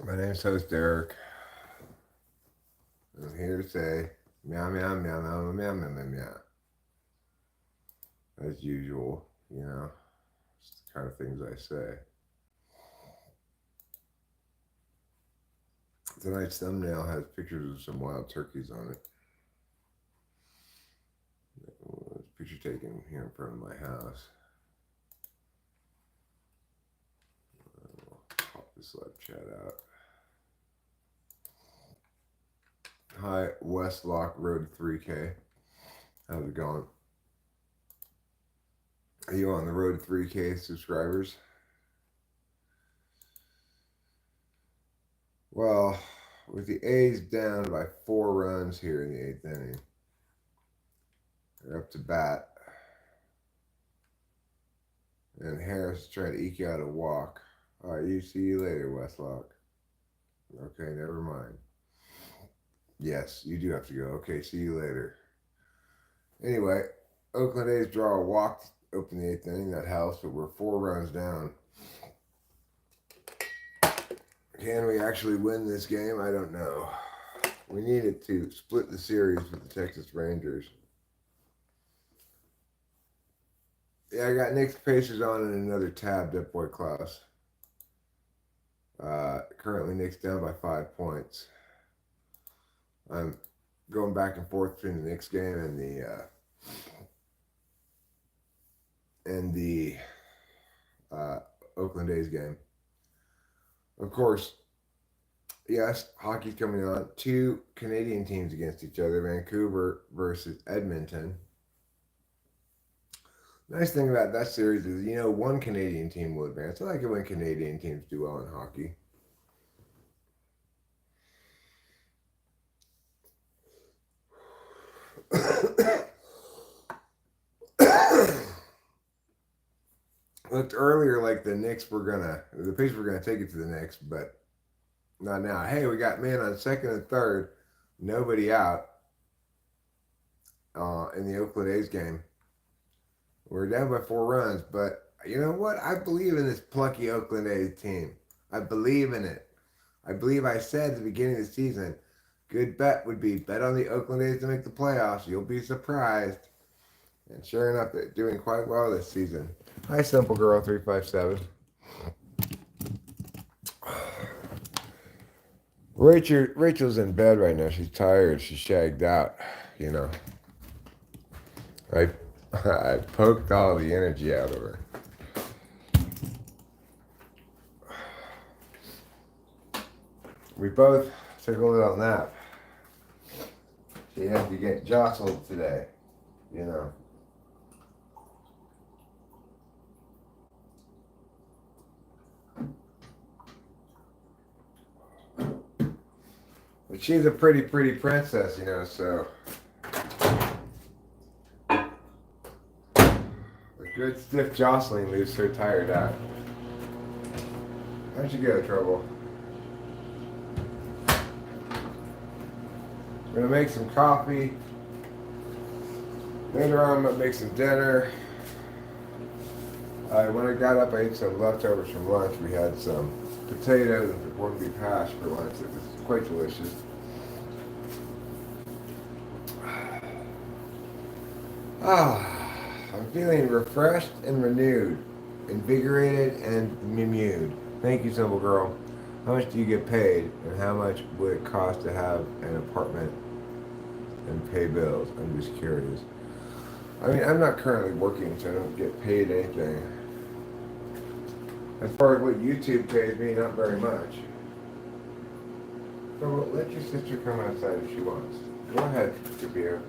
My name's host Derek. I'm here to say meow meow meow meow meow meow meow meow. As usual, it's the kind of things I say. Tonight's thumbnail has pictures of some wild turkeys on it. Picture taken here in front of my house. I'll pop this live chat out. Hi, Westlock Road 3K. How's it going? Are you on the road to 3K subscribers? Well, with the A's down by 4 runs here in the 8th inning, they're up to bat. And Harris is trying to eke out a walk. All right, see you later, Westlock. Okay, never mind. Yes, you do have to go. Okay, see you later. Anyway, Oakland A's draw a walk to open the 8th inning. That helps, but we're 4 runs down. Can we actually win this game? I don't know. We needed to split the series with the Texas Rangers. Yeah, I got Knicks Pacers on in another tab, Dead Boy Klaus. Currently, Knicks down by 5 points. I'm going back and forth between the Knicks game and the Oakland A's game. Of course, yes, hockey's coming on. 2 Canadian teams against each other, Vancouver versus Edmonton. Nice thing about that series is, one Canadian team will advance. I like it when Canadian teams do well in hockey. Looked earlier like the Pacers were gonna take it to the Knicks, but not now. Hey, we got men on second and third, nobody out in the Oakland A's game. We're down by 4 runs, but you know what? I believe in this plucky Oakland A's team. I believe in it. I believe I said at the beginning of the season, good bet would be bet on the Oakland A's to make the playoffs. You'll be surprised. And sure enough, they're doing quite well this season. Hi, Simple Girl 357. Rachel's in bed right now. She's tired. She's shagged out. I poked all the energy out of her. We both took a little nap. She had to get jostled today, But she's a pretty princess, so a good stiff jostling leaves her tired out. How'd you go, Trouble? I'm gonna make some coffee. Later on, I'm gonna make some dinner. When I got up, I ate some leftovers from lunch. We had some potatoes and corned beef hash for lunch. It was quite delicious. I'm feeling refreshed and renewed, invigorated and mimmued. Thank you, Simple Girl. How much do you get paid, and how much would it cost to have an apartment and pay bills? I'm just curious. I mean, I'm not currently working, so I don't get paid anything. As far as what YouTube pays me, not very much. So let your sister come outside if she wants. Go ahead, Kabir.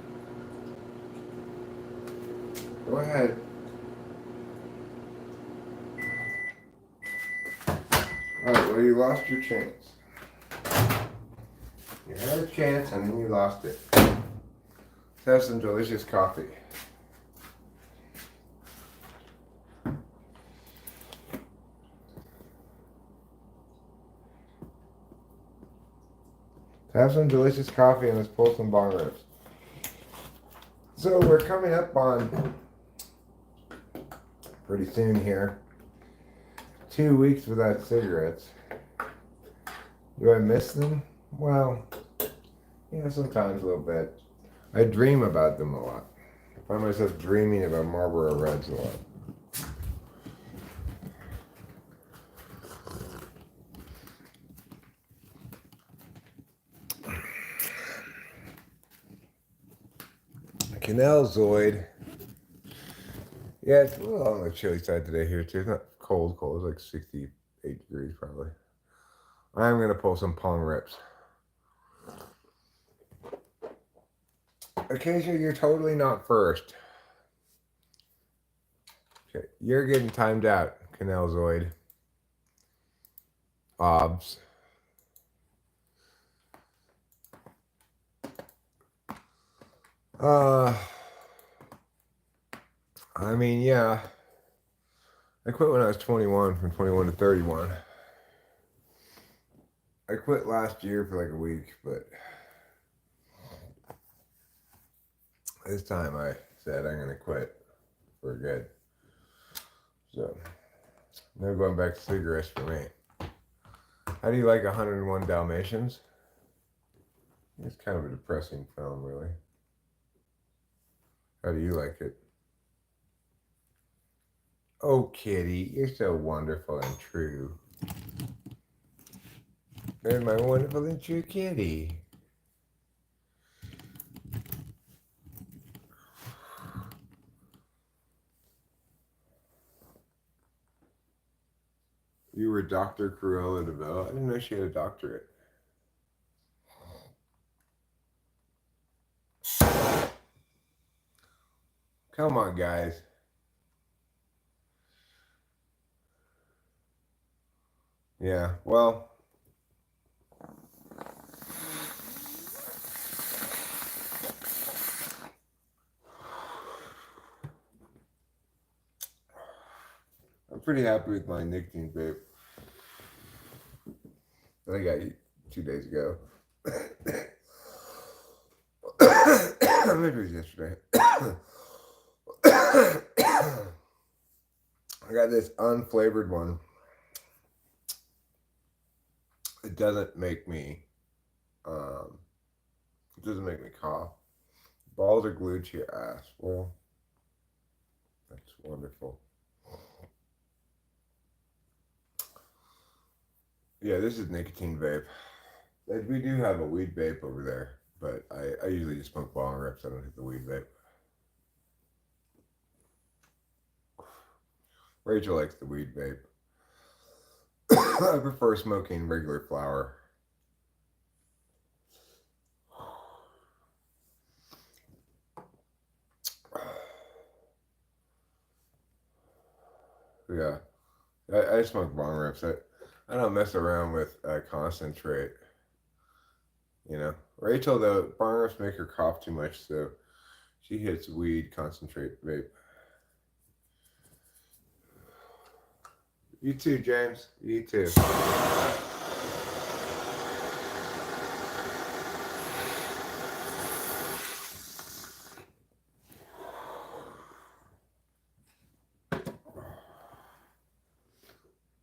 Go ahead. Alright, well, you lost your chance. You had a chance and then you lost it. Let's have some delicious coffee. Have some delicious coffee and let's pull some bong rips. So we're coming up on pretty soon here 2 weeks without cigarettes. Do I miss them? Well, yeah, sometimes a little bit. I dream about them a lot. I find myself dreaming about Marlboro Reds a lot. Canal Zoid. Yeah, it's a little on the chilly side today here too. It's not cold, cold. It's like 68 degrees probably. I'm gonna pull some pong rips. Occasionally, you're totally not first. Okay, you're getting timed out, Canal Zoid. Obs. Uh, I mean, yeah. I quit when I was 21, from 21 to 31. I quit last year for like a week, but this time I said I'm gonna quit for good. So, no going back to cigarettes for me. How do you like 101 Dalmatians? It's kind of a depressing film, really. How do you like it? Oh, kitty, you're so wonderful and true. There's my wonderful and true kitty. You were Dr. Cruella de Vil. I didn't know she had a doctorate. Come on, guys. Yeah, well, I'm pretty happy with my nicotine vape that I got 2 days ago. Maybe it was yesterday. I got this unflavored one. It doesn't make me, um, it doesn't make me cough. Balls are glued to your ass. Well, that's wonderful. Yeah, this is nicotine vape. We do have a weed vape over there, but I usually just smoke bong rips. I don't hit the weed vape. Rachel likes the weed vape. I prefer smoking regular flower. Yeah, I smoke bong rips. I don't mess around with concentrate. You know, Rachel though bong rips make her cough too much, so she hits weed concentrate vape. You too, James. You too.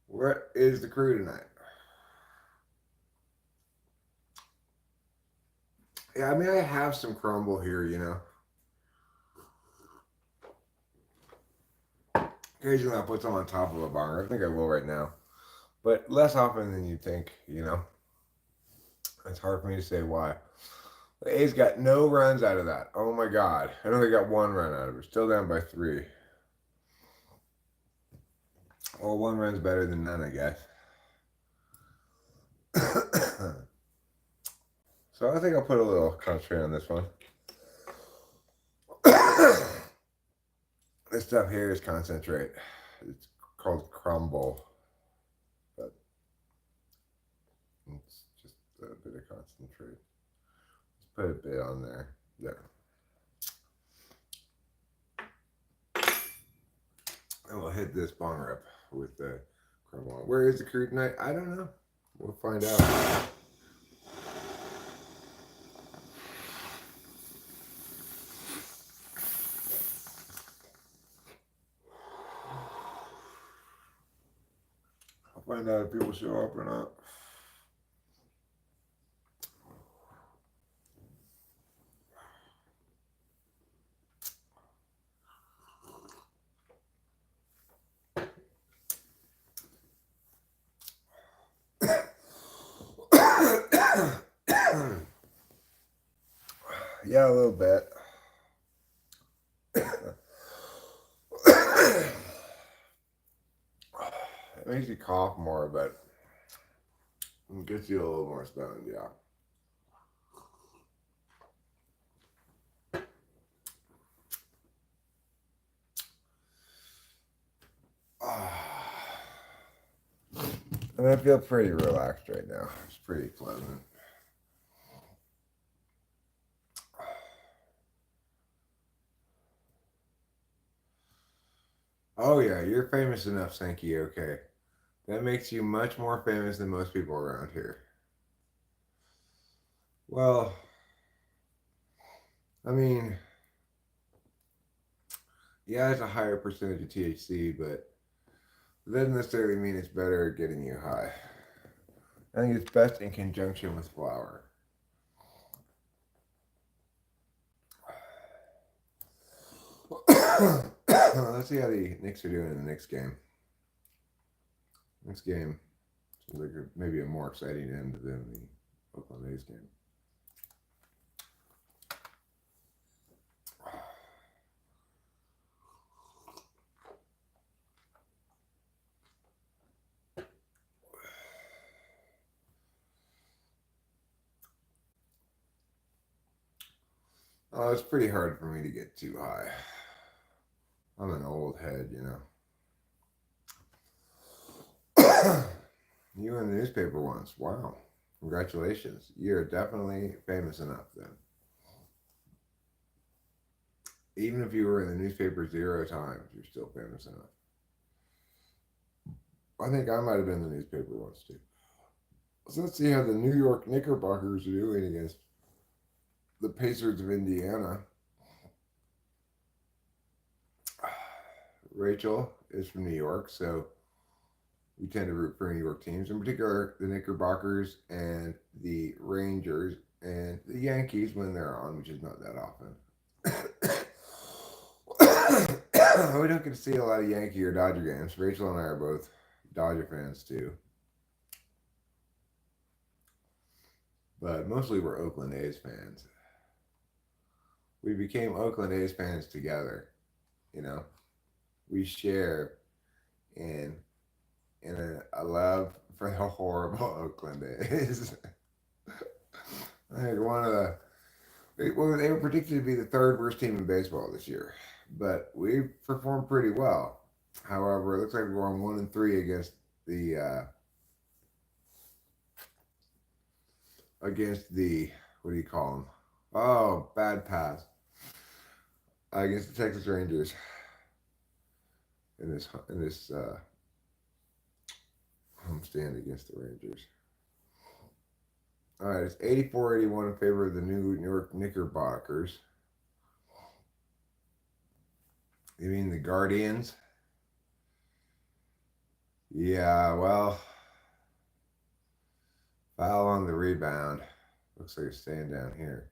What is the crew tonight? Yeah, I mean, I have some crumble here, you know. Occasionally I'll put some on top of a bong. I think I will right now. But less often than you think, you know. It's hard for me to say why. The A's got no runs out of that. Oh my God. I know they got one run out of it. Still down by 3. Well, one run's better than none, I guess. So I think I'll put a little concentrate on this one. This stuff here is concentrate. It's called crumble. But it's just a bit of concentrate. Let's put a bit on there. There. And we'll hit this bong rip with the crumble. Where is the crew tonight? I don't know. We'll find out. I'll find out if people show up or not. Yeah, a little bit. It makes you cough more, but it gets you a little more stoned, yeah. And I feel pretty relaxed right now. It's pretty pleasant. Oh yeah, you're famous enough, Sankey. Okay, that makes you much more famous than most people around here. Well, I mean, yeah, it's a higher percentage of THC, but it doesn't necessarily mean it's better at getting you high. I think it's best in conjunction with flour. Let's see how the Knicks are doing in the next game. Next game seems like maybe a more exciting end than the Oakland A's game. Oh, it's pretty hard for me to get too high. I'm an old head, you know. You in the newspaper once. Wow. Congratulations. You're definitely famous enough then. Even if you were in the newspaper 0 times, you're still famous enough. I think I might have been in the newspaper once too. So let's see how the New York Knickerbockers are doing against the Pacers of Indiana. Rachel is from New York, so we tend to root for New York teams, in particular the Knickerbockers and the Rangers and the Yankees when they're on, which is not that often. We don't get to see a lot of Yankee or Dodger games. Rachel and I are both Dodger fans too, but mostly we're Oakland A's fans. We became Oakland A's fans together. You know, we share in a love for the horrible Oakland A's. I think one of the well, they were predicted to be the third worst team in baseball this year, but we performed pretty well. However, it looks like we're on 1-3 against the what do you call them? Oh, bad pass against the Texas Rangers in this homestand against the Rangers. All right, it's 84-81 in favor of the New York Knickerbockers. You mean the Guardians? Yeah, well, foul on the rebound. Looks like it's staying down here.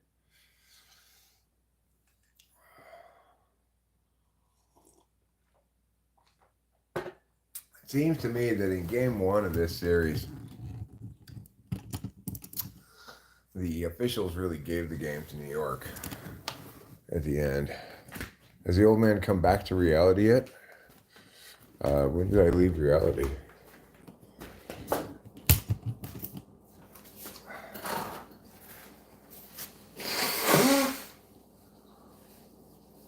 It seems to me that in game one of this series, the officials really gave the game to New York at the end. Has the old man come back to reality yet? When did I leave reality?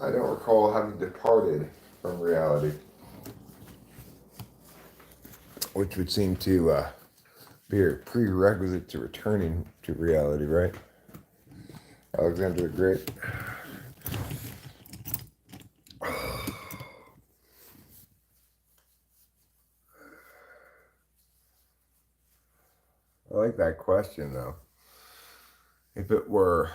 I don't recall having departed from reality, which would seem to be a prerequisite to returning to reality, right? Alexander the Great. I like that question though. If it were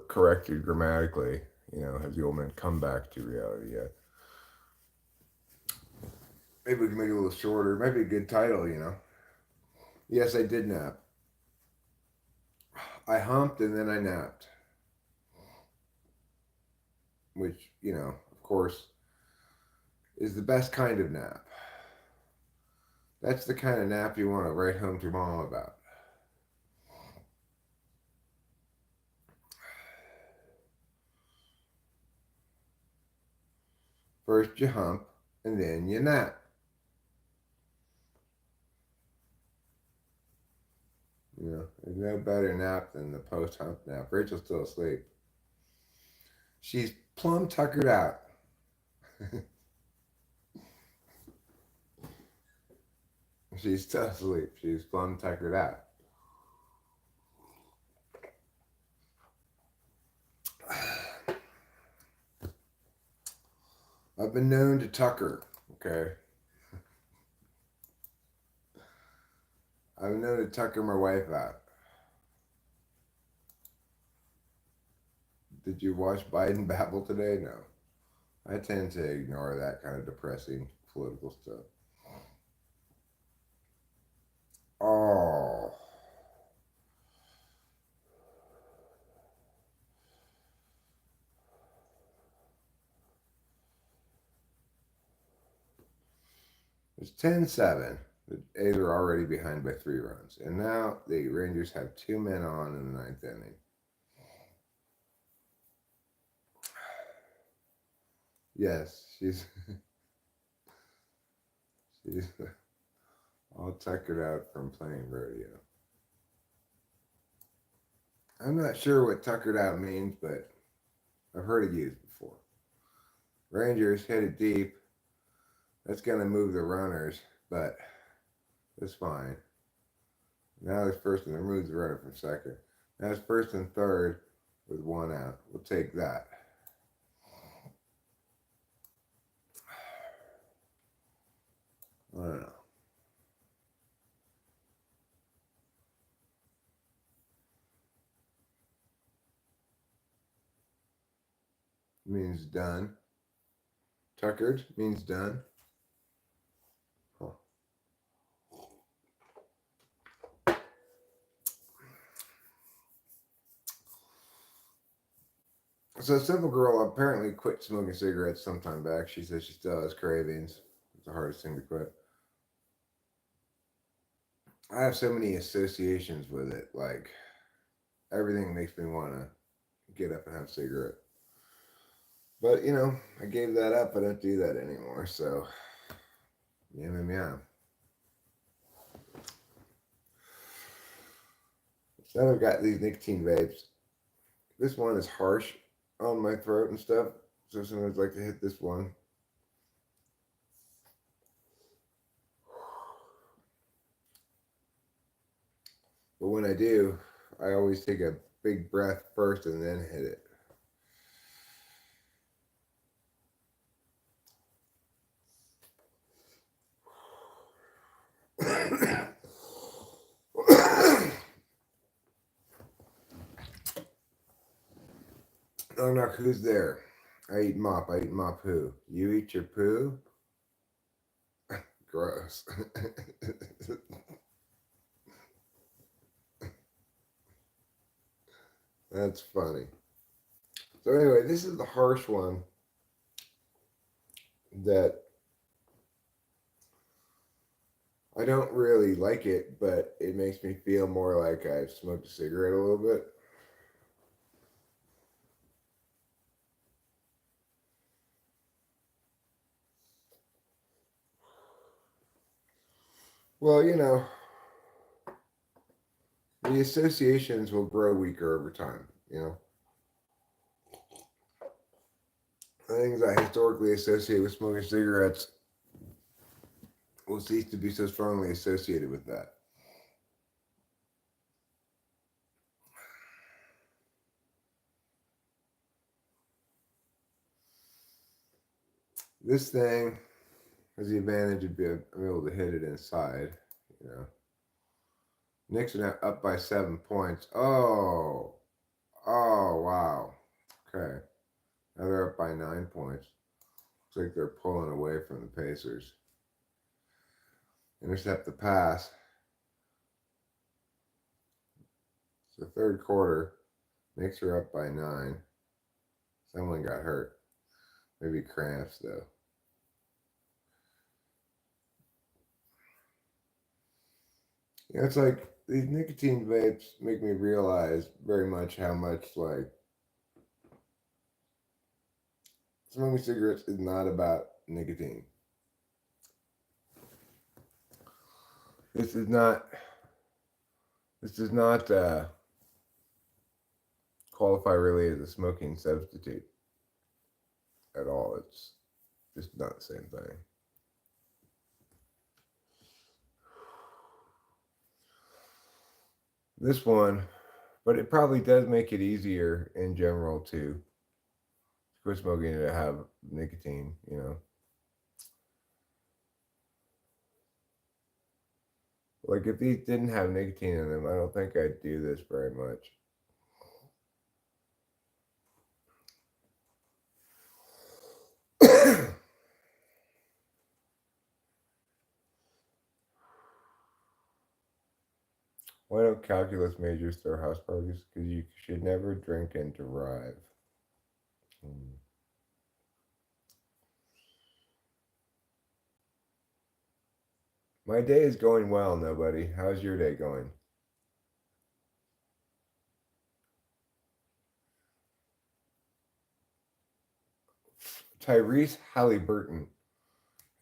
corrected grammatically, you know, has the old man come back to reality yet? Maybe we can make it a little shorter. Maybe a good title, you know. Yes, I did nap. I humped and then I napped. Which, you know, of course, is the best kind of nap. That's the kind of nap you want to write home to mom about. First you hump, and then you nap. You know, there's no better nap than the post hump nap. Rachel's still asleep. She's plumb tuckered out. She's still asleep. She's plumb tuckered out. I've been known to tucker, okay? I've been known to tucker my wife out. Did you watch Biden babble today? No. I tend to ignore that kind of depressing political stuff. Oh. It's 10-7. The A's are already behind by 3 runs. And now the Rangers have 2 men on in the ninth inning. Yes, she's she's all tuckered out from playing rodeo. I'm not sure what tuckered out means, but I've heard it used before. Rangers hit it deep. That's going to move the runners, but it's fine. Now it's first and removes the runner from second. Now it's first and third with 1 out. We'll take that. I don't know. Means done. Tuckered means done. Huh. So a simple girl apparently quit smoking cigarettes sometime back. She says she still has cravings. It's the hardest thing to quit. I have so many associations with it. Like everything makes me want to get up and have a cigarette. But you know, I gave that up. I don't do that anymore. So, yeah. So I've got these nicotine vapes. This one is harsh on my throat and stuff. So sometimes I like to hit this one. But when I do, I always take a big breath first and then hit it. Oh no, who's there? I eat mop. I eat mop poo. You eat your poo? Gross. That's funny. So anyway, this is the harsh one that I don't really like it, but it makes me feel more like I've smoked a cigarette a little bit. Well, you know, the associations will grow weaker over time, you know. The things I historically associate with smoking cigarettes will cease to be so strongly associated with that. This thing has the advantage of being able to hit it inside, you know. Knicks are now up by 7 points. Oh, wow. Okay. Now they're up by 9 points. Looks like they're pulling away from the Pacers. Intercept the pass. It's the third quarter. Knicks are up by 9. Someone got hurt. Maybe cramps, though. Yeah, it's like these nicotine vapes make me realize very much how much, like, Smoking cigarettes is not about nicotine. This is not. This does not qualify really as a smoking substitute at all. It's just not the same thing. This one, but it probably does make it easier in general to quit smoking and to have nicotine, you know. Like if these didn't have nicotine in them, I don't think I'd do this very much. Why don't calculus majors throw house parties? Because you should never drink and drive. Hmm. My day is going well, nobody. How's your day going? Tyrese Halliburton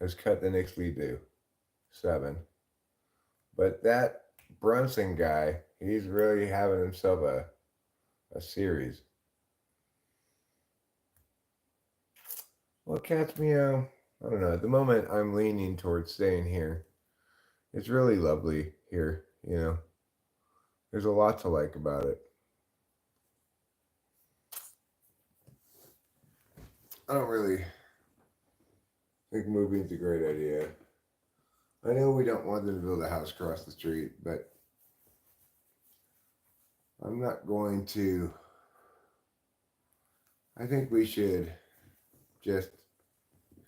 has cut the Knicks lead to 7. But that Brunson guy, he's really having himself a series. Well, cats meow. I don't know. At the moment, I'm leaning towards staying here. It's really lovely here, you know. There's a lot to like about it. I don't really think moving's a great idea. I know we don't want them to build a house across the street, but I'm not going to. I think we should just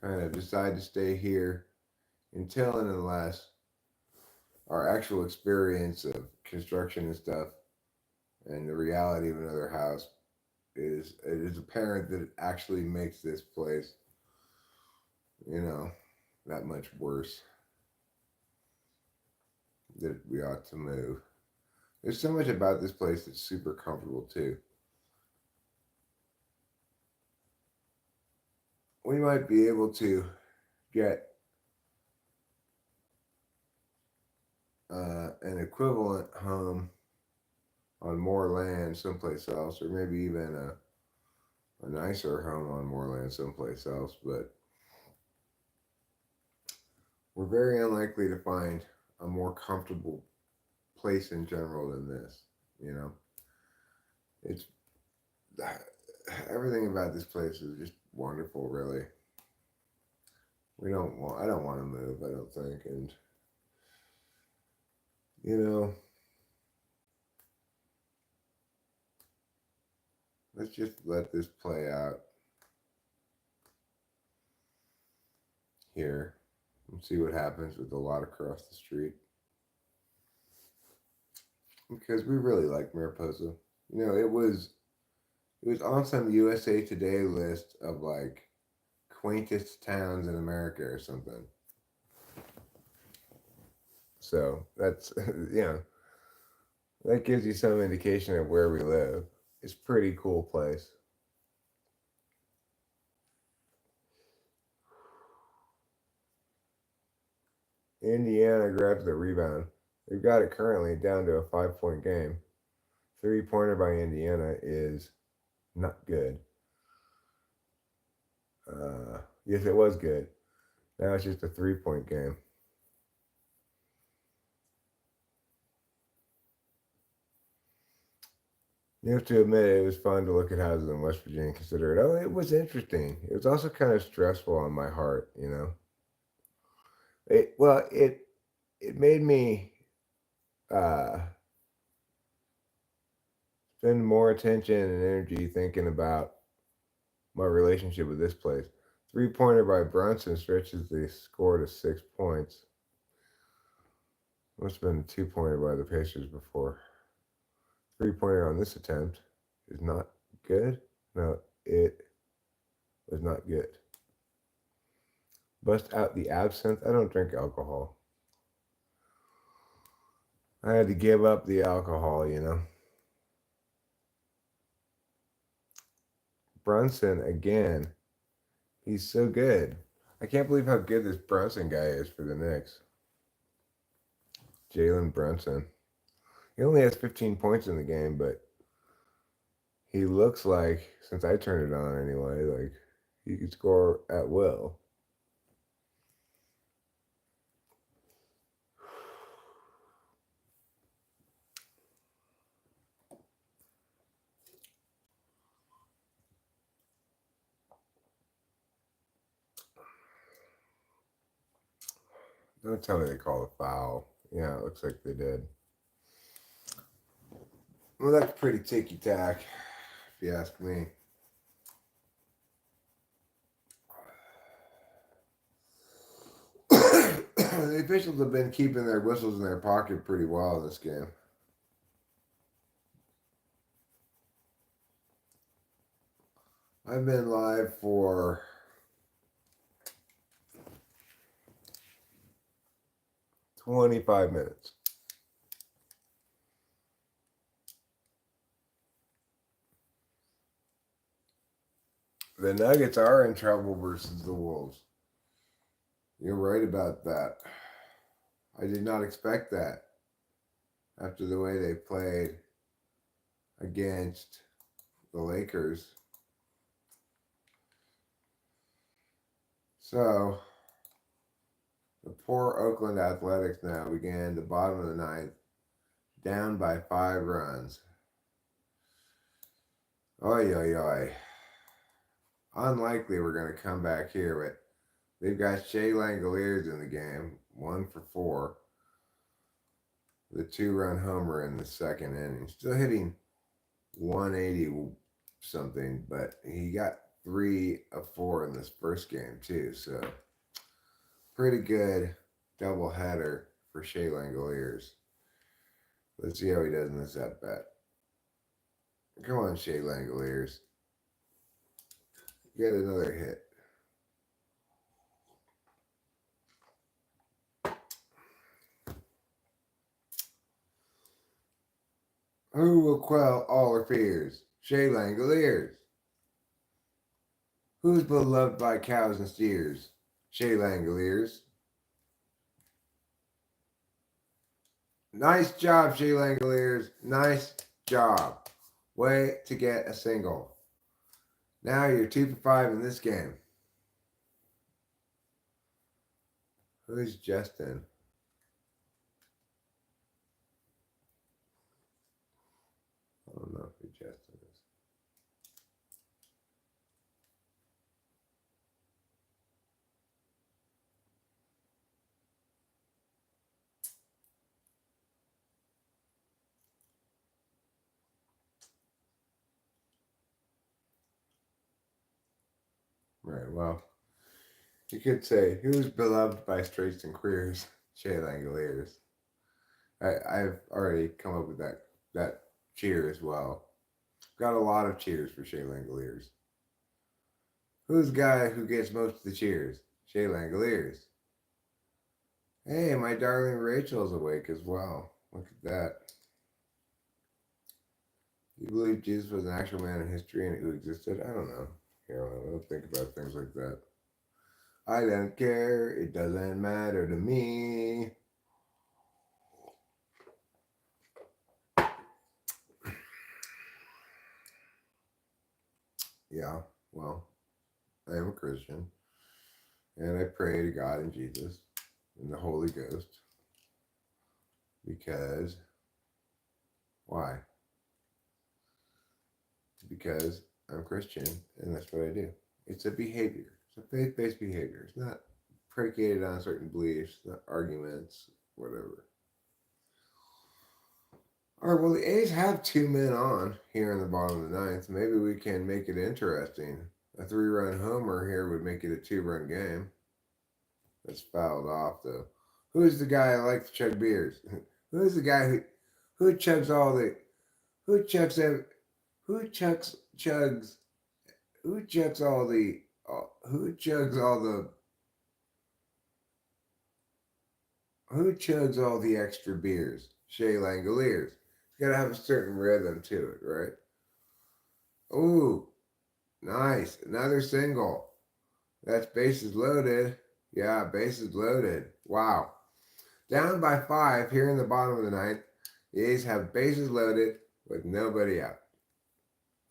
kind of decide to stay here until and unless our actual experience of construction and stuff and the reality of another house is it is apparent that it actually makes this place, you know, that much worse, that we ought to move. There's so much about this place that's super comfortable too. We might be able to get an equivalent home on more land someplace else, or maybe even a nicer home on more land someplace else, but we're very unlikely to find a more comfortable place in general than this, you know. It's everything about this place is just wonderful, really. I don't want to move, I don't think, and you know, let's just let this play out here and see what happens with the lot across the street. Because we really like Mariposa. You know, it was on some USA Today list of like quaintest towns in America or something. So that's you know, that gives you some indication of where we live. It's a pretty cool place. Indiana grabs the rebound. They've got it currently down to a 5-point game. 3-pointer by Indiana is not good. Yes, it was good. Now it's just a 3-point game. You have to admit it was fun to look at houses in West Virginia and consider it. Oh, it was interesting. It was also kind of stressful on my heart, you know. It made me uh, spend more attention and energy thinking about my relationship with this place. 3-pointer by Brunson stretches the score to 6 points. Must have been a 2-pointer by the Pacers before. 3-pointer on this attempt is not good. No, it was not good. Bust out the absinthe. I don't drink alcohol. I had to give up the alcohol, you know. Brunson again He's so good. I can't believe how good this Brunson guy is for the Knicks. Jalen Brunson. He only has 15 points in the game, but he looks like, since I turned it on anyway, like he could score at will. Don't tell me they called a foul. Yeah, it looks like they did. Well, that's pretty ticky tack, if you ask me. The officials have been keeping their whistles in their pocket pretty well in this game. I've been live for 25 minutes. The Nuggets are in trouble versus the Wolves. You're right about that. I did not expect that after the way they played against the Lakers. So, the poor Oakland Athletics now began the bottom of the ninth, down by 5 runs. Oy, oy, oy. Unlikely we're going to come back here, but they've got Shea Langoliers in the game, 1 for 4. The 2-run homer in the second inning. Still hitting 180 something, but he got 3 of 4 in this first game too. So pretty good double header for Shea Langoliers. Let's see how he does in this at bat. Come on, Shea Langoliers. Get another hit. Who will quell all our fears? Shea Langoliers. Who's beloved by cows and steers? Shea Langoliers. Nice job, Shea Langoliers. Nice job. Way to get a single. Now you're 2 for 5 in this game. Who's Justin? I don't know who Justin is. Right, well, you could say, who's beloved by straights and queers? Shea Langoliers. I've already come up with that cheer as well. Got a lot of cheers for Shea Langoliers. Who's the guy who gets most of the cheers? Shea Langoliers. Hey, my darling Rachel's awake as well. Look at that. You believe Jesus was an actual man in history and who existed? I don't know. Here, I don't think about things like that. I don't care. It doesn't matter to me. Yeah, well, I am a Christian. And I pray to God and Jesus and the Holy Ghost. Because, why? Because I'm Christian and that's what I do. It's a behavior. It's a faith-based behavior. It's not predicated on certain beliefs, not arguments, whatever. All right, well, the A's have 2 men on here in the bottom of the ninth. Maybe we can make it interesting. A 3-run homer here would make it a 2-run game. That's fouled off, though. Who's the guy who likes to chug beers? Who's the guy who chugs all the who chugs every, who chugs chugs who chugs all the who chugs all the who chugs all the extra beers? Shea Langoliers. It's got to have a certain rhythm to it, right? Ooh, nice. Another single. That's bases loaded. Yeah, bases loaded. Wow. Down by 5 here in the bottom of the ninth. The A's have bases loaded with nobody out.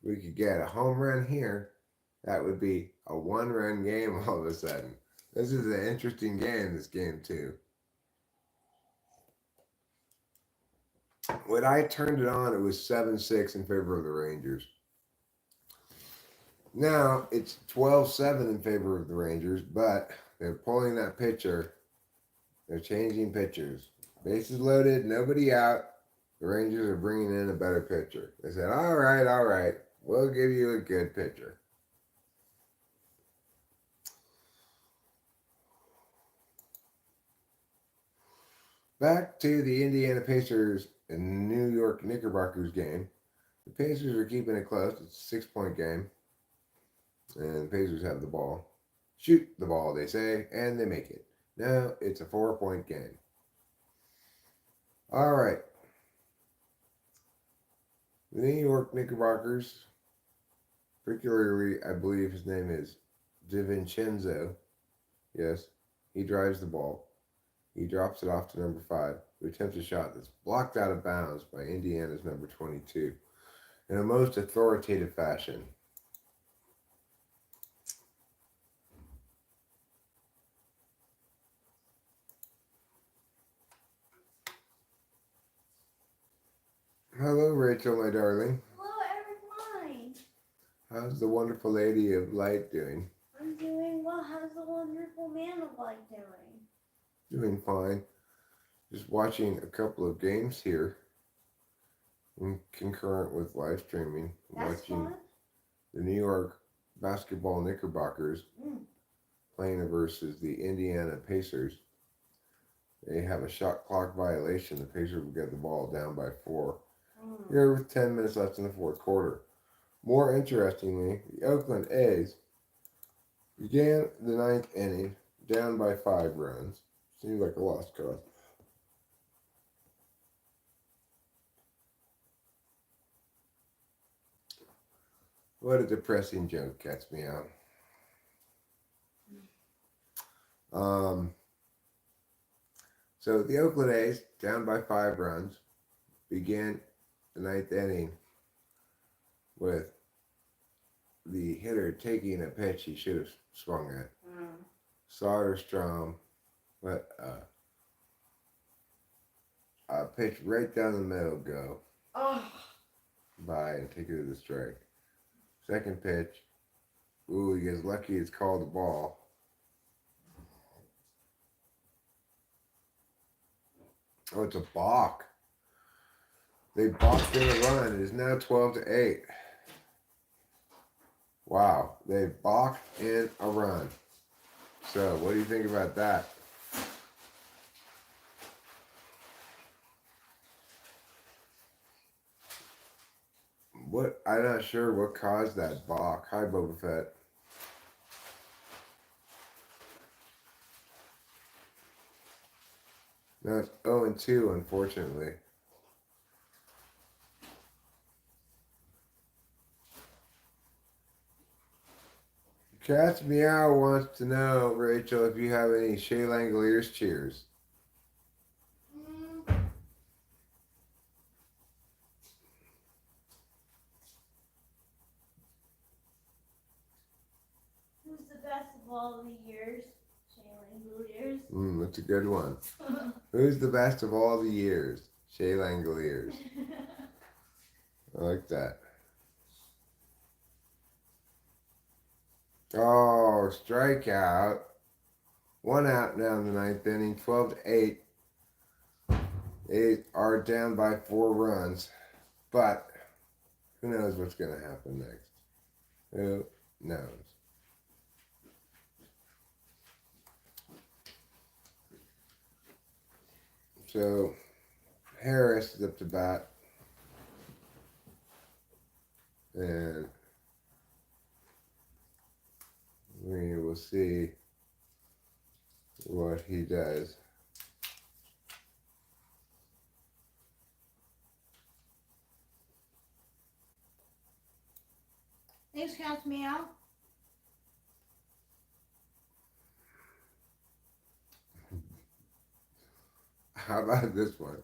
We could get a home run here. That would be a 1-run game all of a sudden. This is an interesting game, this game, too. When I turned it on, it was 7-6 in favor of the Rangers. Now it's 12-7 in favor of the Rangers, but they're pulling that pitcher. They're changing pitchers. Bases loaded, nobody out. The Rangers are bringing in a better pitcher. They said, all right, we'll give you a good pitcher. Back to the Indiana Pacers and New York Knickerbockers game. The Pacers are keeping it close. It's a 6-point game. And the Pacers have the ball. Shoot the ball, they say, and they make it. Now it's a 4-point game. All right. The New York Knickerbockers, particularly, I believe his name is DiVincenzo. Yes, he drives the ball. He drops it off to number 5, who attempts a shot that's blocked out of bounds by Indiana's number 22 in a most authoritative fashion. Hello, Rachel, my darling. Hello, everyone. How's the wonderful lady of light doing? I'm doing well. How's the wonderful man of light doing? Doing fine. Just watching a couple of games here, concurrent with live streaming. That's watching fun. the New York basketball Knickerbockers playing versus the Indiana Pacers. They have a shot clock violation. The Pacers will get the ball down by 4. Here with 10 minutes left in the fourth quarter. More interestingly, the Oakland A's began the ninth inning down by 5 runs. Seems like a lost cause. What a depressing joke, catch me out. So the Oakland A's, down by 5 runs, began the ninth inning with the hitter taking a pitch he should have swung at. Soderstrom let a pitch right down the middle go by and take it to the strike. Second pitch, ooh, he gets lucky, it's called a ball. Oh, it's a balk. They balked in a run. It is now 12-8. Wow, they balked in a run. So, what do you think about that? I'm not sure what caused that balk. Hi, Boba Fett. No, it's 0-2, unfortunately. Cat's Meow wants to know, Rachel, if you have any Shea Langoliers cheers. Who's the best of all the years? Shayla Langoliers. That's a good one. Who's the best of all the years? Shea Langoliers. I like that. Oh, strikeout. 1 out now in the ninth inning, 12-8. They are down by 4 runs, but who knows what's going to happen next? Who knows? So, Harris is up to bat, and we will see what he does. Thanks, Cat's Meow. How about this one?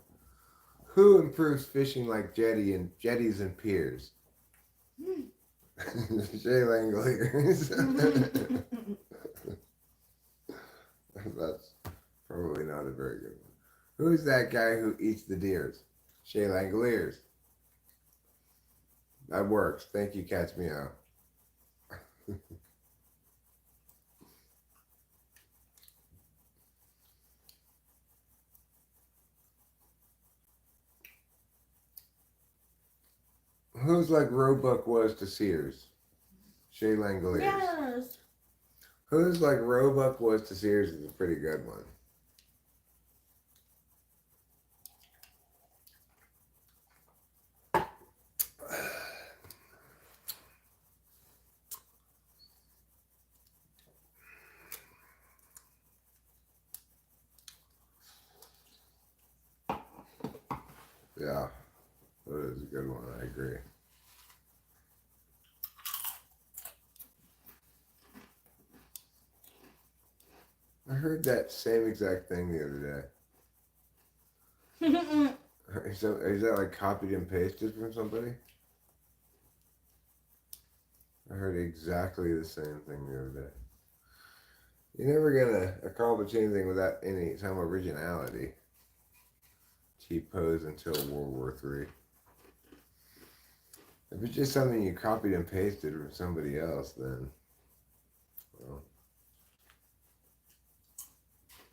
Who improves fishing like jetties and piers? Shay Langoliers. That's probably not a very good one. Who's that guy who eats the deers? Shay Langoliers. That works. Thank you, Catch Me Out. Who's like Roebuck was to Sears? Shay Langoliers. Yes. Who's like Roebuck was to Sears is a pretty good one. Yeah, that is a good one. I agree. I heard that same exact thing the other day. Is that like copied and pasted from somebody? I heard exactly the same thing the other day. You're never gonna accomplish anything without any some originality. T-pose until World War III. If it's just something you copied and pasted from somebody else, then, well,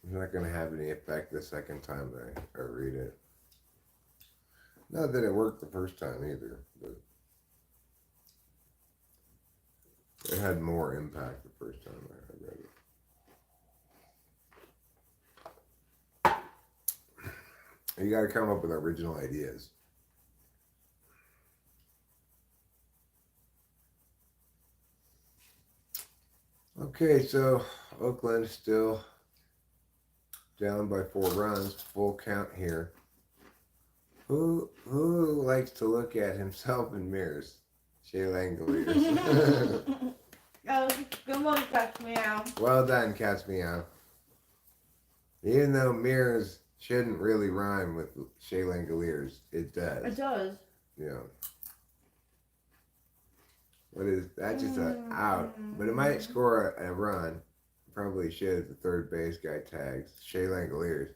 it's not going to have any effect the second time I read it. Not that it worked the first time either, but it had more impact the first time I read it. You got to come up with original ideas. Okay, so Oakland still down by 4 runs, full count here. Who likes to look at himself in mirrors? Shay Langoliers. Oh, good one, Catch Me Out. Well done, Catch Me Out. Even though mirrors shouldn't really rhyme with Shay Langoliers, it does. It does. Yeah. What is that? Just an out, but it might score a run. Probably should if the third base guy tags Shay Langoliers.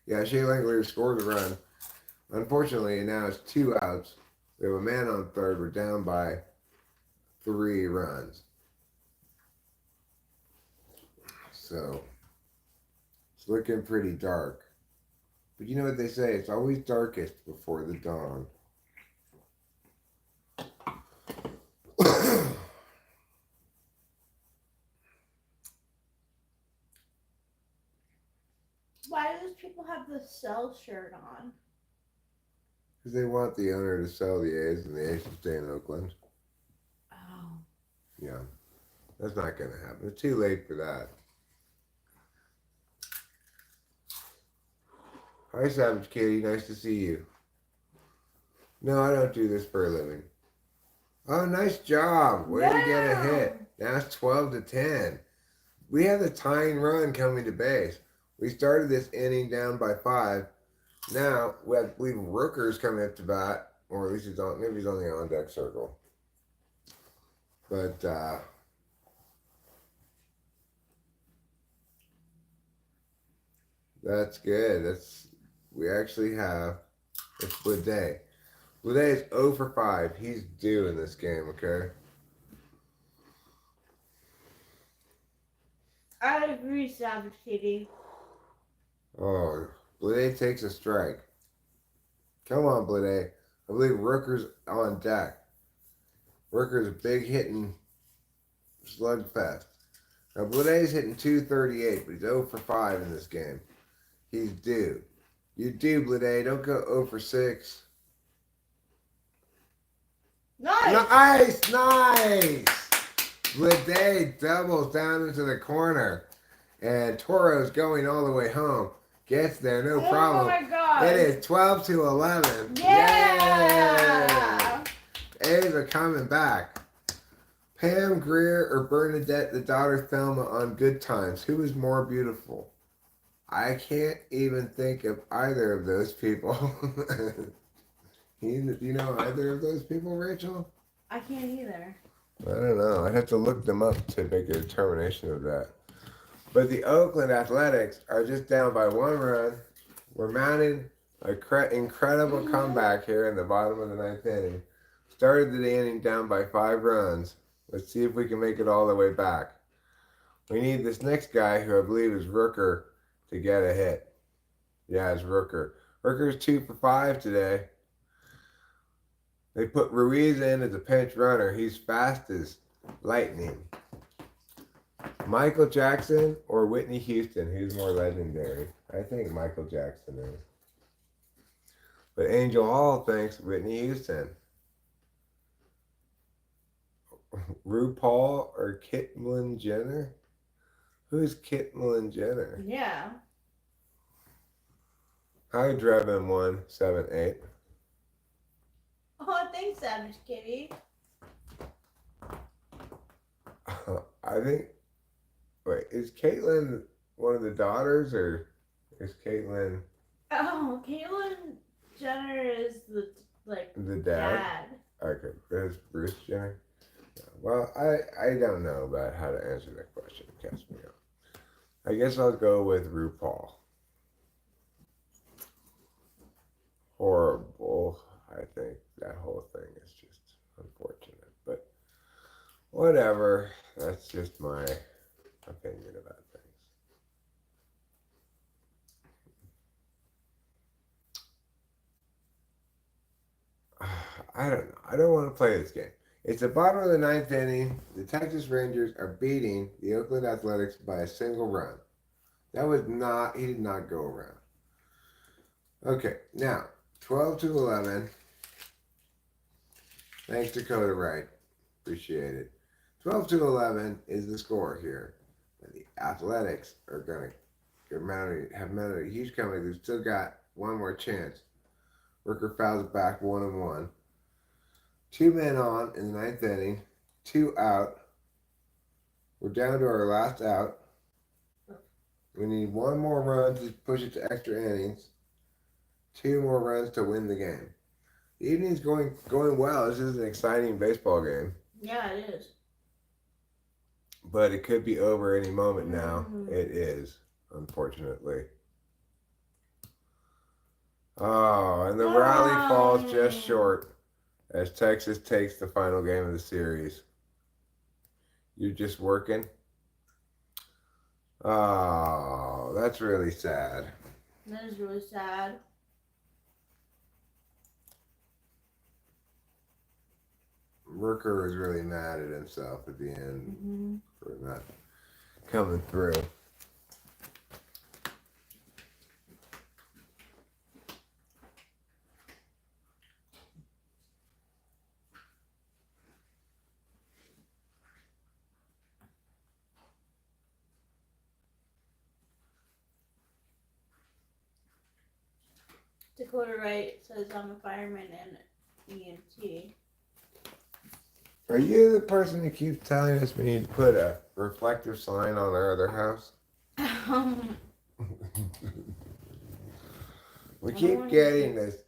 Yeah, Shay Langoliers scores a run. Unfortunately, now it's 2 outs. We have a man on third. We're down by 3 runs. So it's looking pretty dark. But you know what they say? It's always darkest before the dawn. Why do those people have the Cell shirt on? Because they want the owner to sell the A's and the A's to stay in Oakland. Oh. Yeah. That's not going to happen. It's too late for that. Hi, Savage Kitty. Nice to see you. No, I don't do this for a living. Oh, nice job. Way to get a hit. Now it's 12-10. We have the tying run coming to base. We started this inning down by 5. Now, we have, I believe Rooker's coming up to bat. Or at least maybe he's on the on-deck circle. But, that's good. We actually have a split day. Bleday is 0 for 5. He's due in this game, okay? I agree, Savage Kitty. Oh, Bleday takes a strike. Come on, Bleday. I believe Rooker's on deck. Rooker's a big hitting slugfest. Now, Bleday's hitting 238, but he's 0 for 5 in this game. He's due. You do, Bleday. Don't go 0 for 6. Nice! Nice! Bleday doubles down into the corner. And Toro's going all the way home. Gets there, no problem. Oh my God. It is 12-11. Yeah! A's are coming back. Pam Grier or Bernadette, the daughter Thelma on Good Times. Who is more beautiful? I can't even think of either of those people. You know either of those people, Rachel? I can't either. I don't know. I'd have to look them up to make a determination of that. But the Oakland Athletics are just down by 1 run. We're mounting an incredible comeback here in the bottom of the ninth inning. Started the inning down by 5 runs. Let's see if we can make it all the way back. We need this next guy, who I believe is Rooker, to get a hit. Yeah, it's Rooker. Rooker's 2 for 5 today. They put Ruiz in as a pinch runner. He's fast as lightning. Michael Jackson or Whitney Houston? Who's more legendary? I think Michael Jackson is. But Angel Hall thinks Whitney Houston. RuPaul or Caitlyn Jenner? Who's Caitlyn Jenner? Yeah. Hi, Drevin178. Oh, thanks, Savage Kitty. I think. Wait, is Caitlyn one of the daughters, or is Caitlyn Oh, Caitlyn Jenner is the the dad. dad? Okay, there's Bruce Jenner. Yeah, well, I don't know about how to answer that question. Cast me off. I guess I'll go with RuPaul. Horrible. I think that whole thing is just unfortunate, but whatever. That's just my opinion about things. I don't know. I don't want to play this game. It's the bottom of the ninth inning. The Texas Rangers are beating the Oakland Athletics by a single run. That was not, he did not go around. Okay, now, 12-11. Thanks, Dakota Wright. Appreciate it. 12-11 is the score here. And the Athletics are going to have mounted a huge comeback. They've still got one more chance. Rooker fouls it back 1-1. 2 men on in the ninth inning. 2 out. We're down to our last out. We need 1 more run to push it to extra innings. 2 more runs to win the game. The evening's going well. This is an exciting baseball game. Yeah, it is. But it could be over any moment now. It is, unfortunately. Oh, and the rally falls just short as Texas takes the final game of the series. You're just working? Oh, that's really sad. That is really sad. Rooker was really mad at himself at the end for not coming through. Dakota Wright says I'm a fireman and EMT. Are you the person who keeps telling us we need to put a reflective sign on our other house? We keep getting this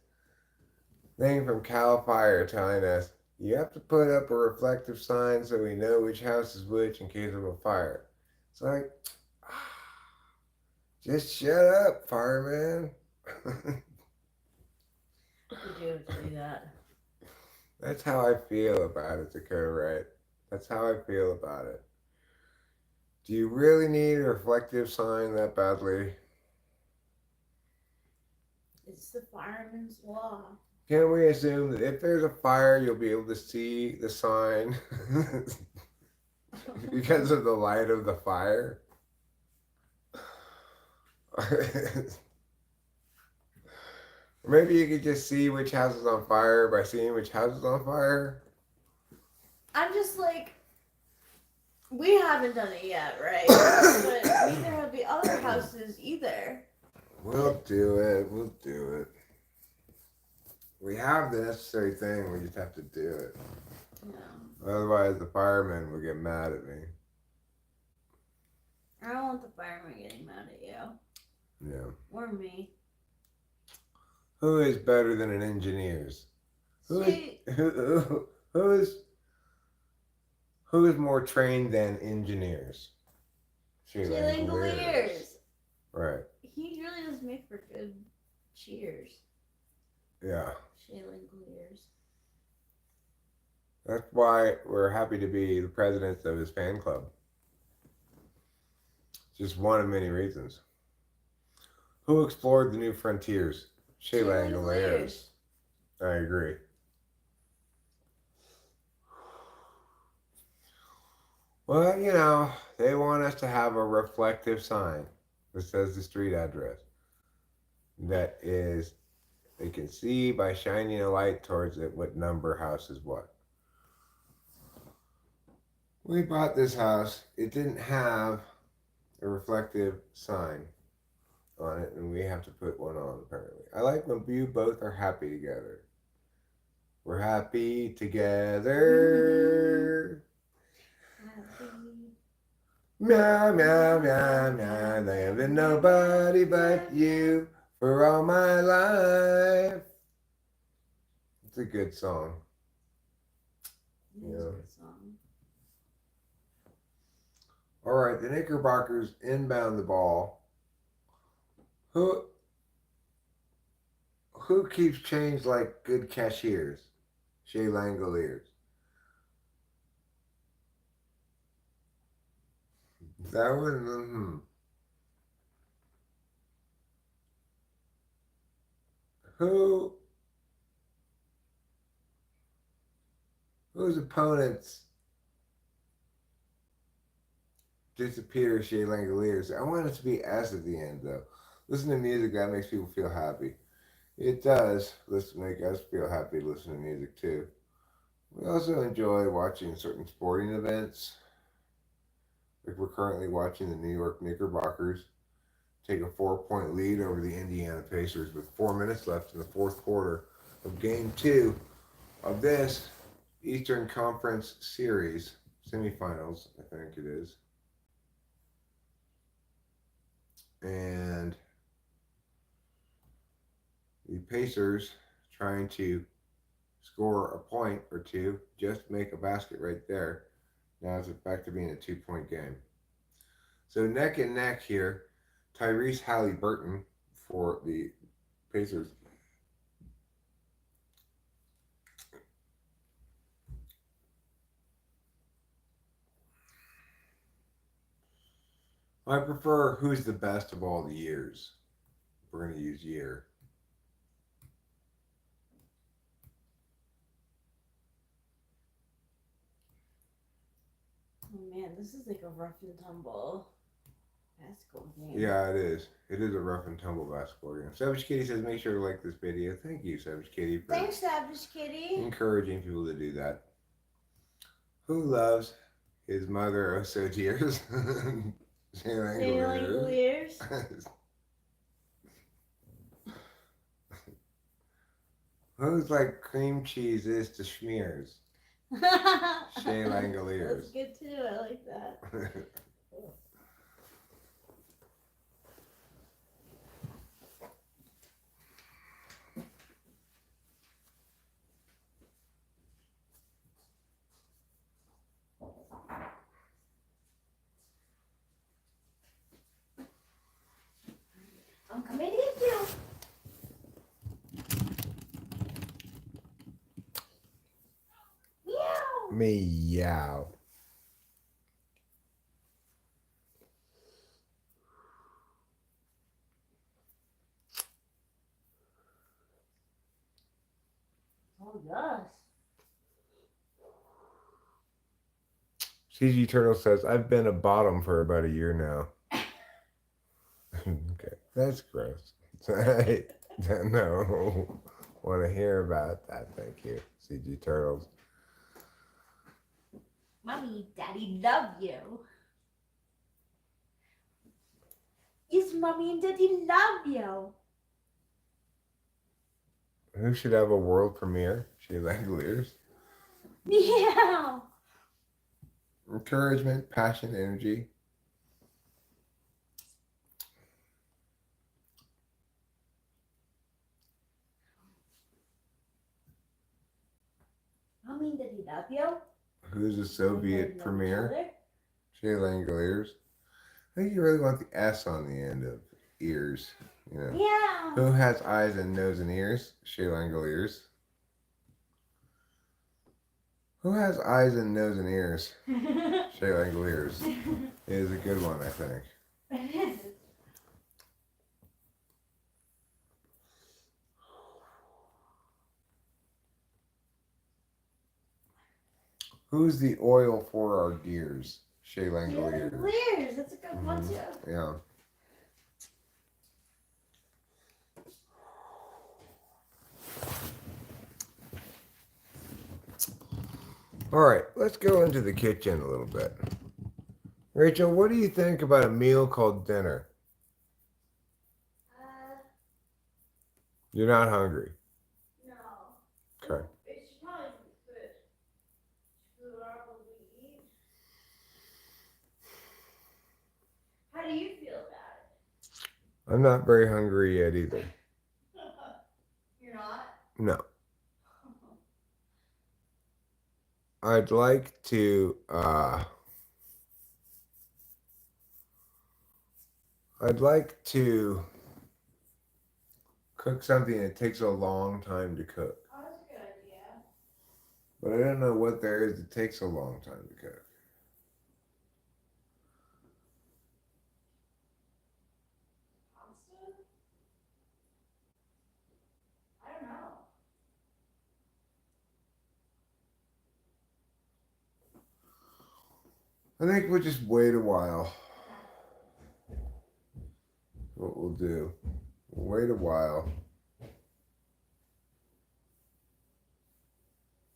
thing from Cal Fire telling us you have to put up a reflective sign so we know which house is which in case of a fire. It's like, just shut up, fireman. You do that. That's how I feel about it, Dakota Wright. That's how I feel about it. Do you really need a reflective sign that badly? It's the fireman's law. Can we assume that if there's a fire, you'll be able to see the sign because of the light of the fire? Maybe you could just see which house is on fire by seeing which house is on fire. I'm just like, we haven't done it yet, right? But neither have the other houses either. We'll do it. We'll do it. We have the necessary thing. We just have to do it. Yeah. Otherwise, the firemen will get mad at me. I don't want the fireman getting mad at you. Yeah. Or me. Who is better than an engineer's? Who is She, who is who is more trained than engineers? She she Langoliers. Langoliers. Right. He really does make for good cheers. Yeah. She Langoliers. That's why we're happy to be the presidents of his fan club. Just one of many reasons. Who explored the new frontiers? She Langoliers. I agree. Well, you know, they want us to have a reflective sign that says the street address. That is, they can see by shining a light towards it what number house is what. We bought this house. It didn't have a reflective sign on it, and we have to put one on apparently. I like when you both are happy together. We're happy together. Happy. Meow, meow, meow, meow. There been nobody but you for all my life. It's a good song. It is a good song. All right, the Knickerbockers inbound the ball. Who keeps change like good cashiers? Shea Langoliers. That one, Who whose opponents disappear Shea Langoliers? I want it to be S at the end though. Listen to music that makes people feel happy. It does. Make us feel happy to listen to music too. We also enjoy watching certain sporting events. Like we're currently watching the New York Knickerbockers take a 4-point lead over the Indiana Pacers with 4 minutes left in the fourth quarter of Game 2 of this Eastern Conference Series semifinals, I think it is. And the Pacers trying to score a point or two, just make a basket right there. Now it's back to being a 2-point game. So neck and neck here, Tyrese Halliburton for the Pacers. I prefer who's the best of all the years. We're going to use year. Oh man, this is like a rough and tumble basketball game. Yeah, it is. It is a rough and tumble basketball game. Savage Kitty says, make sure to like this video. Thank you, Savage Kitty, for Thanks, Savage Kitty. encouraging people to do that. Who loves his mother oh so dears? Shea Langoliers. Who's like cream cheese is to schmears? Shea Langoliers. That's good too. I like that. I'm coming to get you. Meow. Meow. Oh yes. CG Turtle says, I've been a bottom for about a year now. Okay, that's gross. I don't know. Want to hear about that? Thank you, CG Turtles. Mommy, Daddy love you. Yes, Mommy and Daddy love you. Who should have a world premiere? Shea Langoliers. Meow. Encouragement, passion, energy. Who's the Soviet premier? Shea Langoliers. I think you really want the S on the end of ears. You know. Yeah. Who has eyes and nose and ears? Shea Langoliers. Who has eyes and nose and ears? Shea Langoliers. It is a good one, I think. It is. Who's the oil for our gears? Shea Langoliers. Langoliers. That's a good one too. Yeah. All right, let's go into the kitchen a little bit. Rachel, what do you think about a meal called dinner? You're not hungry. No. Okay. It should probably be good. Should probably eat. How do you feel about it? I'm not very hungry yet either. You're not? No. I'd like to cook something that takes a long time to cook. Oh, that's a good idea. But I don't know what there is that takes a long time to cook. Pasta? I don't know. I think we'll just wait a while. What we'll do, we'll wait a while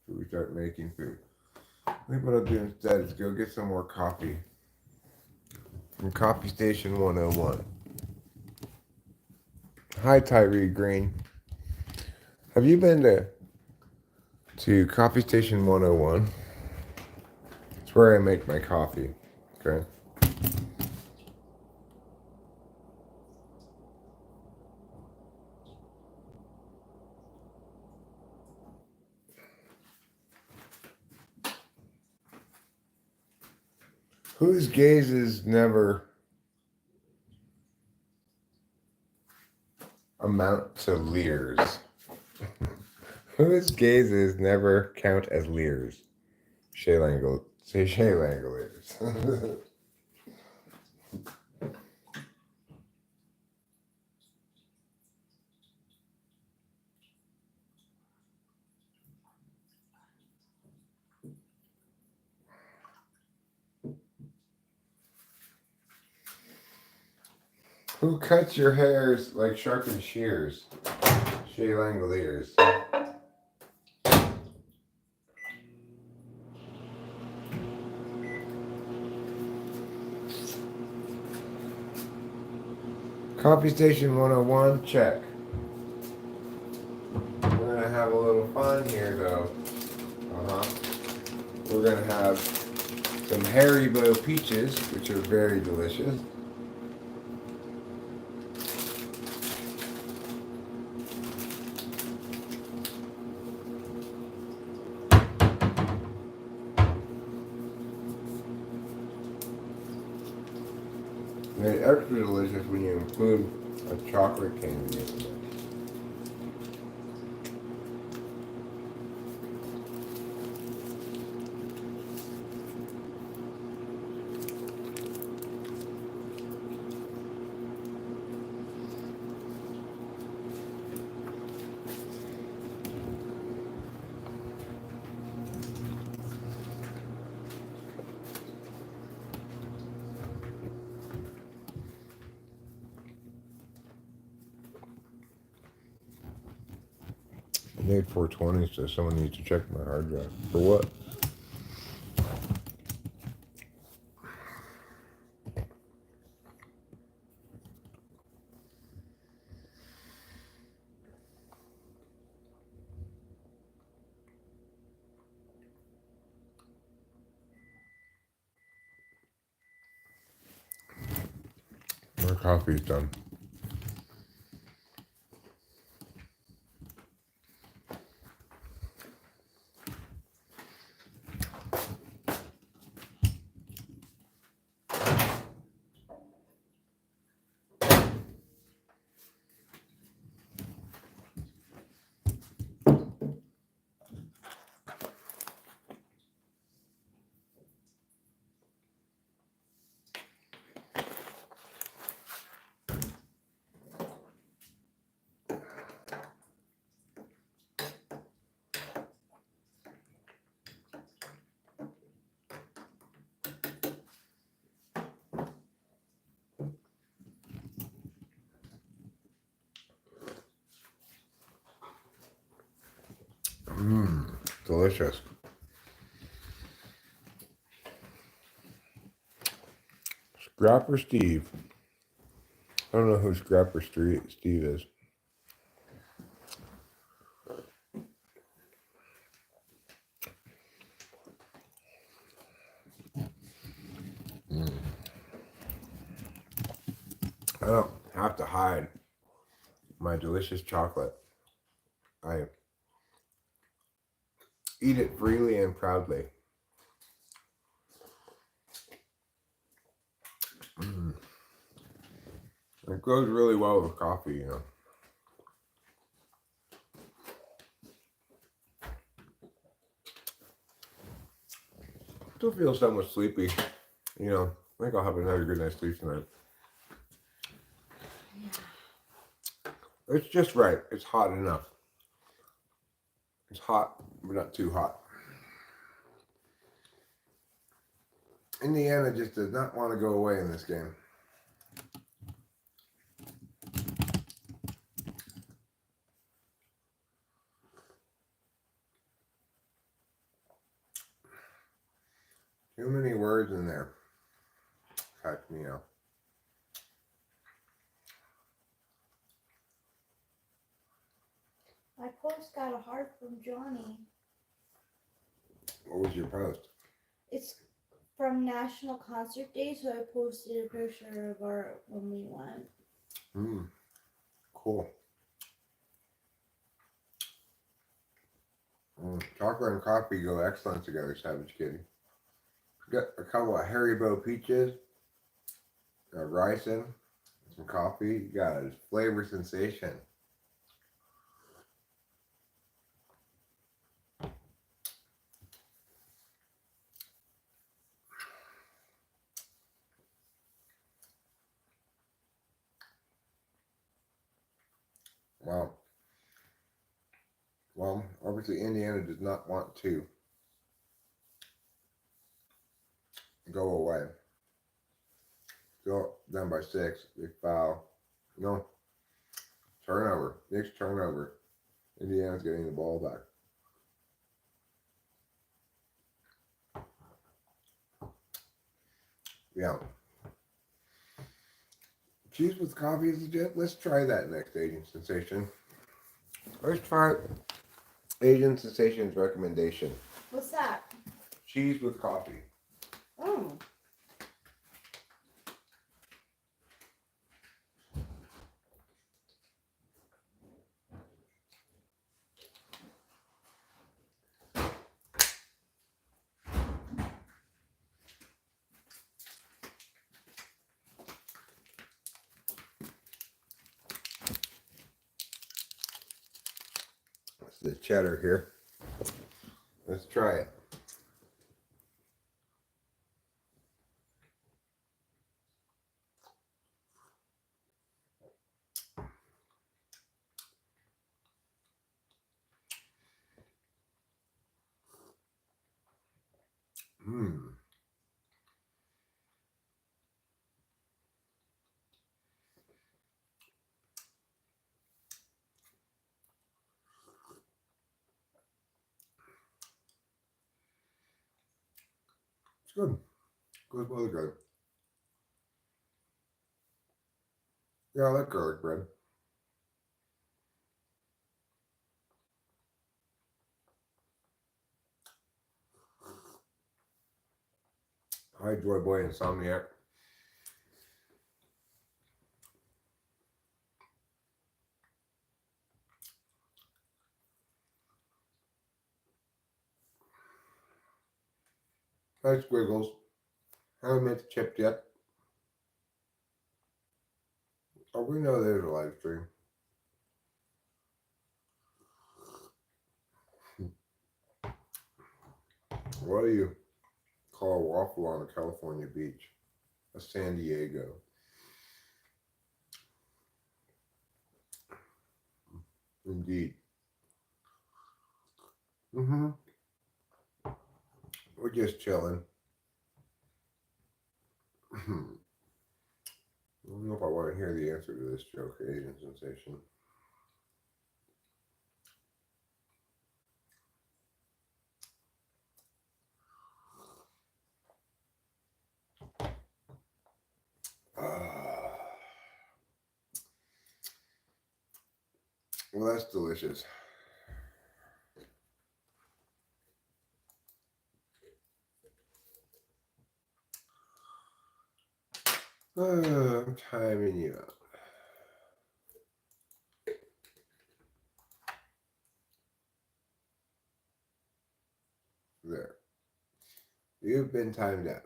till we start making food. I think what I'll do instead is go get some more coffee from Coffee Station 101. Hi, Tyree Green. Have you been to Coffee Station 101? It's where I make my coffee. Okay. Whose gazes never amount to leers? Whose gazes never count as leers? Shea Langoliers. Who cuts your hairs like sharpened shears? Shea Langoliers. Coffee Station 101, check. We're gonna have a little fun here though. We're gonna have some Haribo peaches, which are very delicious. Made extra delicious when you include a chocolate candy in it. I made 420, so someone needs to check my hard drive. For what? My coffee's done. Delicious. Scrapper Steve. I don't know who Scrapper Steve is. I don't have to hide my delicious chocolate. I eat it freely and proudly. It goes really well with coffee, you know. Still feel somewhat sleepy. You know, I think I'll have another good night's sleep tonight. Yeah. It's just right. It's hot enough. It's hot, but not too hot. Indiana just does not want to go away in this game. Too many words in there. Catch me out. My post got a heart from Johnny. What was your post? It's from National Concert Day, so I posted a picture of our when we went. Cool. Chocolate and coffee go excellent together, Savage Kitty. Got a couple of Haribo peaches, rice in, some coffee. You got a flavor sensation. Wow. Well, obviously Indiana does not want to go away. Still down by 6. They foul. No. Turnover. Knicks turnover. Indiana's getting the ball back. Yeah. Cheese with coffee is legit. Let's try that next, Asian Sensation. Let's try Asian Sensation's recommendation. What's that? Cheese with coffee. Oh. It's the cheddar here. Let's try it. It's good. Goes well together. Yeah, I like garlic bread. Hi, Joy Boy Insomniac. Hi, Squiggles. Haven't made the chip yet. Oh, we know there's a live stream. What do you call a waffle on a California beach? A San Diego. Indeed. We're just chilling. I don't know if I want to hear the answer to this joke, Asian Sensation. Well, that's delicious. I'm timing you out. There. You've been timed out.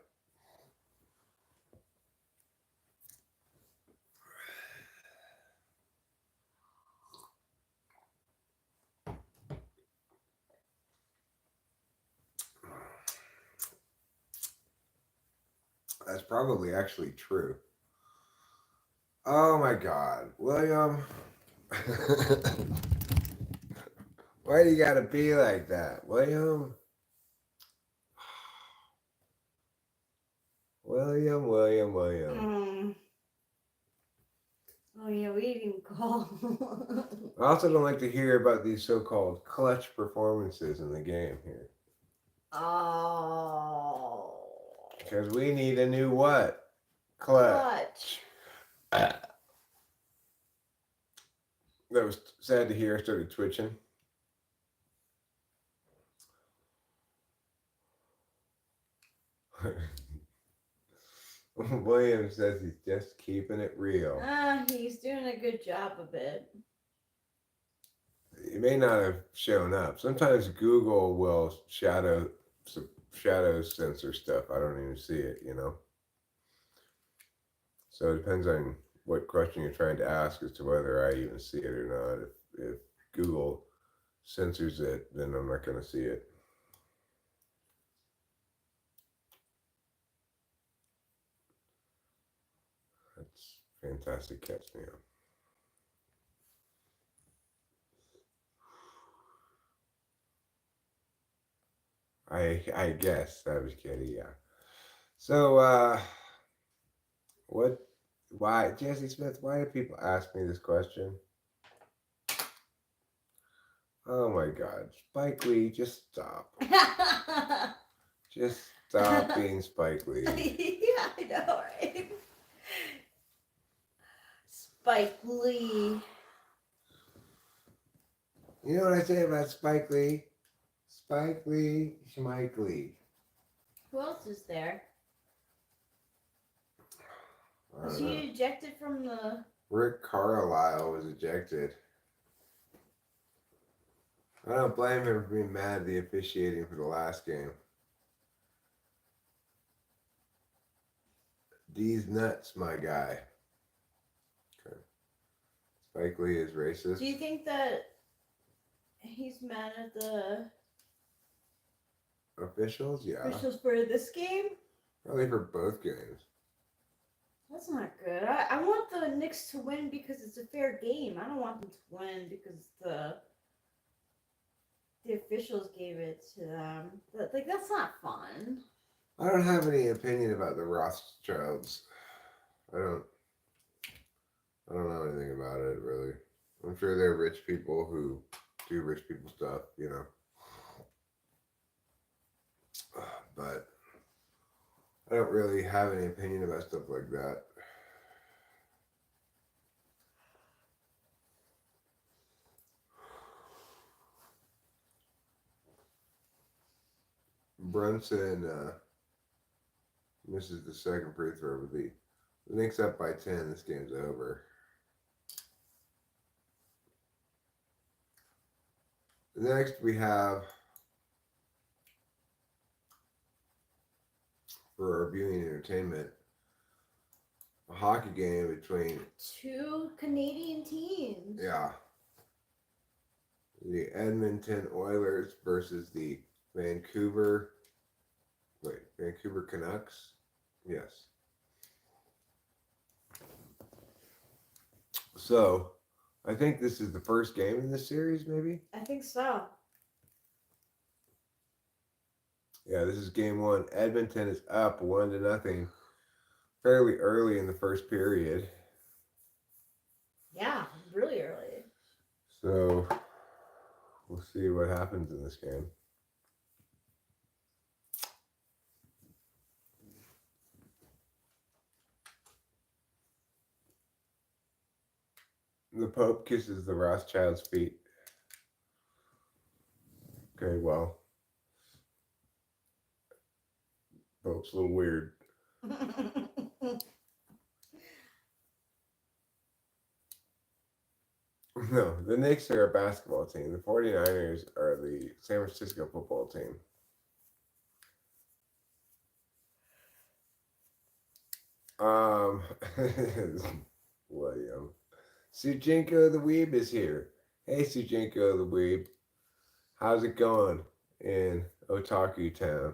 That's probably actually true. Oh my God, William. Why do you gotta be like that, William? William. Oh yeah, we didn't call. I also don't like to hear about these so-called clutch performances in the game here. Oh. Because we need a new what? Clutch. That was sad to hear. I started twitching. William says he's just keeping it real. He's doing a good job of it. He may not have shown up. Sometimes Google will shadow censor stuff. I don't even see it, you know. So it depends on what question you're trying to ask as to whether I even see it or not. If Google censors it, then I'm not going to see it. That's fantastic catch, man. I guess Savage Kitty, yeah. So why Jesse Smith, why do people ask me this question? Oh my God. Spike Lee, just stop. Just stop being Spike Lee. Yeah, I know, right? Spike Lee. You know what I say about Spike Lee? Spike Lee, Schmike Lee. Who else is there? I Was don't know. he ejected from the... Rick Carlisle was ejected. I don't blame him for being mad at the officiating for the last game. D's nuts, my guy. Okay. Spike Lee is racist. Do you think that he's mad at the Officials? Yeah. officials for this game? Probably for both games. That's not good. I want the Knicks to win because it's a fair game. I don't want them to win because the officials gave it to them. That's not fun. I don't have any opinion about the Rothschilds. I don't know anything about it, really. I'm sure they're rich people who do rich people stuff, you know. But I don't really have any opinion about stuff like that. Brunson misses the second free throw, but the Knicks up by 10. This game's over. Next, we have, for our viewing entertainment, a hockey game between two Canadian teams. Yeah. The Edmonton Oilers versus the Vancouver Canucks. Yes. So, I think this is the first game in this series, maybe? I think so. Yeah, this is game one. Edmonton is up 1-0 fairly early in the first period. Yeah, really early. So, we'll see what happens in this game. The The Pope kisses the Rothschild's feet. Okay, well, Pope's a little weird. No, the Knicks are a basketball team. The 49ers are the San Francisco football team. William. Sujinko the Weeb is here. Hey, Sujinko the Weeb. How's it going in Otaku Town?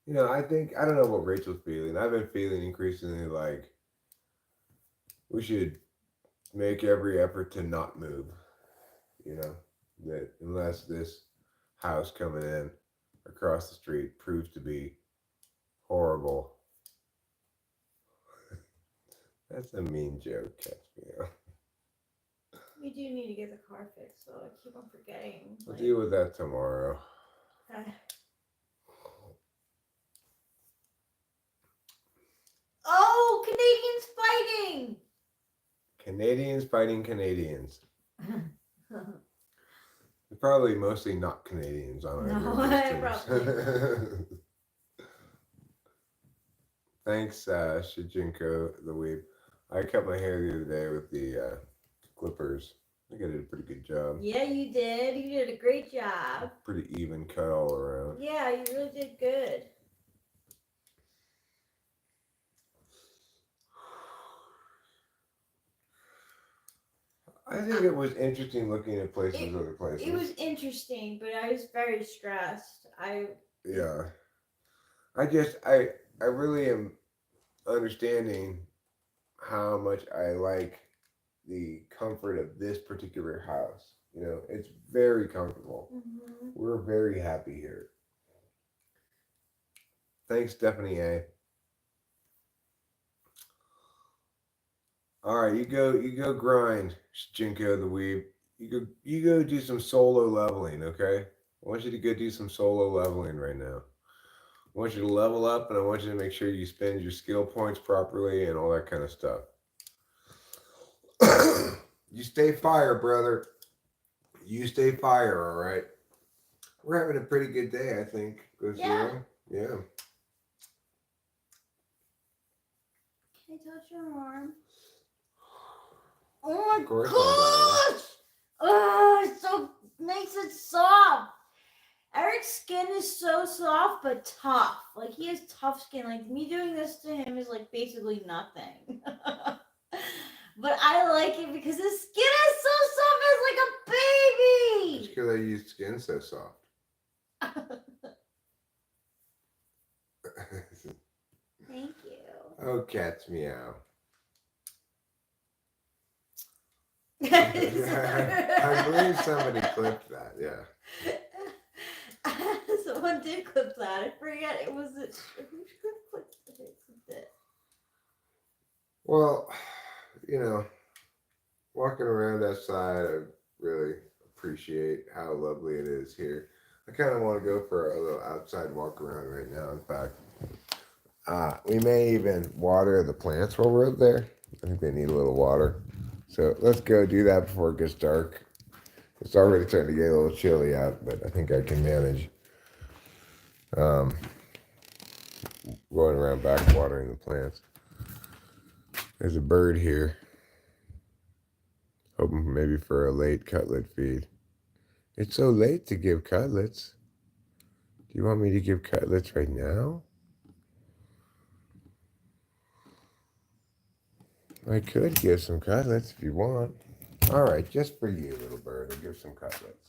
You know, I don't know what Rachel's feeling. I've been feeling increasingly like we should make every effort to not move. You know, that unless this house coming in across the street proves to be horrible. That's a mean joke, catch me out. We do need to get the car fixed, so I keep on forgetting. We'll deal with that tomorrow. Okay. Oh, Canadians fighting! Canadians fighting Canadians. They're probably mostly not Canadians on our teams. Thanks, Shijinko the Weeb. I cut my hair the other day with the clippers. I think I did a pretty good job. Yeah, you did. You did a great job. Pretty even cut all around. Yeah, you really did good. I think it was interesting looking at other places. It was interesting, but I was very stressed. Yeah. I really am understanding how much I like the comfort of this particular house. You know, it's very comfortable. Mm-hmm. We're very happy here. Thanks, Stephanie A. All right, you go grind, Jinko the Weeb. You go do some solo leveling, okay? I want you to go do some solo leveling right now. I want you to level up, and I want you to make sure you spend your skill points properly and all that kind of stuff. You stay fire, brother. You stay fire, all right? We're having a pretty good day, I think. Yeah. Yeah. Can I touch your arm? Oh my gosh! Oh, it so makes it soft. Eric's skin is so soft but tough. Like he has tough skin. Like me doing this to him is like basically nothing. But I like it because his skin is so soft. It's like a baby. It's because I use skin so soft. Thank you. Oh, cats meow. I believe somebody clipped that. Yeah. Someone did clip that. I forget it was it. Who clipped it? Well, you know, walking around outside, I really appreciate how lovely it is here. I kind of want to go for a little outside walk around right now. In fact, we may even water the plants while we're up there. I think they need a little water. So let's go do that before it gets dark. It's already starting to get a little chilly out, but I think I can manage going around back watering the plants. There's a bird here. Hoping maybe for a late cutlet feed. It's so late to give cutlets. Do you want me to give cutlets right now? I could give some cutlets if you want. All right, just for you, little bird, I'll give some cutlets.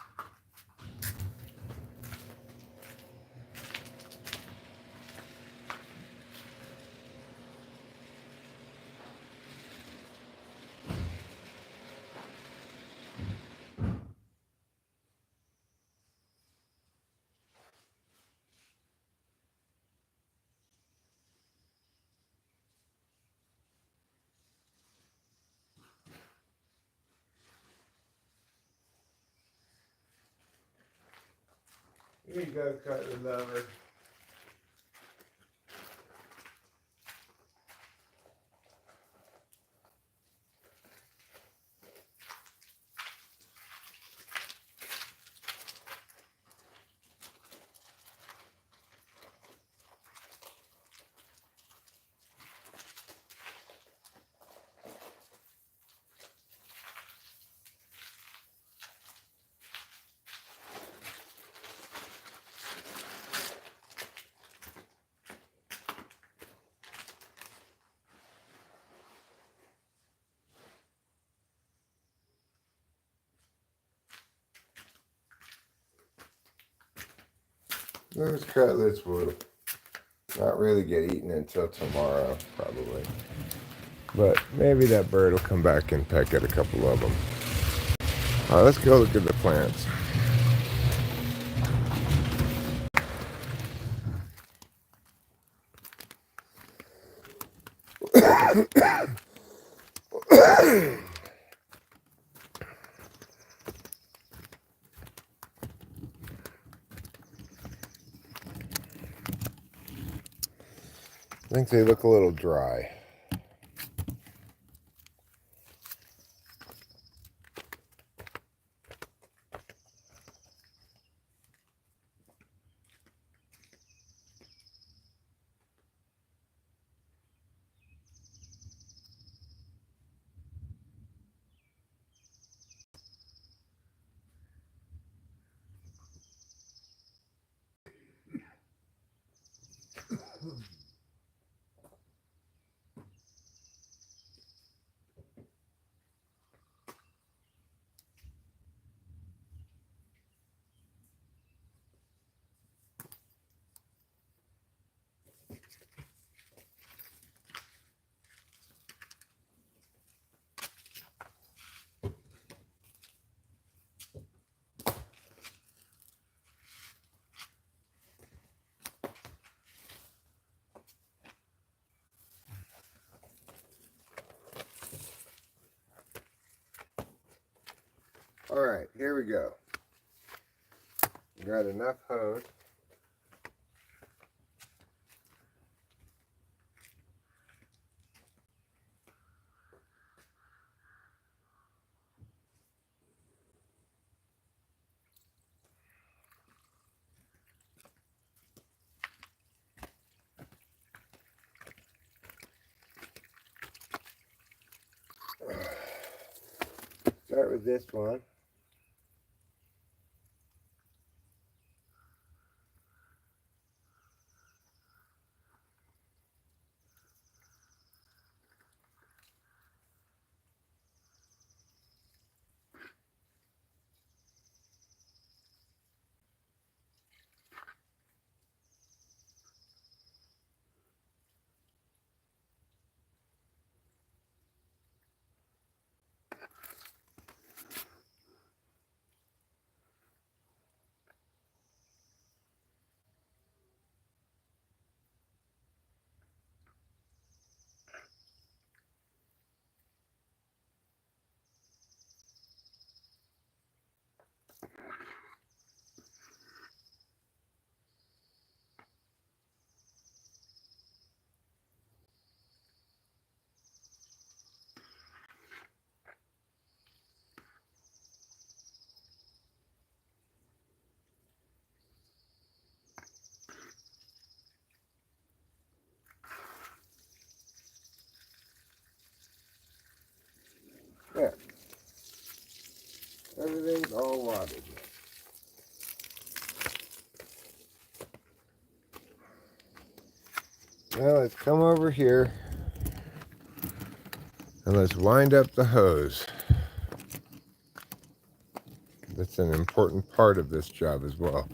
Here you go, cutlet lover. Those cutlets will not really get eaten until tomorrow, probably. But maybe that bird will come back and peck at a couple of them. All right, let's go look at the plants. I think they look a little dry. All right, here we go. Got enough hose. Start with this one. There. Everything's all watered. Now let's come over here and let's wind up the hose. That's an important part of this job as well.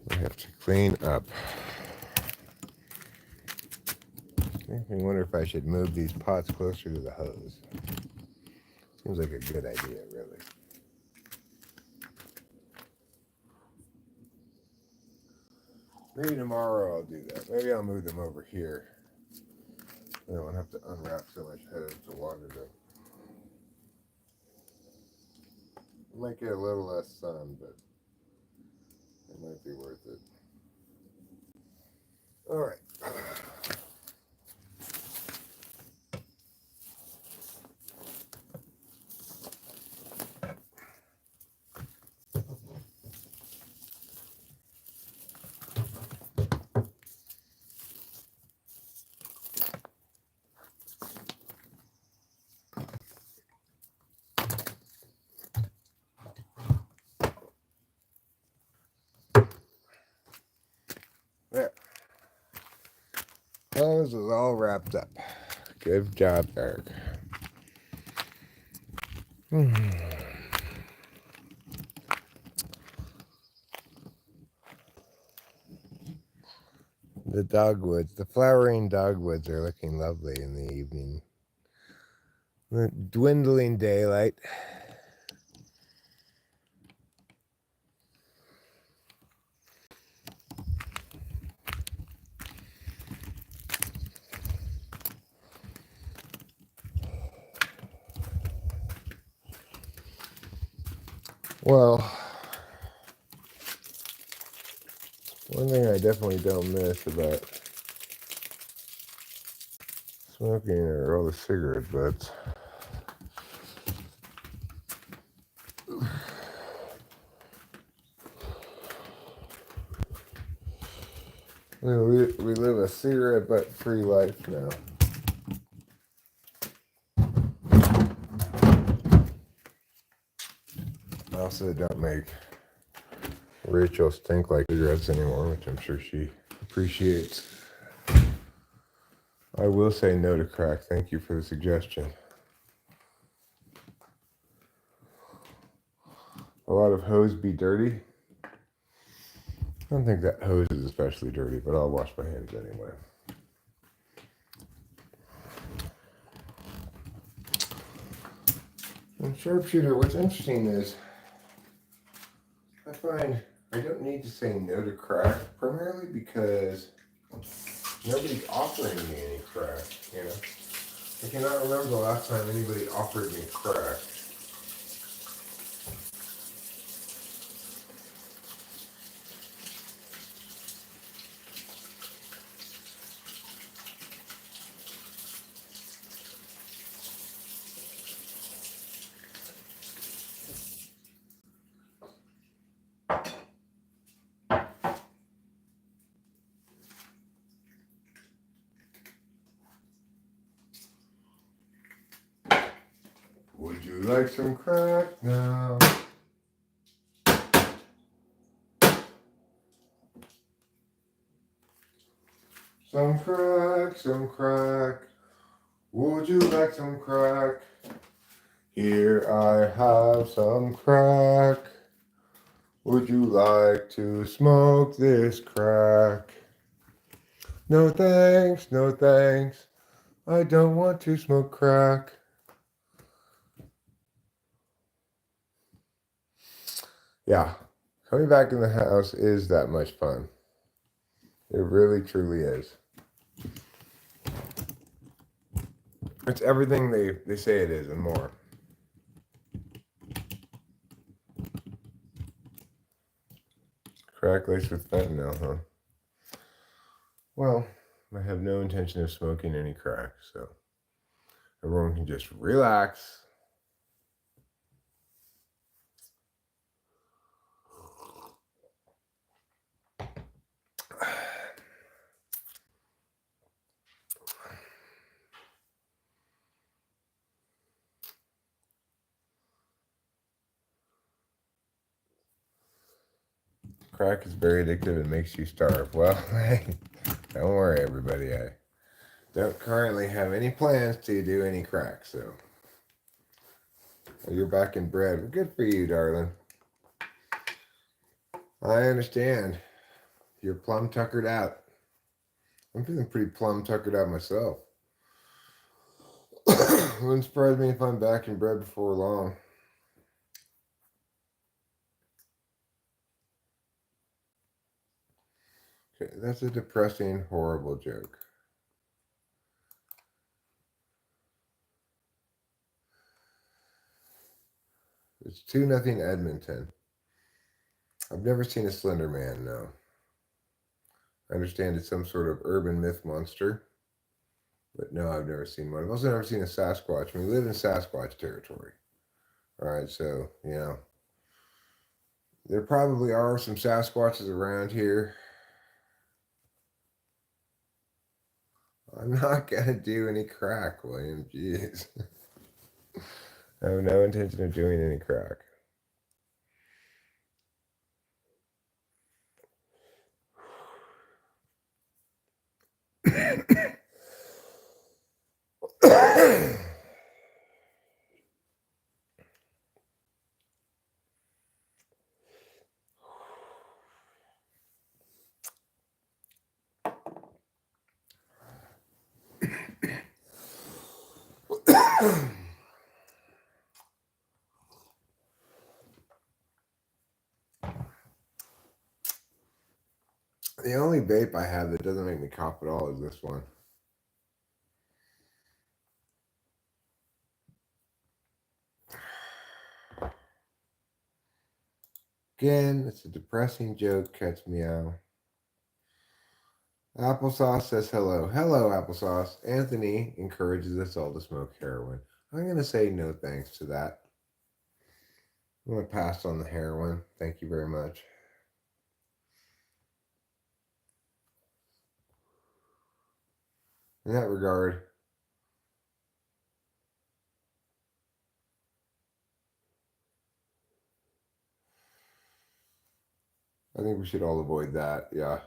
We have to clean up. I wonder if I should move these pots closer to the hose. Seems like a good idea, really. Maybe tomorrow I'll do that. Maybe I'll move them over here. I don't have to unwrap so much hose to water them. Might get a little less sun, but It might be worth it. All right. There. Well, this is all wrapped up. Good job, Eric. The dogwoods, the flowering dogwoods are looking lovely in the evening. The dwindling daylight. Well, one thing I definitely don't miss about smoking are all the cigarette butts. We live a cigarette butt free life now. I also don't make Rachel stink like cigarettes anymore, which I'm sure she appreciates. I will say no to crack. Thank you for the suggestion. A lot of hose be dirty. I don't think that hose is especially dirty, but I'll wash my hands anyway. And sharpshooter, what's interesting is I find I don't need to say no to crack, primarily because nobody's offering me any crack, you know. I cannot remember the last time anybody offered me crack. Would you like some crack now? Some crack, some crack. Would you like some crack? Here I have some crack. Would you like to smoke this crack? No thanks, no thanks. I don't want to smoke crack. Yeah, coming back in the house is that much fun. It really, truly is. It's everything they say it is and more. Crack laced with fentanyl, huh? Well, I have no intention of smoking any crack, so everyone can just relax. Crack is very addictive and makes you starve. Well, hey, don't worry, everybody. I don't currently have any plans to do any crack, so you're back in bread. Well, good for you, darling. I understand. You're plumb tuckered out. I'm feeling pretty plumb tuckered out myself. Wouldn't surprise me if I'm back in bread before long. Okay, that's a depressing, horrible joke. It's 2-0 Edmonton. I've never seen a Slender Man, no. I understand it's some sort of urban myth monster, but no, I've never seen one. I've also never seen a Sasquatch. I mean, we live in Sasquatch territory. All right, so, there probably are some Sasquatches around here. I'm not going to do any crack, William. Jeez. I have no intention of doing any crack. The only vape I have that doesn't make me cough at all is this one. Again, it's a depressing joke. Catch meow. Applesauce says hello. Hello, Applesauce. Anthony encourages us all to smoke heroin. I'm going to say no thanks to that. I'm going to pass on the heroin. Thank you very much. In that regard, I think we should all avoid that. Yeah.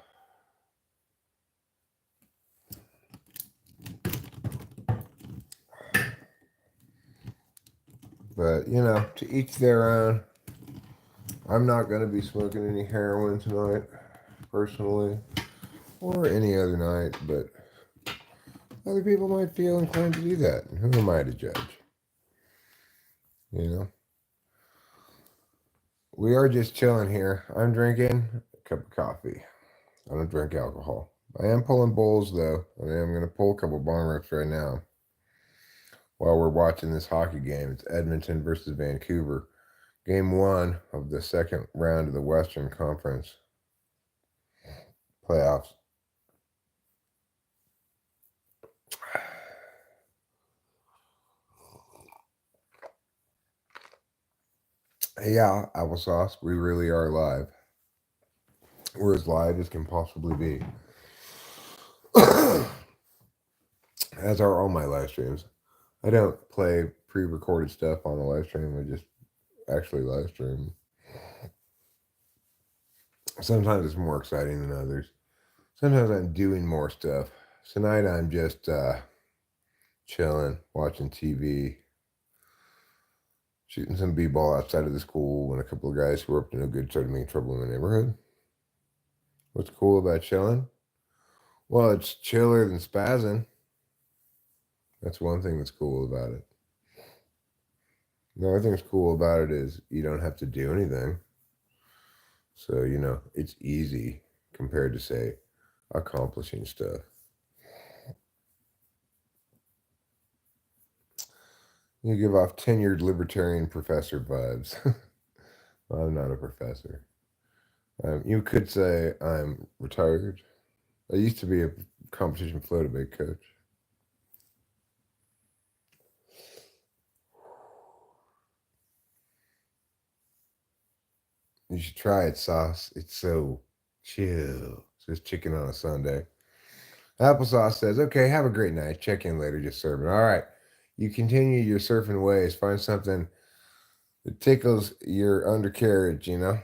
But, to each their own. I'm not going to be smoking any heroin tonight, personally, or any other night, but other people might feel inclined to do that. Who am I to judge? We are just chilling here. I'm drinking a cup of coffee. I don't drink alcohol. I am pulling bowls, though. I am going to pull a couple bong rips right now while we're watching this hockey game. It's Edmonton versus Vancouver. Game 1 of the second round of the Western Conference playoffs. Yeah, Applesauce, we really are live. We're as live as can possibly be. As are all my live streams. I don't play pre-recorded stuff on the live stream. I just actually live stream. Sometimes it's more exciting than others. Sometimes I'm doing more stuff. Tonight I'm just chilling, watching TV, shooting some b-ball outside of the school when a couple of guys who were up to no good started making trouble in the neighborhood. What's cool about chilling? Well, it's chiller than spazzing. That's one thing that's cool about it. The other thing that's cool about it is you don't have to do anything. So, it's easy compared to, say, accomplishing stuff. You give off tenured libertarian professor vibes. I'm not a professor. You could say I'm retired. I used to be a competition flow debate coach. You should try it, Sauce. It's so chill. Says chicken on a Sunday. Applesauce says, okay, have a great night. Check in later, just serving. All right. You continue your surfing ways. Find something that tickles your undercarriage, And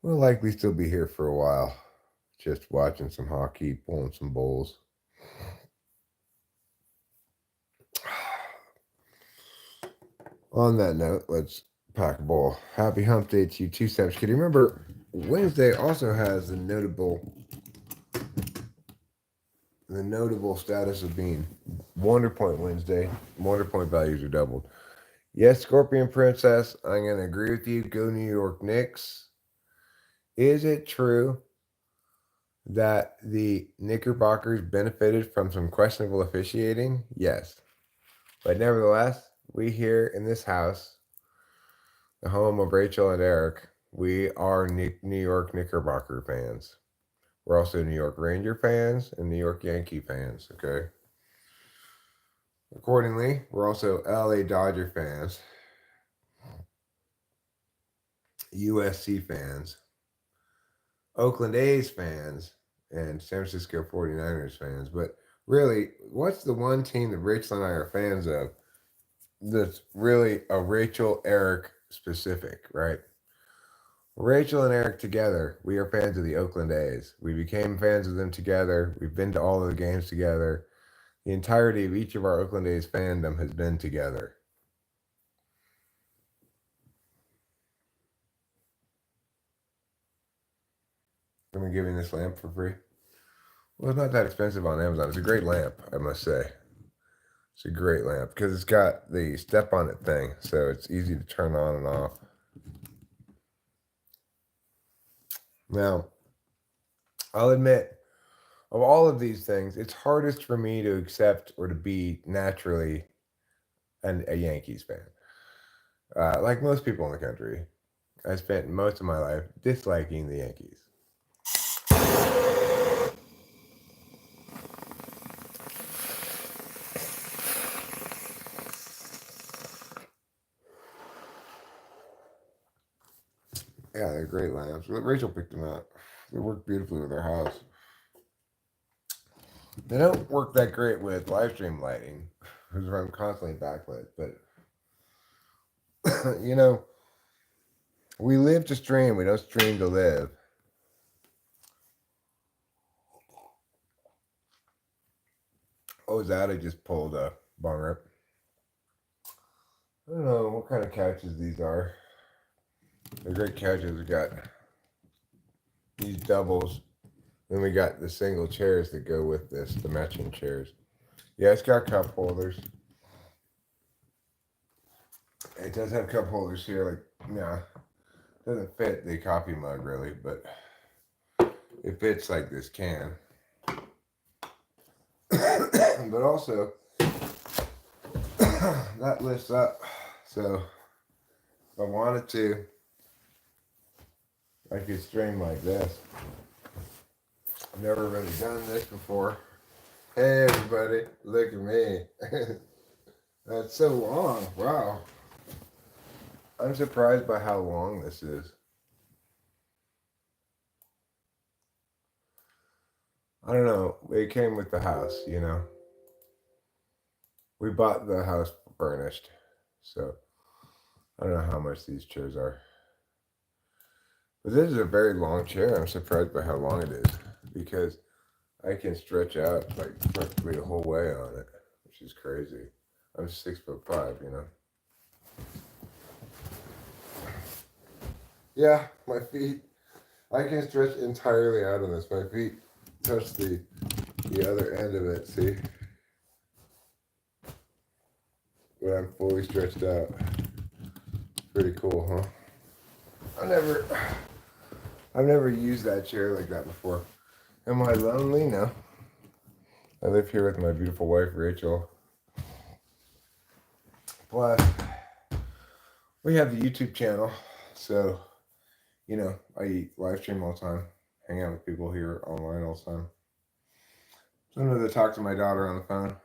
we'll likely still be here for a while. Just watching some hockey, pulling some bowls. On that note, let's pack a bowl. Happy hump day to you, 2 Steps Kitty. Remember, Wednesday also has the notable status of being Wonder Point Wednesday. Wonder Point values are doubled. Yes, Scorpion Princess, I'm going to agree with you. Go New York Knicks. Is it true that the Knickerbockers benefited from some questionable officiating? Yes. But nevertheless, we here in this house, the home of Rachel and Eric, we are New York Knickerbocker fans. We're also New York Ranger fans and New York Yankee fans, okay? Accordingly, we're also LA Dodger fans, USC fans, Oakland A's fans, and San Francisco 49ers fans. But really, what's the one team that Rachel and I are fans of that's really a Rachel Eric specific, right? Rachel and Eric together, we are fans of the Oakland A's. We became fans of them together. We've been to all of the games together. The entirety of each of our Oakland A's fandom has been together. I'm going to give you this lamp for free. Well, it's not that expensive on Amazon. It's a great lamp, I must say. It's a great lamp because it's got the step on it thing, so it's easy to turn on and off. Now, I'll admit, of all of these things, it's hardest for me to accept or to be naturally a Yankees fan. Like most people in the country, I spent most of my life disliking the Yankees. Yeah, they're great lamps. Rachel picked them out. They work beautifully with our house. They don't work that great with live stream lighting, because I'm constantly backlit. But you know, we live to stream. We don't stream to live. What was that? I just pulled a bong rip. I don't know what kind of couches these are. They're great couches. We got these doubles. Then we got the single chairs that go with this, the matching chairs. Yeah, it's got cup holders. It does have cup holders here. Like, yeah, doesn't fit the coffee mug really, but it fits like this can. But also, that lifts up. So, if I wanted to, I could stream like this. I've never really done this before. Hey everybody, look at me. That's so long. Wow. I'm surprised by how long this is. I don't know. It came with the house, you know. We bought the house furnished. So I don't know how much these chairs are. But this is a very long chair. I'm surprised by how long it is because I can stretch out like practically the whole way on it, which is crazy. I'm 6'5", you know. Yeah, my feet. I can stretch entirely out on this. My feet touch the other end of it. See, when I'm fully stretched out. Pretty cool, huh? I've never used that chair like that before. Am I lonely? No. I live here with my beautiful wife, Rachel. Plus, we have the YouTube channel, so, you know, I live stream all the time, hang out with people here online all the time. Sometimes I talk to my daughter on the phone.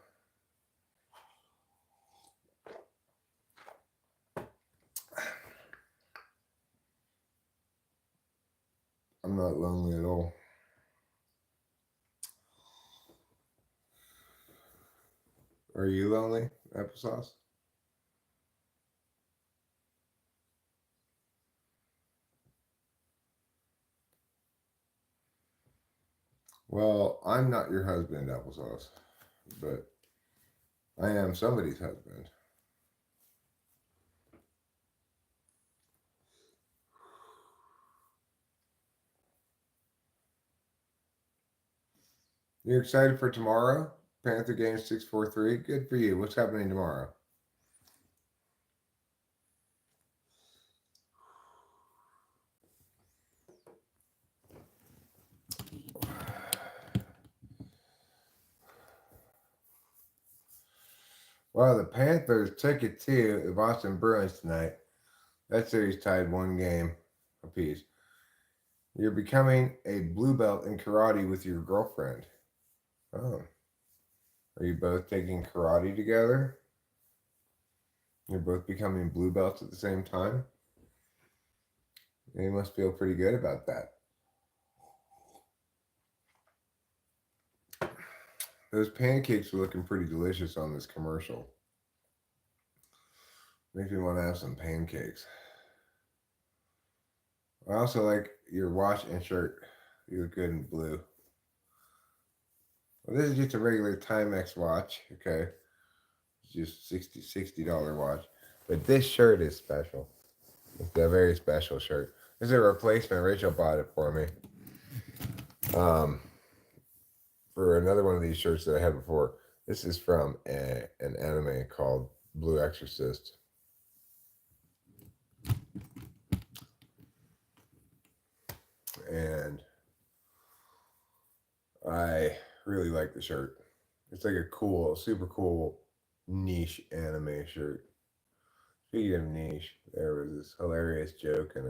I'm not lonely at all. Are you lonely, Applesauce? Well, I'm not your husband, Applesauce, but I am somebody's husband. You're excited for tomorrow? Panther game 643. Good for you. What's happening tomorrow? Well, the Panthers took it to the Boston Bruins tonight. That series tied 1 game apiece. You're becoming a blue belt in karate with your girlfriend. Oh. Are you both taking karate together? You're both becoming blue belts at the same time? You must feel pretty good about that. Those pancakes are looking pretty delicious on this commercial. Makes me want to have some pancakes. I also like your watch and shirt. You look good in blue. Well, this is just a regular Timex watch, okay? It's just $60 watch. But this shirt is special. It's a very special shirt. This is a replacement. Rachel bought it for me. For another one of these shirts that I had before. This is from an anime called Blue Exorcist. And I really like the shirt. It's like a cool, super cool niche anime shirt. Speaking of niche, there was this hilarious joke in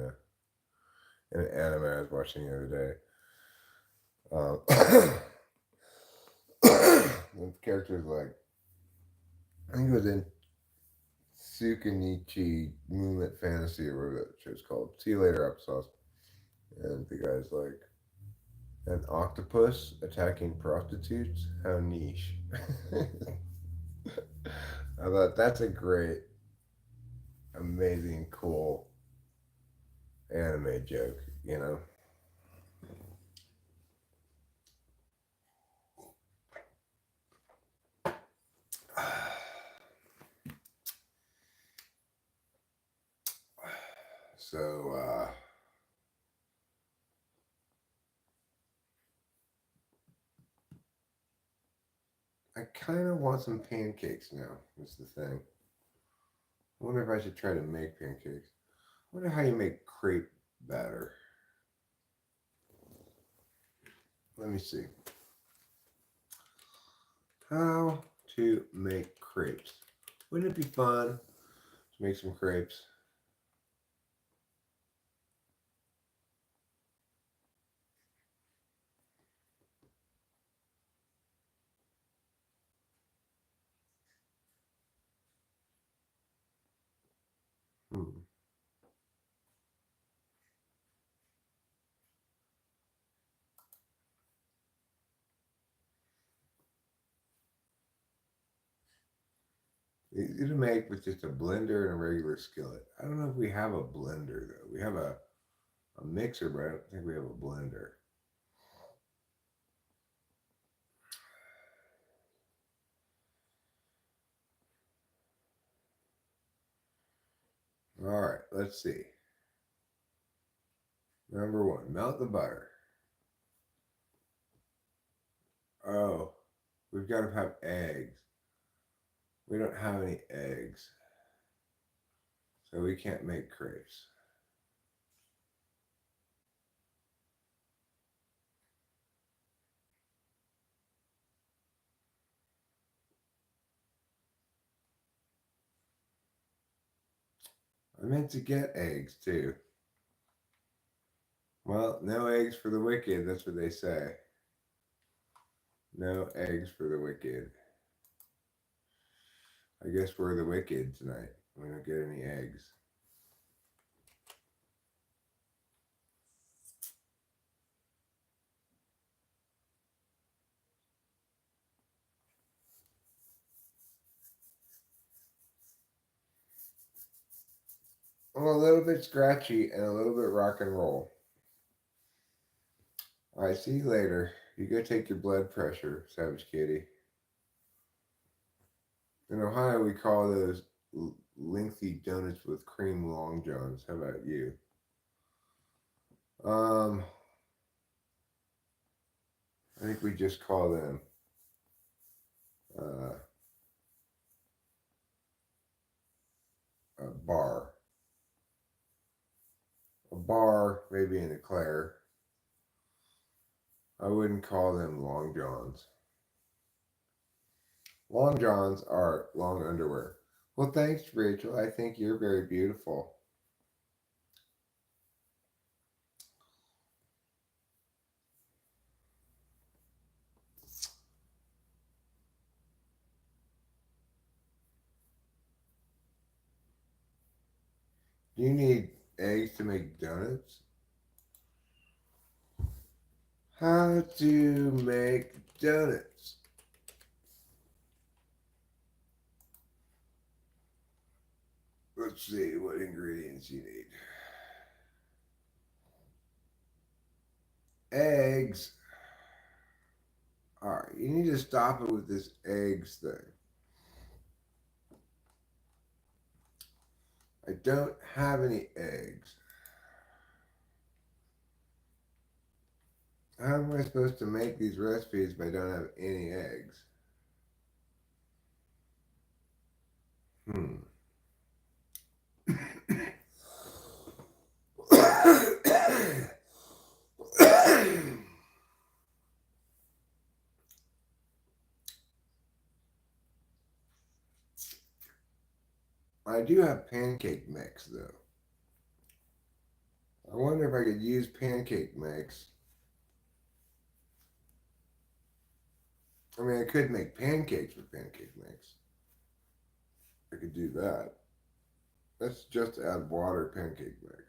an anime I was watching the other day. The character's like, I think it was in Tsukunichi Moonlit Fantasy or whatever that show's called. See you later, applesauce. And the guy's like, an octopus attacking prostitutes? How niche. I thought that's a great, amazing, cool anime joke, you know? So, I kind of want some pancakes now, is the thing. I wonder if I should try to make pancakes. I wonder how you make crepe batter. Let me see. How to make crepes. Wouldn't it be fun to make some crepes? Hmm. Easy to make with just a blender and a regular skillet. I don't know if we have a blender though. We have a mixer, but I don't think we have a blender. All right, let's see. Number one, melt the butter. Oh, we've got to have eggs. We don't have any eggs, so we can't make crepes. I meant to get eggs too. Well, no eggs for the wicked, that's what they say. No eggs for the wicked. I guess we're the wicked tonight. We don't get any eggs. I'm a little bit scratchy and a little bit rock and roll. All right, see you later. You go take your blood pressure, Savage Kitty. In Ohio, we call those lengthy donuts with cream long johns. How about you? Um, I think we just call them uh, a bar. A bar, maybe an eclair. I wouldn't call them long johns. Long johns are long underwear. Well, thanks, Rachel. I think you're very beautiful. Do you need eggs to make donuts? How to make donuts. Let's see what ingredients you need. Eggs. Alright, you need to stop it with this eggs thing. I don't have any eggs. How am I supposed to make these recipes if I don't have any eggs? Hmm. I do have pancake mix though. I wonder if I could use pancake mix. I mean, I could make pancakes with pancake mix. I could do that. Let's just add water pancake mix.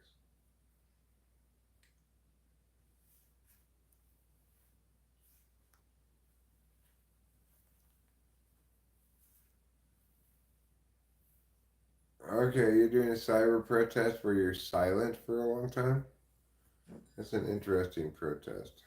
Okay, you're doing a cyber protest where you're silent for a long time? That's an interesting protest.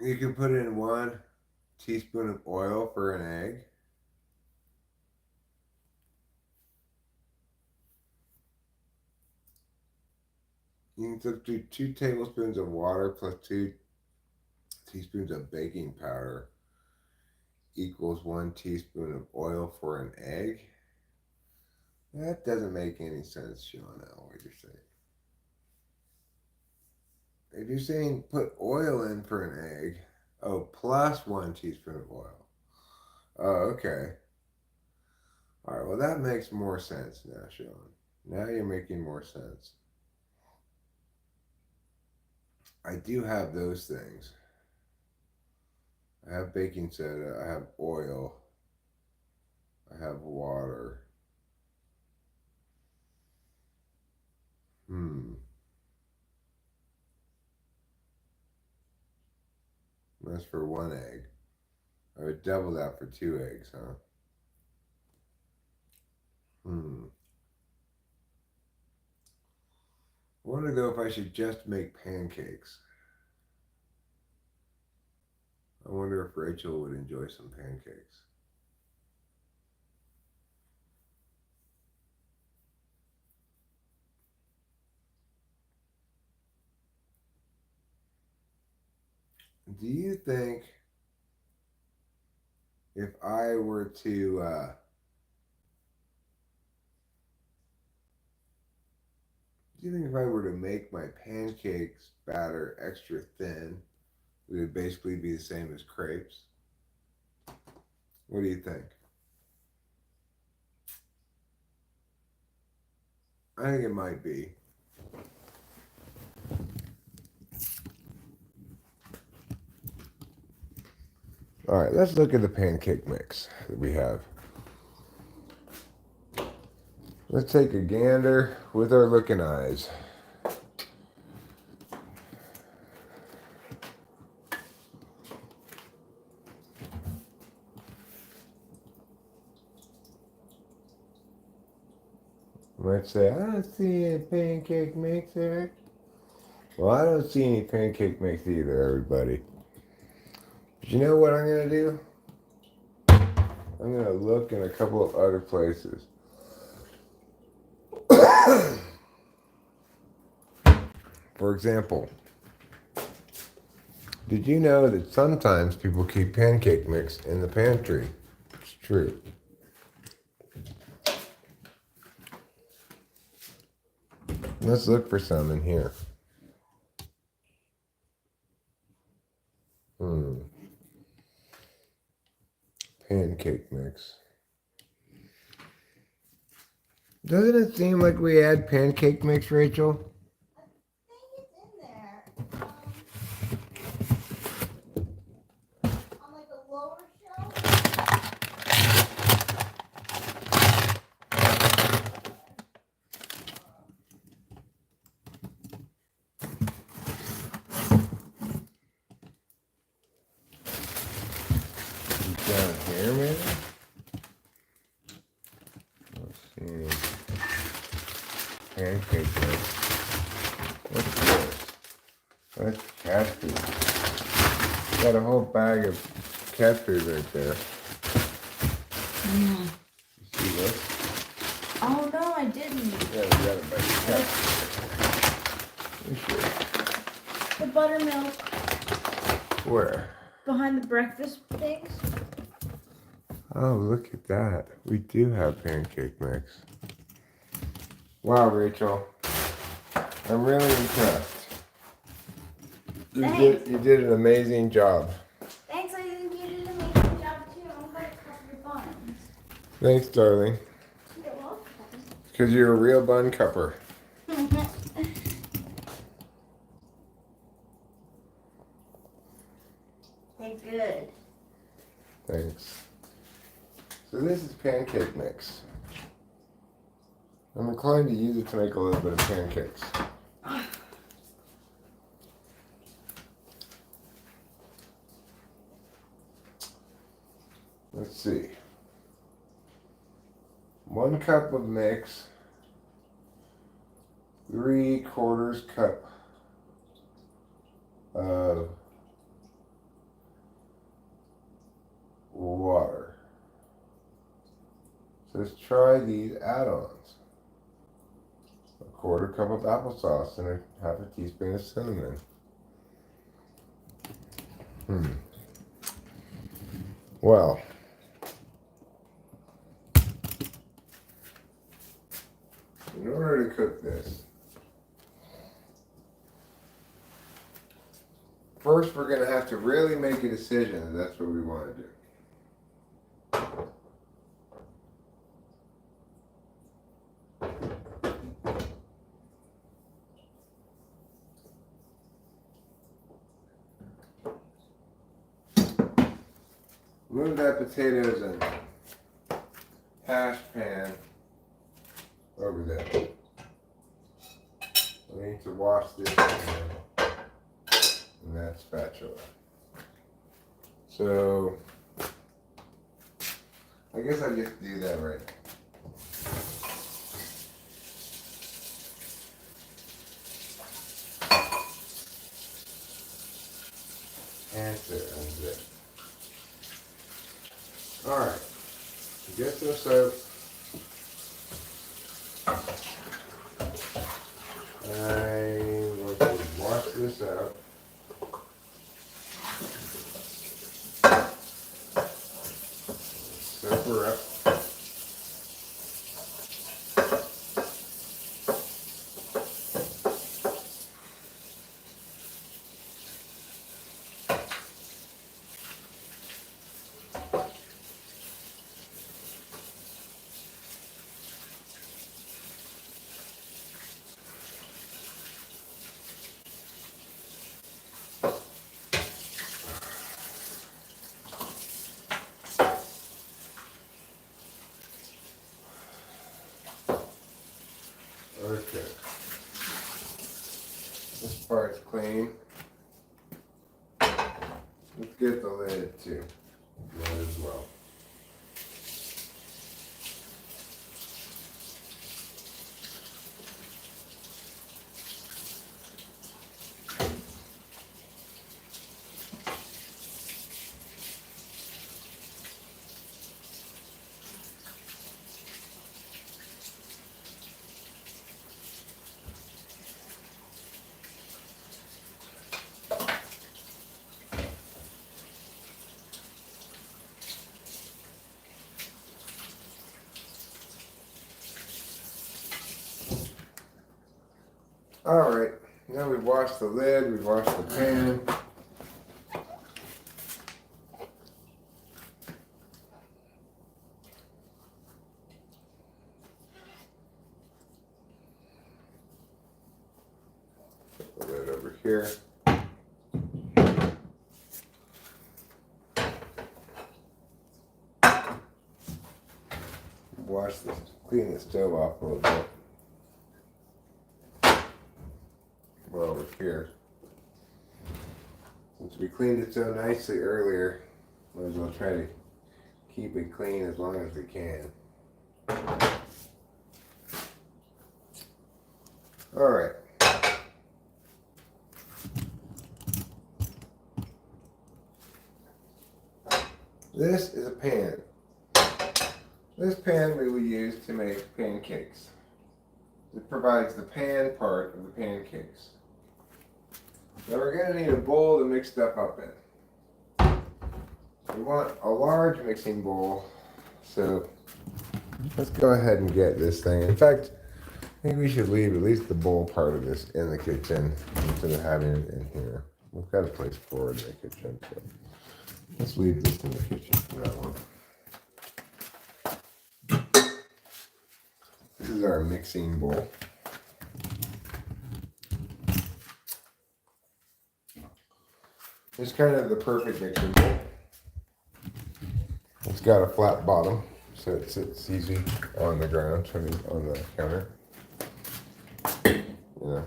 You can put in 1 teaspoon of oil for an egg. You can do 2 tablespoons of water plus 2 teaspoons of baking powder equals 1 teaspoon of oil for an egg. That doesn't make any sense, Shauna, what you're saying. If you're saying put oil in for an egg, oh, plus 1 teaspoon of oil. Oh, okay. All right, well, that makes more sense now, Sean. Now you're making more sense. I do have those things. I have baking soda, I have oil, I have water. That's for 1 egg. I would double that for 2 eggs, huh? I wonder though if I should just make pancakes. I wonder if Rachel would enjoy some pancakes. Do you think if I were to, do you think if I were to make my pancakes batter extra thin, it would basically be the same as crepes? What do you think? I think it might be. All right, let's look at the pancake mix that we have. Let's take a gander with our looking eyes. Let's say, I don't see any pancake mix there. Well, I don't see any pancake mix either, everybody. But you know what I'm going to do? I'm going to look in a couple of other places. For example, Did you know that sometimes people keep pancake mix in the pantry? It's true. Let's look for some in here. Pancake mix. Doesn't it seem like we had pancake mix, Rachel? I think it's in there. On like a lower shelf. Down here, maybe? Let's see. Pancake mix. What's this? That's cat food. Got a whole bag of cat food right there. Mm. You see this? Oh no, I didn't. Yeah, we got a bag of cat food. You should. The buttermilk Where? behind the breakfast things. Oh, look at that. We do have pancake mix. Wow, Rachel. I'm really impressed. You did an amazing job. Thanks, I think you did an amazing job too. I'm gonna cut your buns. Thanks, darling. You're welcome. Because you're a real bun cupper. They're good. Thanks. So this is pancake mix. I'm inclined to use it to make a little bit of pancakes. Let's see. 1 cup of mix. 3/4 cup of water. So let's try these add-ons. 1/4 cup of applesauce and 1/2 teaspoon of cinnamon. Well, in order to cook this, first we're going to have to really make a decision if that's what we want to do. Move that potatoes and hash pan over there. We need to wash this in that spatula. So I guess I just do that right now. Answer and zip. Alright, get some soap. I'm going to wash this out. Soap her up. Okay. This part's clean. Let's get the lid too. Might as well. Alright, now we've washed the lid, we've washed the pan. Put the lid over here. Wash this, clean the stove off a little bit. We're over here. Since we cleaned it so nicely earlier, might as well try to keep it clean as long as we can. Alright. This is a pan. This pan we will use to make pancakes. It provides the pan part of the pancakes. Now we're going to need a bowl to mix stuff up in. We want a large mixing bowl, so let's go ahead and get this thing. In fact, I think we should leave at least the bowl part of this in the kitchen instead of having it in here. We've got a place for it in the kitchen, so let's leave this in the kitchen for that one. This is our mixing bowl. It's kind of the perfect mixing bowl. It's got a flat bottom, so it sits easy on the ground, I mean on the counter. You know.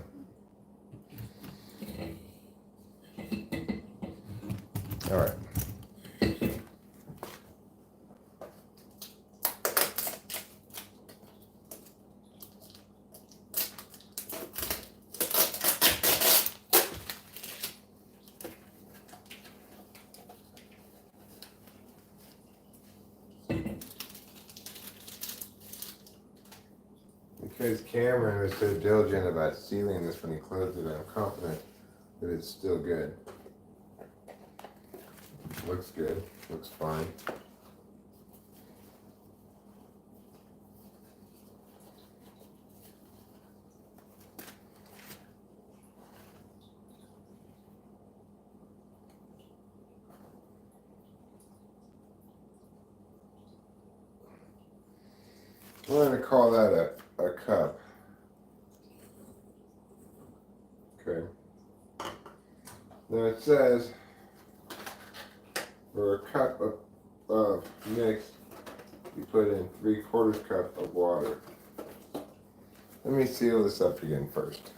All right. Because Cameron was so diligent about sealing this when he closed it, I'm confident that it's still good. Looks good. Looks fine. We're going to call that a cup. Okay. Now it says for a cup of mix, you put in 3/4 cup of water. Let me seal this up again first.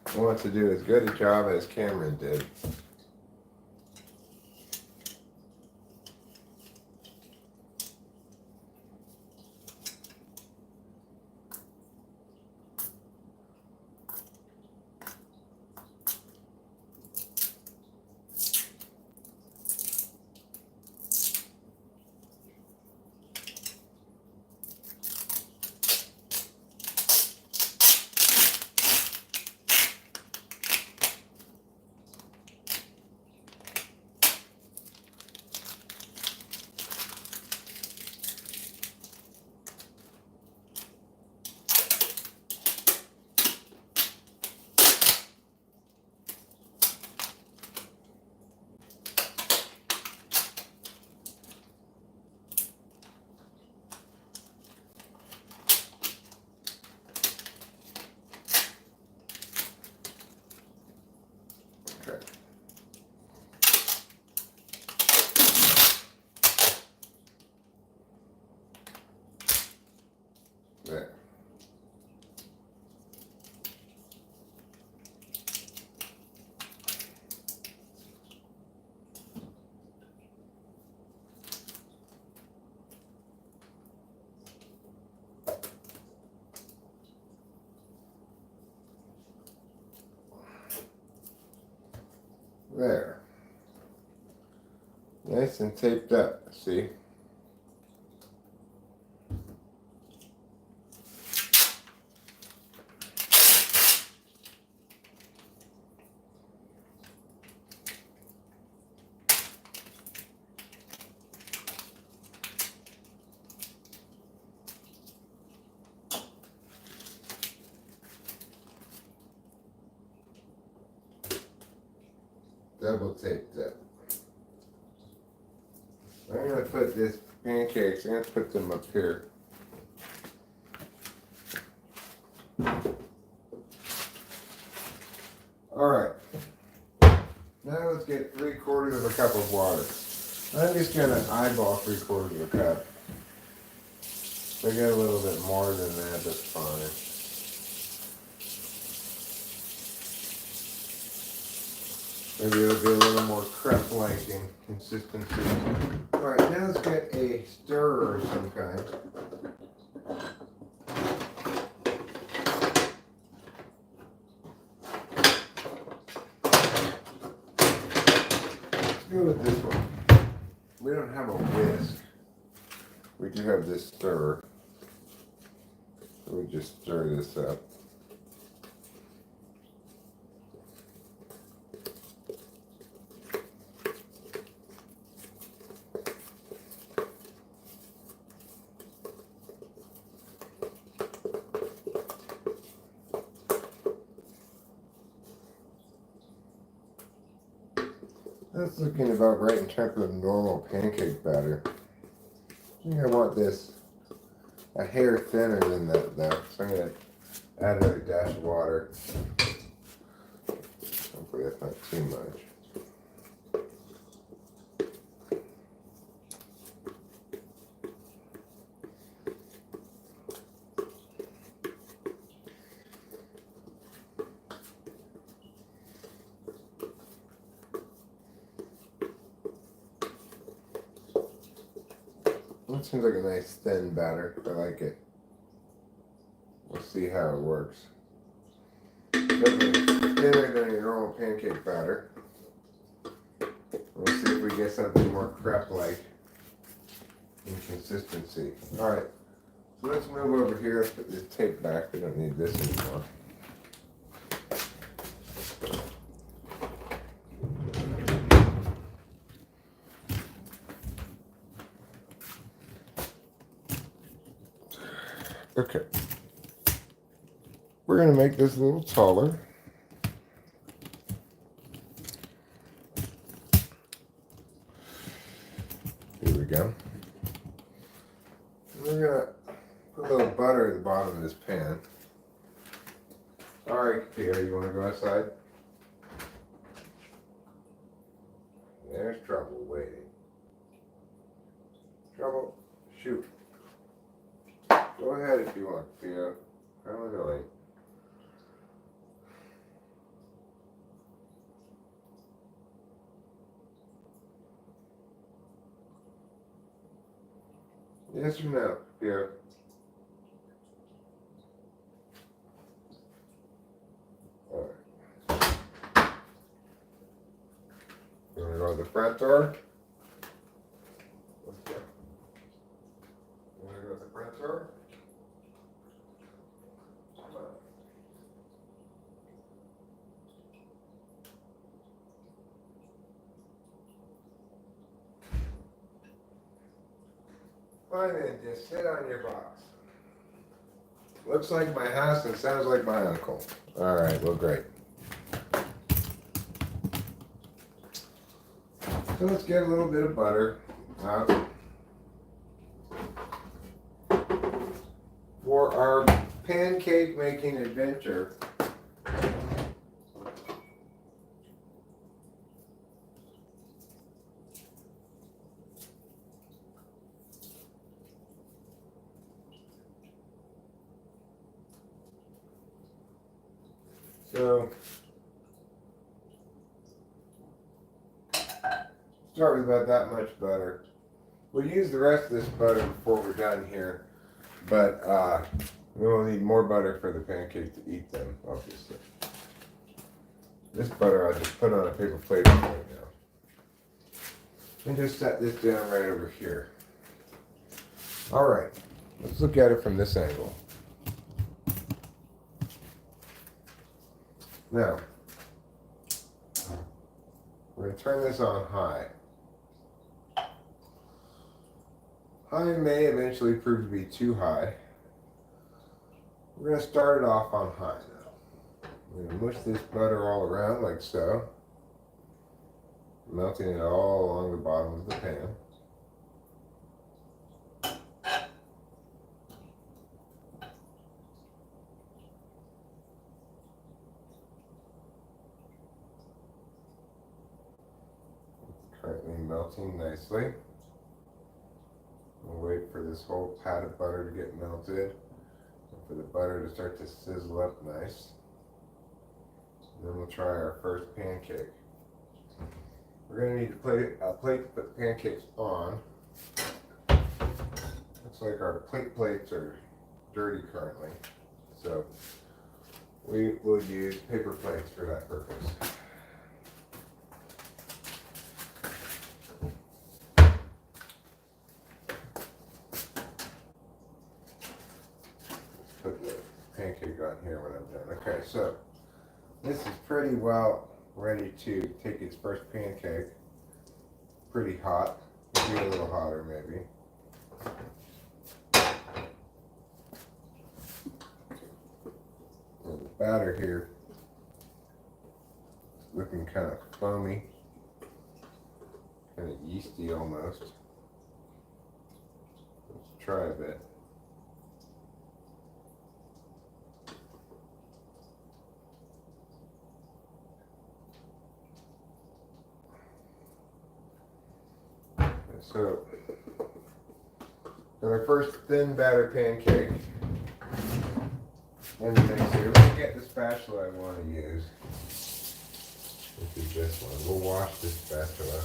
I want to do as good a job as Cameron did. Okay. There. There. Nice and taped up, see? double taped it. I'm going to put this pancakes, I'm going to put them up here. Alright. Now let's get 3/4 of a cup of water. I'm just going to eyeball 3/4 of a cup. If I get a little bit more than that, that's fine. Maybe it'll be a little more crepe-like in consistency. Alright, now let's get a stirrer of some kind. Let's go with this one. We don't have a whisk. We do have this stirrer. So we just stir this up. That's looking about right in terms of normal pancake batter. I think I want this a hair thinner than that though, so I'm going to add another dash of water. Hopefully that's not too much. That seems like a nice thin batter. I like it. We'll see how it works. Definitely thinner than your normal pancake batter. We'll see if we get something more crepe-like in consistency. Alright, so let's move over here. Let's put this tape back. We don't need this anymore. Okay. We're going to make this a little taller. Here we go. We're going to put a little butter at the bottom of this pan. Alright, Pierre, you want to go outside? There's trouble waiting. Trouble? Shoot. Go ahead if you want, Theo. How annoying. Yes or no, Theo? Alright. You want to go to the front door? Let's go. You want to go to the front door? Fine then, just sit on your box. Looks like my house and sounds like my uncle. Alright, well great. So let's get a little bit of butter out for our pancake making adventure. So, start with about that much butter. We'll use the rest of this butter before we're done here, but we will need more butter for the pancake to eat them, obviously. This butter I'll just put on a paper plate right now. And just set this down right over here. Alright, let's look at it from this angle. Now, we're going to turn this on high. High may eventually prove to be too high. We're going to start it off on high now. We're going to mush this butter all around like so. melting it all along the bottom of the pan. Currently melting nicely. We'll wait for this whole pat of butter to get melted, and for the butter to start to sizzle up nice. And then we'll try our first pancake. We're going to need a plate to put the pancakes on. Looks like our plates are dirty currently, so we will use paper plates for that purpose. Put the pancake on here when I'm done. Okay, so this is pretty well ready to take its first pancake. Pretty hot. Maybe a little hotter, maybe. And the batter here is looking kind of foamy, kind of yeasty almost. Let's try a bit. So, for our first thin batter pancake in the mixer, let me get the spatula I want to use. This is this one. We'll wash this spatula.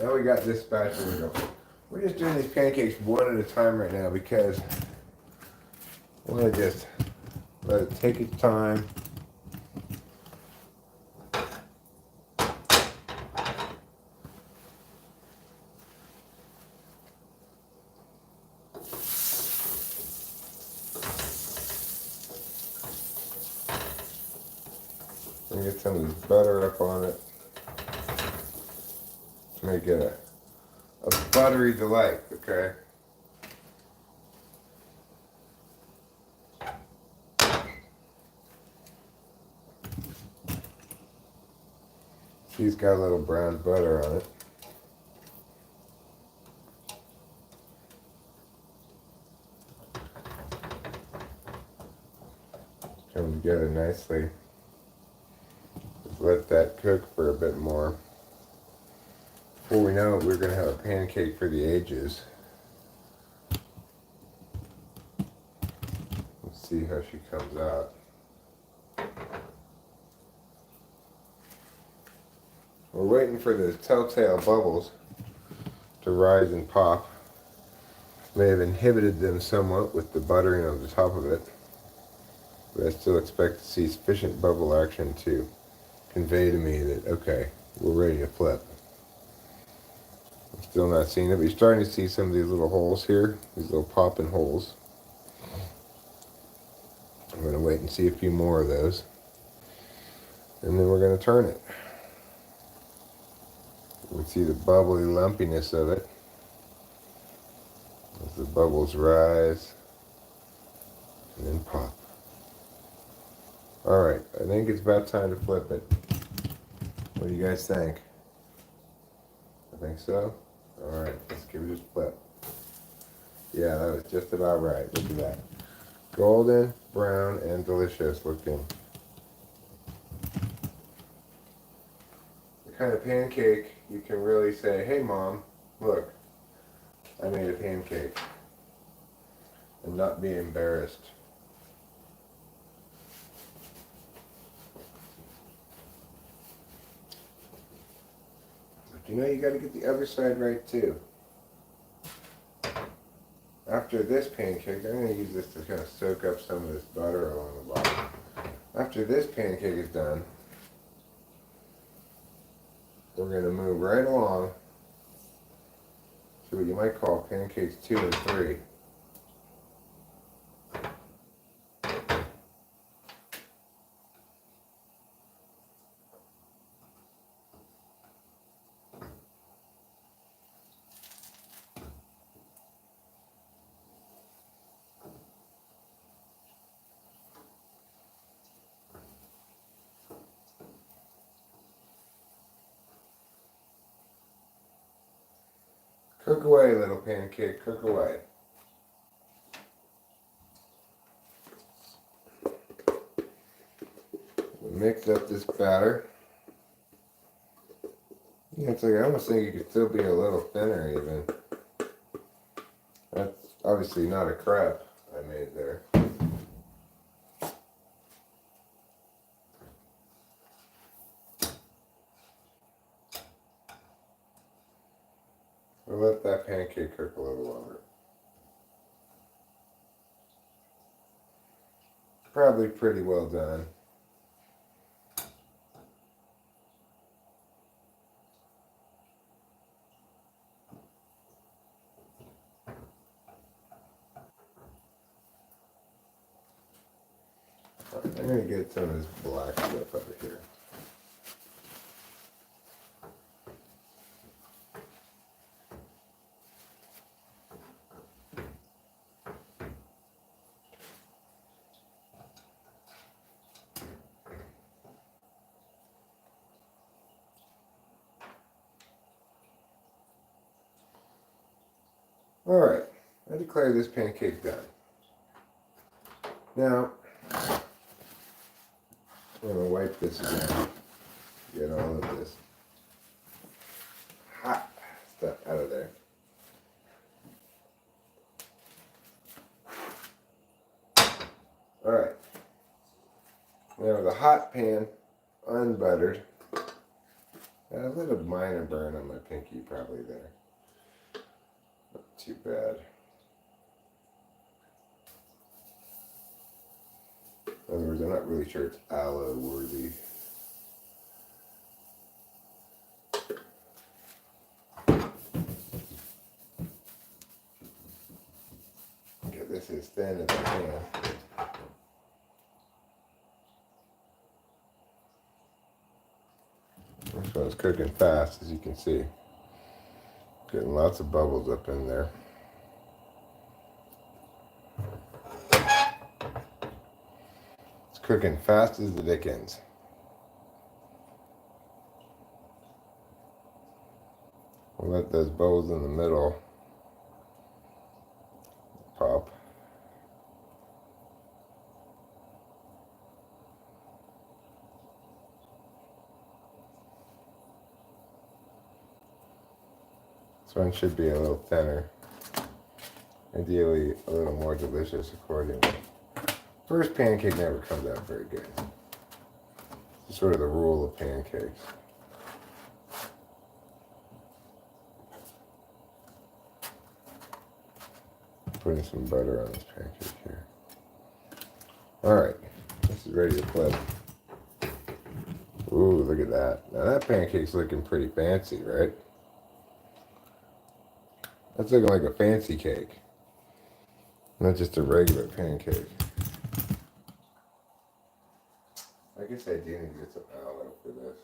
Now we got this spatula going. We're just doing these pancakes one at a time right now because I want to just let it take its time. And get some of this butter up on it. Make it a buttery delight, okay? She's got a little brown butter on it. Come together nicely. Just let that cook for a bit more. Before we know it, we're going to have a pancake for the ages. Let's see how she comes out. We're waiting for the telltale bubbles to rise and pop. May have inhibited them somewhat with the buttering on the top of it, but I still expect to see sufficient bubble action to convey to me that, okay, we're ready to flip. I'm still not seeing it, but you're starting to see some of these little holes here, these little popping holes. I'm going to wait and see a few more of those, and then we're going to turn it. You can see the bubbly lumpiness of it as the bubbles rise and then pop. Alright, I think it's about time to flip it. What do you guys think? I think so? Alright, let's give it a flip. Yeah, that was just about right. Look at that. Golden, brown, and delicious looking. The kind of pancake you can really say, hey Mom, look, I made a pancake. And not be embarrassed. But you know, you got to get the other side right too. After this pancake, I'm going to use this to kind of soak up some of this butter along the bottom. After this pancake is done, we're going to move right along to what you might call pancakes 2 and 3. Cook away, little pancake. Cook away. Mix up this batter. Yeah, it's like I almost think it could still be a little thinner even. That's obviously not a crepe I made there. We'll let that pancake cook a little longer. Probably pretty well done. I'm going to get some of this black stuff out of here. Alright, I declare this pancake done. Now, I'm going to wipe this again. Get all of this hot stuff out of there. Alright. Now the hot pan, unbuttered. Got a little minor burn on my pinky probably there. Not too bad. In other words, I'm not really sure it's aloe worthy. Get this as thin as I can. This one's cooking fast, as you can see. Getting lots of bubbles up in there. It's cooking fast as the dickens. We'll let those bubbles in the middle pop. This one should be a little thinner. Ideally, a little more delicious accordingly. First pancake never comes out very good. It's sort of the rule of pancakes. Putting some butter on this pancake here. Alright, this is ready to flip. Ooh, look at that. Now that pancake's looking pretty fancy, right? That's looking like a fancy cake. Not just a regular pancake. I guess I do need to get some aloe for this.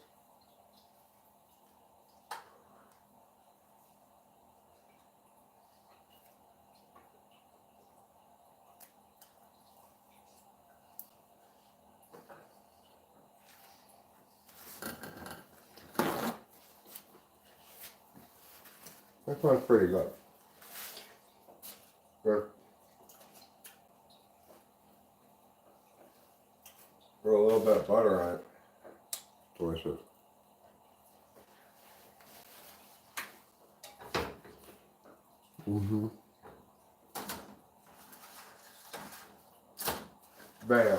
That one's pretty good. Good. Throw a little bit of butter on it. Delicious. Mm-hmm. Bam.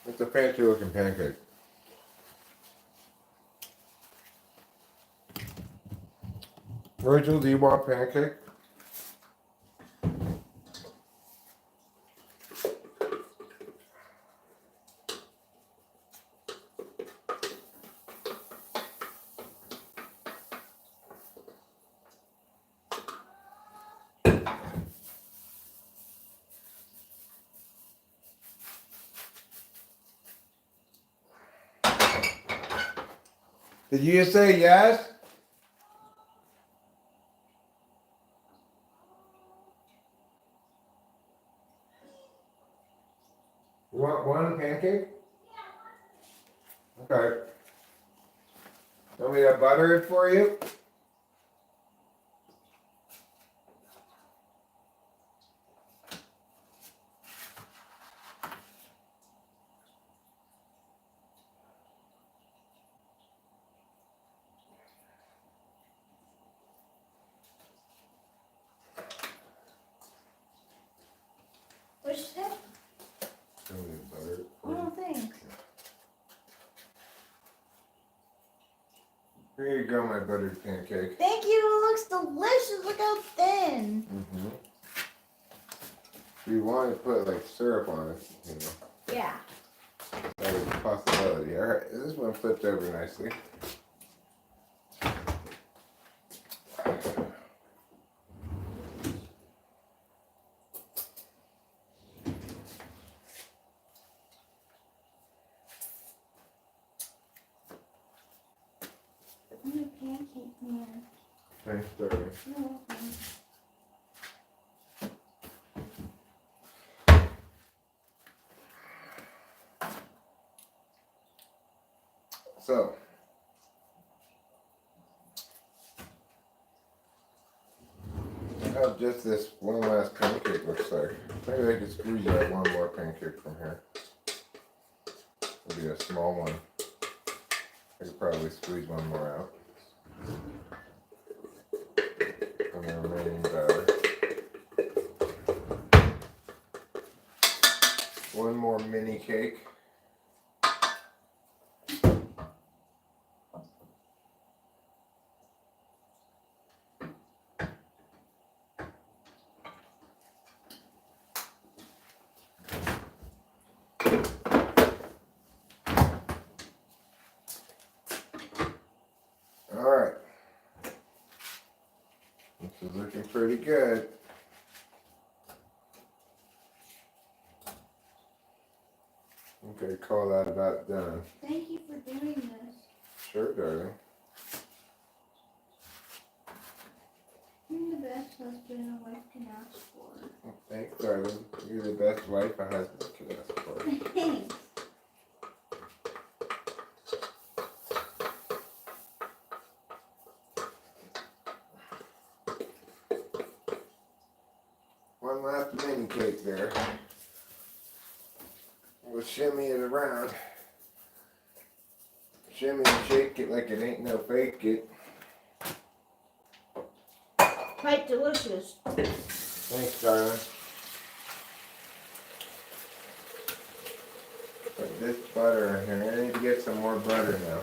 It's a fancy looking pancake. Rachel, do you want pancake? Did you just say yes? You want one pancake? Okay. Want me to butter it for you? What'd you say? Want me to butter it for Oh, you? thanks. Here you go, my buttered pancake. Thank you. It looks delicious. Look how thin. Mm-hmm. If you want to put like syrup on it, you know, Yeah. that is a possibility. All right, this one flipped over nicely. I'm a pancake man. Thanks, darling. You're welcome. So, I have just this one last pancake, looks like. Maybe I could squeeze out one more pancake from here. Maybe a small one. I could probably squeeze one more out. From the remaining batter. One more mini cake. Alright. This is looking pretty good. Okay, call that about done. Thank you for doing this. Sure, darling. You're the best husband a wife can ask for. Thanks, darling. You're the best wife a husband can ask for. Thanks. One last mini cake there. We'll shimmy it around. Shimmy and shake it like it ain't no fake it. Quite delicious. Thanks, darling. Put this butter in here. I need to get some more butter now.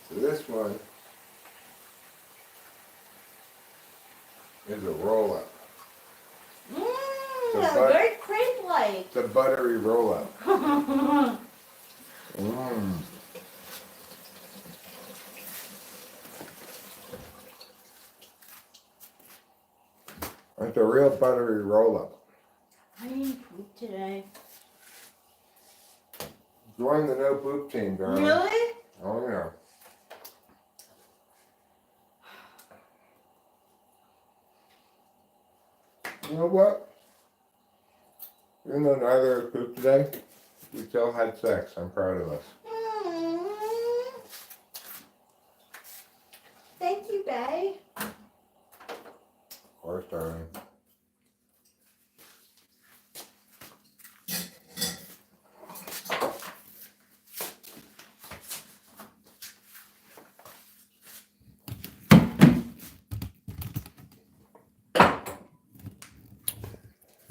So this one is a roll-up. Mmm, So very crepe-like. It's a buttery roll-up. Mmm. It's a real buttery roll-up. I didn't poop today. Join the no poop team, darling. Really? Oh yeah. You know what? Even though neither of us pooped today, we still had sex. I'm proud of us. Mm. Thank you, babe. Of course, darling.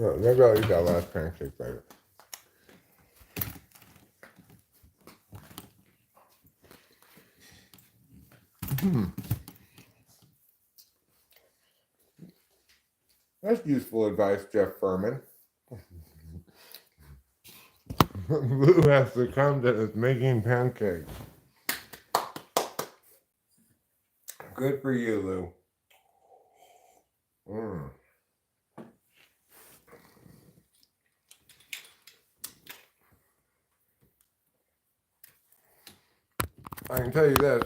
Oh, maybe I'll eat that last pancake later. That's useful advice, Jeff Furman. Lou has succumbed to is making pancakes. Good for you, Lou. I can tell you this,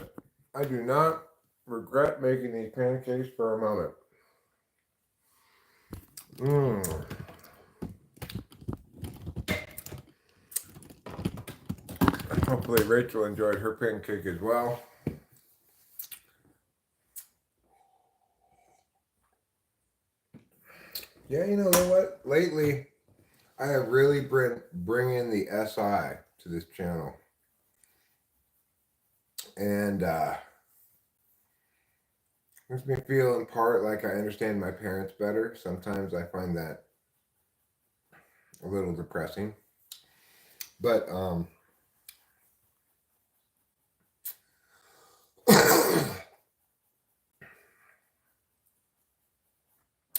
I do not regret making these pancakes for a moment. Hopefully Rachel enjoyed her pancake as well. Yeah, you know what? Lately, I have really bring in the SI to this channel. And makes me feel in part like I understand my parents better. Sometimes I find that a little depressing. But I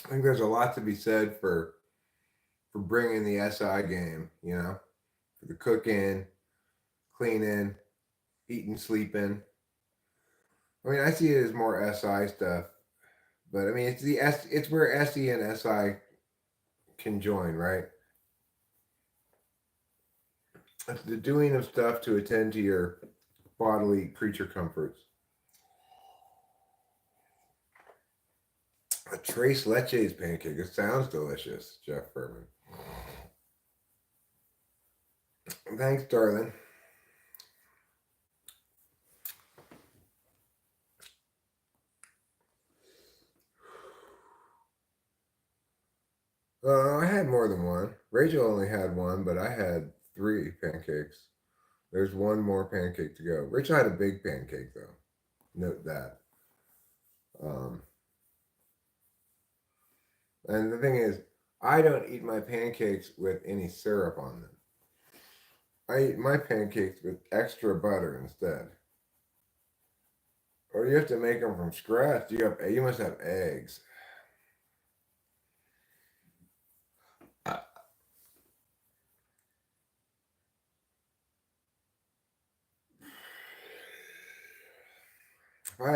think there's a lot to be said for bringing the SI game, you know, for the cooking, cleaning, eating, sleeping. I mean, I see it as more SI stuff, but I mean, it's where SE and SI can join, right? It's the doing of stuff to attend to your bodily creature comforts. A Tres Leches pancake. It sounds delicious, Jeff Furman. Thanks, darling. I had more than one. Rachel only had one, but I had 3 pancakes. There's one more pancake to go. Rachel had a big pancake, though. Note that. And the thing is, I don't eat my pancakes with any syrup on them. I eat my pancakes with extra butter instead. Or you have to make them from scratch. You must have eggs. If I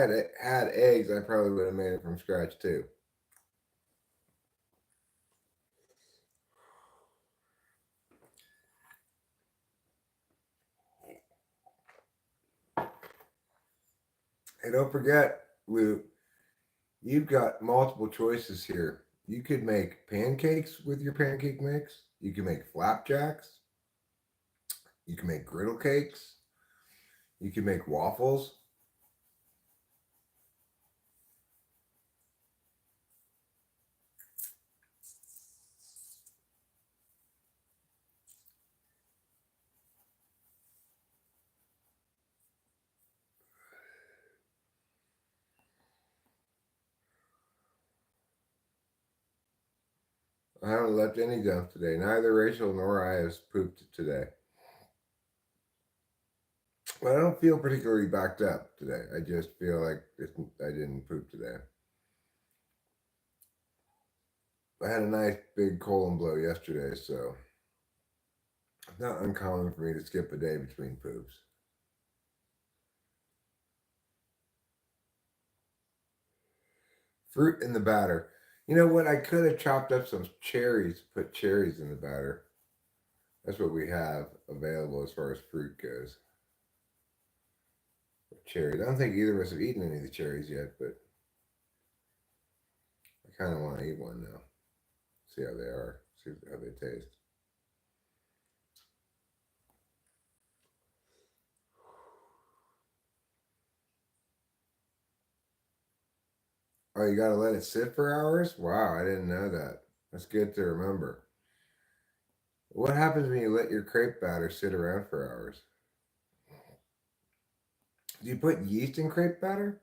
had eggs, I probably would have made it from scratch too. Hey, don't forget, Lou, you've got multiple choices here. You could make pancakes with your pancake mix. You can make flapjacks. You can make griddle cakes. You can make waffles. I haven't left any dumps today. Neither Rachel nor I has pooped today. But I don't feel particularly backed up today. I just feel like I didn't poop today. I had a nice big colon blow yesterday, so it's not uncommon for me to skip a day between poops. Fruit in the batter. You know what? I could have chopped up some cherries, put cherries in the batter. That's what we have available as far as fruit goes. Cherries. I don't think either of us have eaten any of the cherries yet, but I kind of want to eat one now. See how they are. See how they taste. Oh, you gotta let it sit for hours? Wow, I didn't know that. That's good to remember. What happens when you let your crepe batter sit around for hours? Do you put yeast in crepe batter?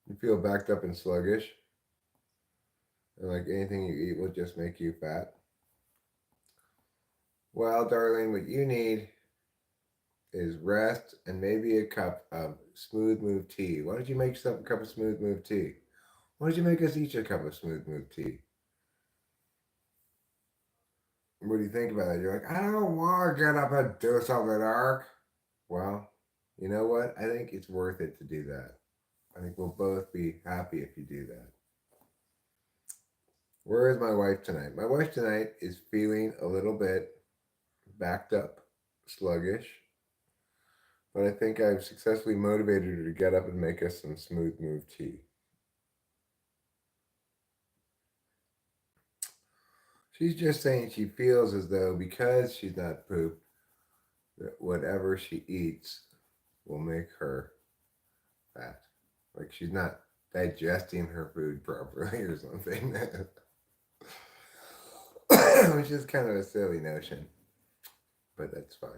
You feel backed up and sluggish? And like anything you eat will just make you fat. Well, darling, what you need is rest and maybe a cup of smooth move tea. Why don't you make yourself a cup of smooth move tea? Why don't you make us each a cup of smooth move tea? What do you think about it? You're like, I don't want to get up and do something dark. Well, you know what? I think it's worth it to do that. I think we'll both be happy if you do that. Where is my wife tonight? My wife tonight is feeling a little bit backed up, sluggish, but I think I've successfully motivated her to get up and make us some smooth move tea. She's just saying she feels as though because she's not pooped, that whatever she eats will make her fat. Like she's not digesting her food properly or something. Which is kind of a silly notion, but that's fine.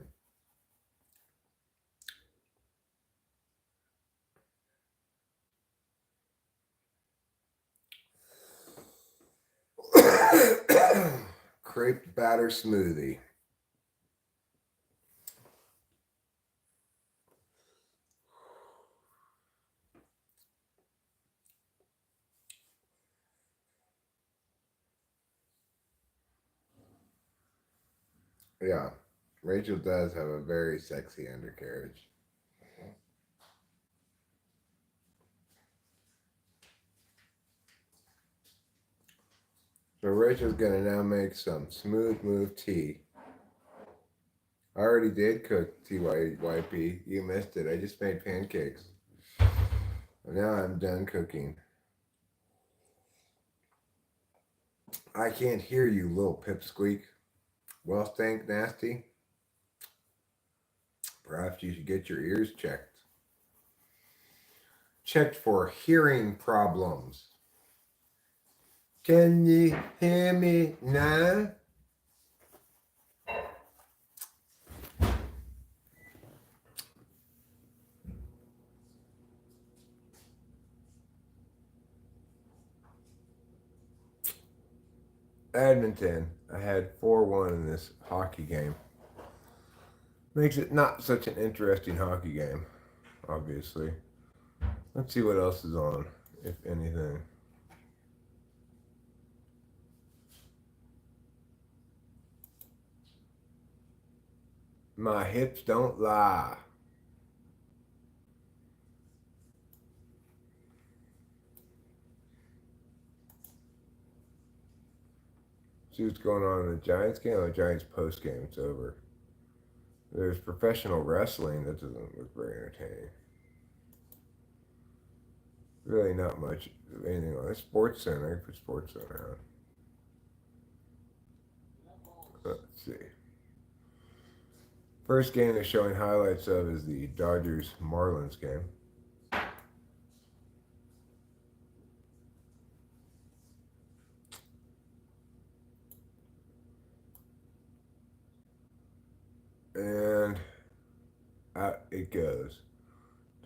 Crepe batter smoothie. Yeah, Rachel does have a very sexy undercarriage. So Rachel's gonna now make some smooth move tea. I already did cook TYYP. You missed it. I just made pancakes. Now I'm done cooking. I can't hear you, little pipsqueak. Well, stank nasty. Perhaps you should get your ears checked. Checked for hearing problems. Can you hear me now? Edmonton, I had 4-1 in this hockey game. Makes it not such an interesting hockey game, obviously. Let's see what else is on, if anything. My hips don't lie. See what's going on in the Giants game? Oh, the Giants post game. It's over. There's professional wrestling. That doesn't look very entertaining. Really not much of anything on it. Sports Center. I can put Sports Center on. Let's see. First game they're showing highlights of is the Dodgers Marlins game. And out it goes.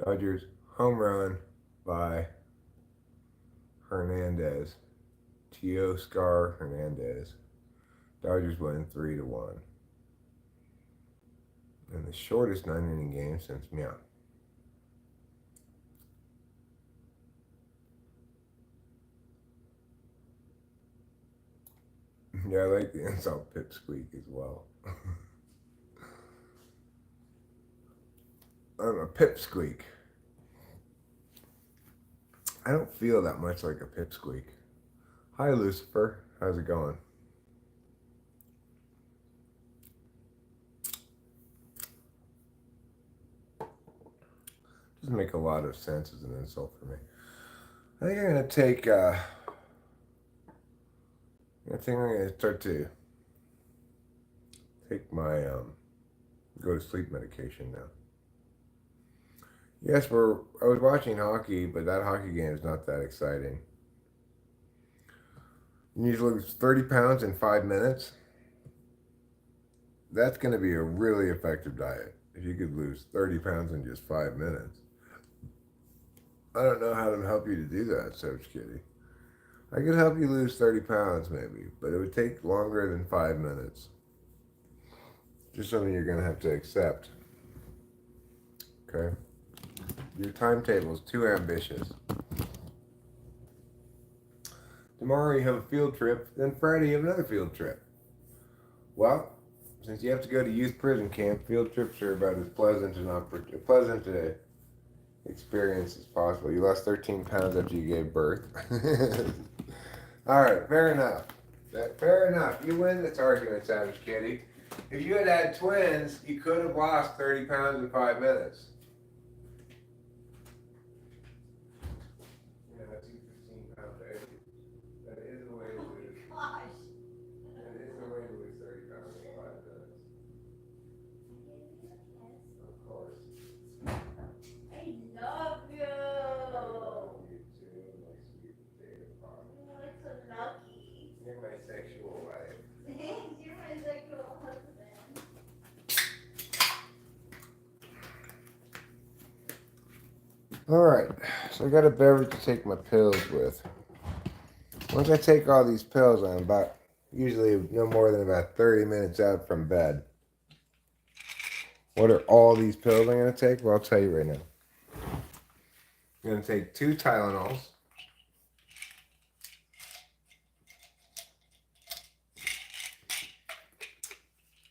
Dodgers home run by Hernandez. Teoscar Hernandez. Dodgers win 3-1. And the shortest 9-inning game since meow. Yeah, I like the insult pipsqueak as well. I'm a pipsqueak. I don't feel that much like a pipsqueak. Hi, Lucifer. How's it going? Doesn't make a lot of sense as an insult for me. I think I'm gonna take. I think I'm gonna start to take my go to sleep medication now. Yes, I was watching hockey, but that hockey game is not that exciting. You need to lose 30 pounds in 5 minutes. That's going to be a really effective diet if you could lose 30 pounds in just 5 minutes. I don't know how to help you to do that, Soach Kitty. I could help you lose 30 pounds maybe, but it would take longer than 5 minutes. Just something you're going to have to accept. Okay? Your timetable is too ambitious. Tomorrow you have a field trip, then Friday you have another field trip. Well, since you have to go to youth prison camp, field trips are about as pleasant a experience as possible. You lost 13 pounds after you gave birth. All right, fair enough. Fair enough. You win this argument, Savage Kitty. If you had had twins, you could have lost 30 pounds in 5 minutes. Yeah, that's 15 pounds, right? That is the way to lose. Gosh. That is the way to lose 30 pounds in 5 minutes. Of course. I love you. You too, my sweet potato pie. Oh, that's so lucky. You're my sexual wife. Thanks, you're my sexual husband. All right, so I got a beverage to take my pills with. Once I take all these pills, I'm about usually no more than about 30 minutes out from bed. What are all these pills I'm going to take? Well, I'll tell you right now. I'm going to take 2 Tylenols.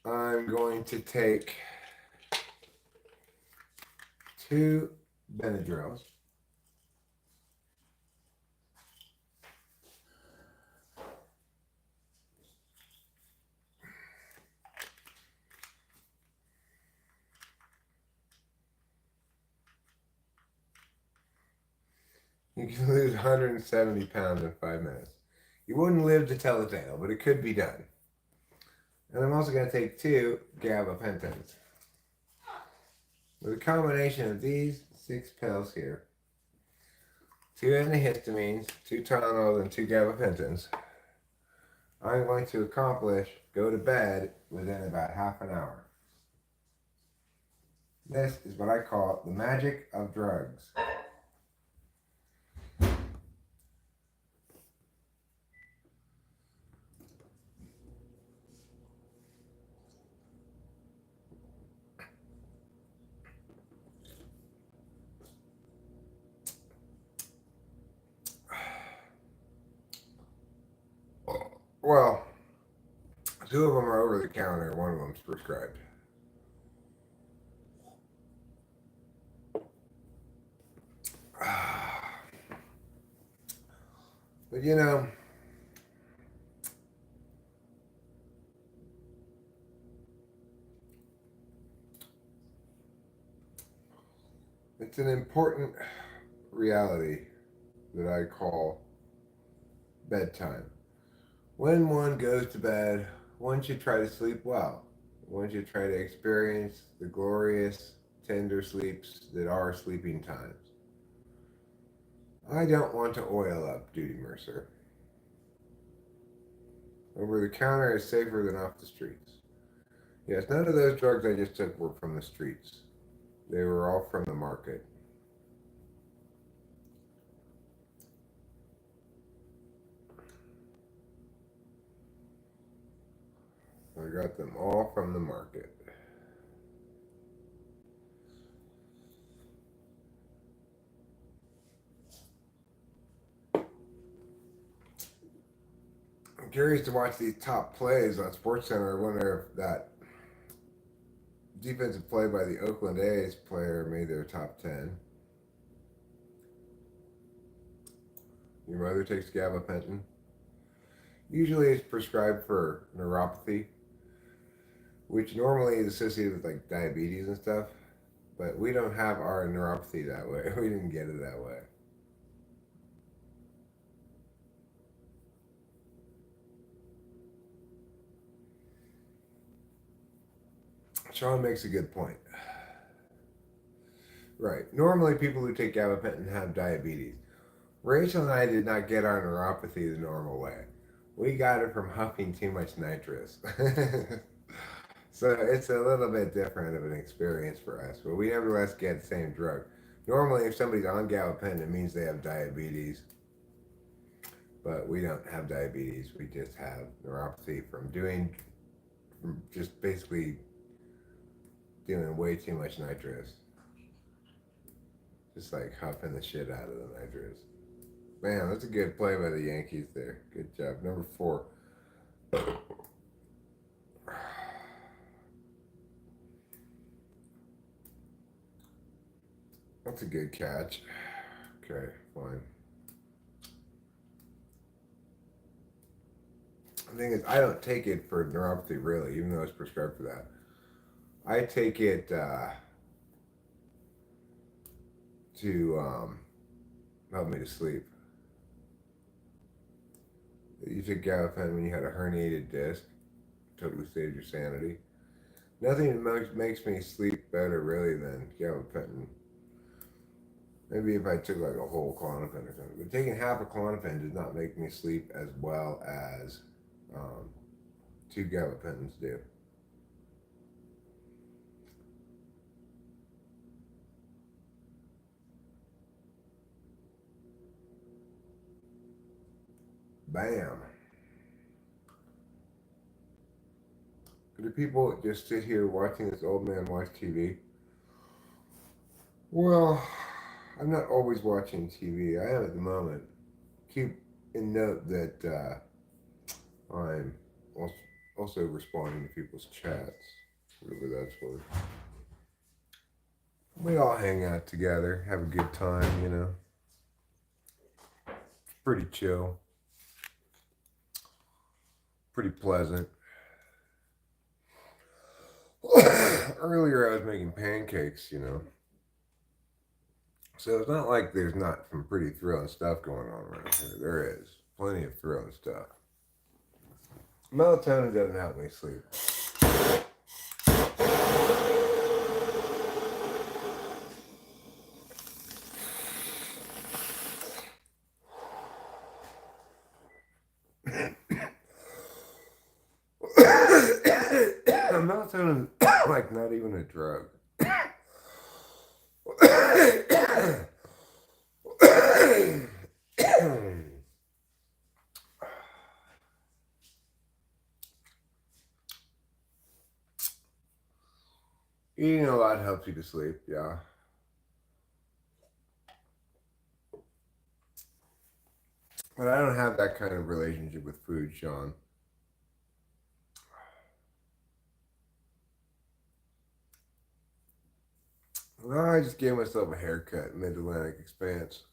I'm going to take 2 Benadryls. You can lose 170 pounds in 5 minutes. You wouldn't live to tell the tale, but it could be done. And I'm also going to take 2 gabapentins. With a combination of these 6 pills here, 2 antihistamines, 2 Tylenols, and 2 gabapentins, I'm going to go to bed within about half an hour. This is what I call the magic of drugs. Well, 2 of them are over the counter, 1 of them's prescribed. But you know, it's an important reality that I call bedtime. When one goes to bed, one should try to sleep well. One should try to experience the glorious, tender sleeps that are sleeping times. I don't want to oil up, Duty Mercer. Over the counter is safer than off the streets. Yes, none of those drugs I just took were from the streets. They were all from the market. I got them all from the market. I'm curious to watch these top plays on SportsCenter. I wonder if that defensive play by the Oakland A's player made their top 10. Your mother takes gabapentin. Usually it's prescribed for neuropathy, which normally is associated with like diabetes and stuff. But we don't have our neuropathy that way. We didn't get it that way. Sean makes a good point. Right. Normally people who take gabapentin have diabetes. Rachel and I did not get our neuropathy the normal way. We got it from huffing too much nitrous. So it's a little bit different of an experience for us, but we nevertheless get the same drug. Normally, if somebody's on gabapentin, it means they have diabetes. But we don't have diabetes. We just have neuropathy from just basically doing way too much nitrous. Just like huffing the shit out of the nitrous. Man, that's a good play by the Yankees there. Good job. Number 4. That's a good catch. Okay, fine. The thing is, I don't take it for neuropathy really, even though it's prescribed for that. I take it to help me to sleep. You took gabapentin when you had a herniated disc. Totally saved your sanity. Nothing makes me sleep better really than gabapentin. Maybe if I took like a whole Klonopin or something. But taking half a Klonopin does not make me sleep as well as 2 gabapentins do. Bam. Do people just sit here watching this old man watch TV? Well, I'm not always watching TV. I am at the moment. Keep in note that I'm also responding to people's chats, whatever that's worth. We all hang out together, have a good time, you know. It's pretty chill, pretty pleasant. Earlier I was making pancakes, you know. So it's not like there's not some pretty thrilling stuff going on around here. There is plenty of thrilling stuff. Melatonin doesn't help me sleep. Melatonin is like not even a drug. Eating a lot helps you to sleep, yeah. But I don't have that kind of relationship with food, Sean. Well, I just gave myself a haircut, Mid-Atlantic Expanse.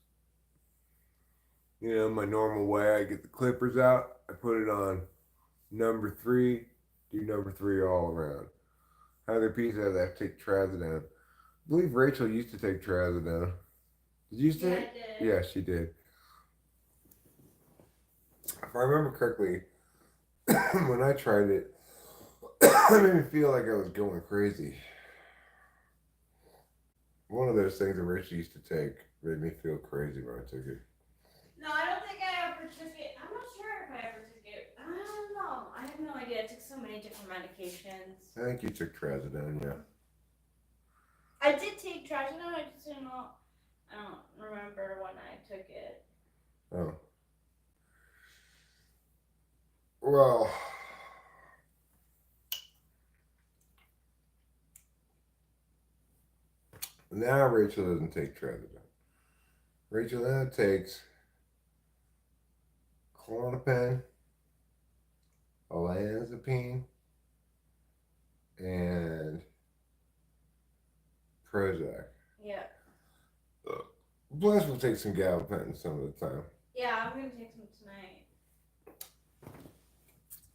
You know, my normal way, I get the clippers out, I put it on number 3, do number 3 all around. Other piece of that, take trazodone. I believe Rachel used to take trazodone. Did you say? Yeah, I did. Yeah, she did. If I remember correctly, when I tried it, it made me feel like I was going crazy. One of those things that Rachel used to take made me feel crazy when I took it. No, I don't think I ever took it. I'm not sure if I ever took it. I don't know. I have no idea. I took so many different medications. I think you took trazodone, yeah. I did take trazodone. I just don't know. I don't remember when I took it. Oh. Well, now Rachel doesn't take trazodone. Rachel now takes Klonopin, olanzapine, and Prozac. Yeah. Plus, we'll take some gabapentin some of the time. Yeah, I'm gonna take some tonight.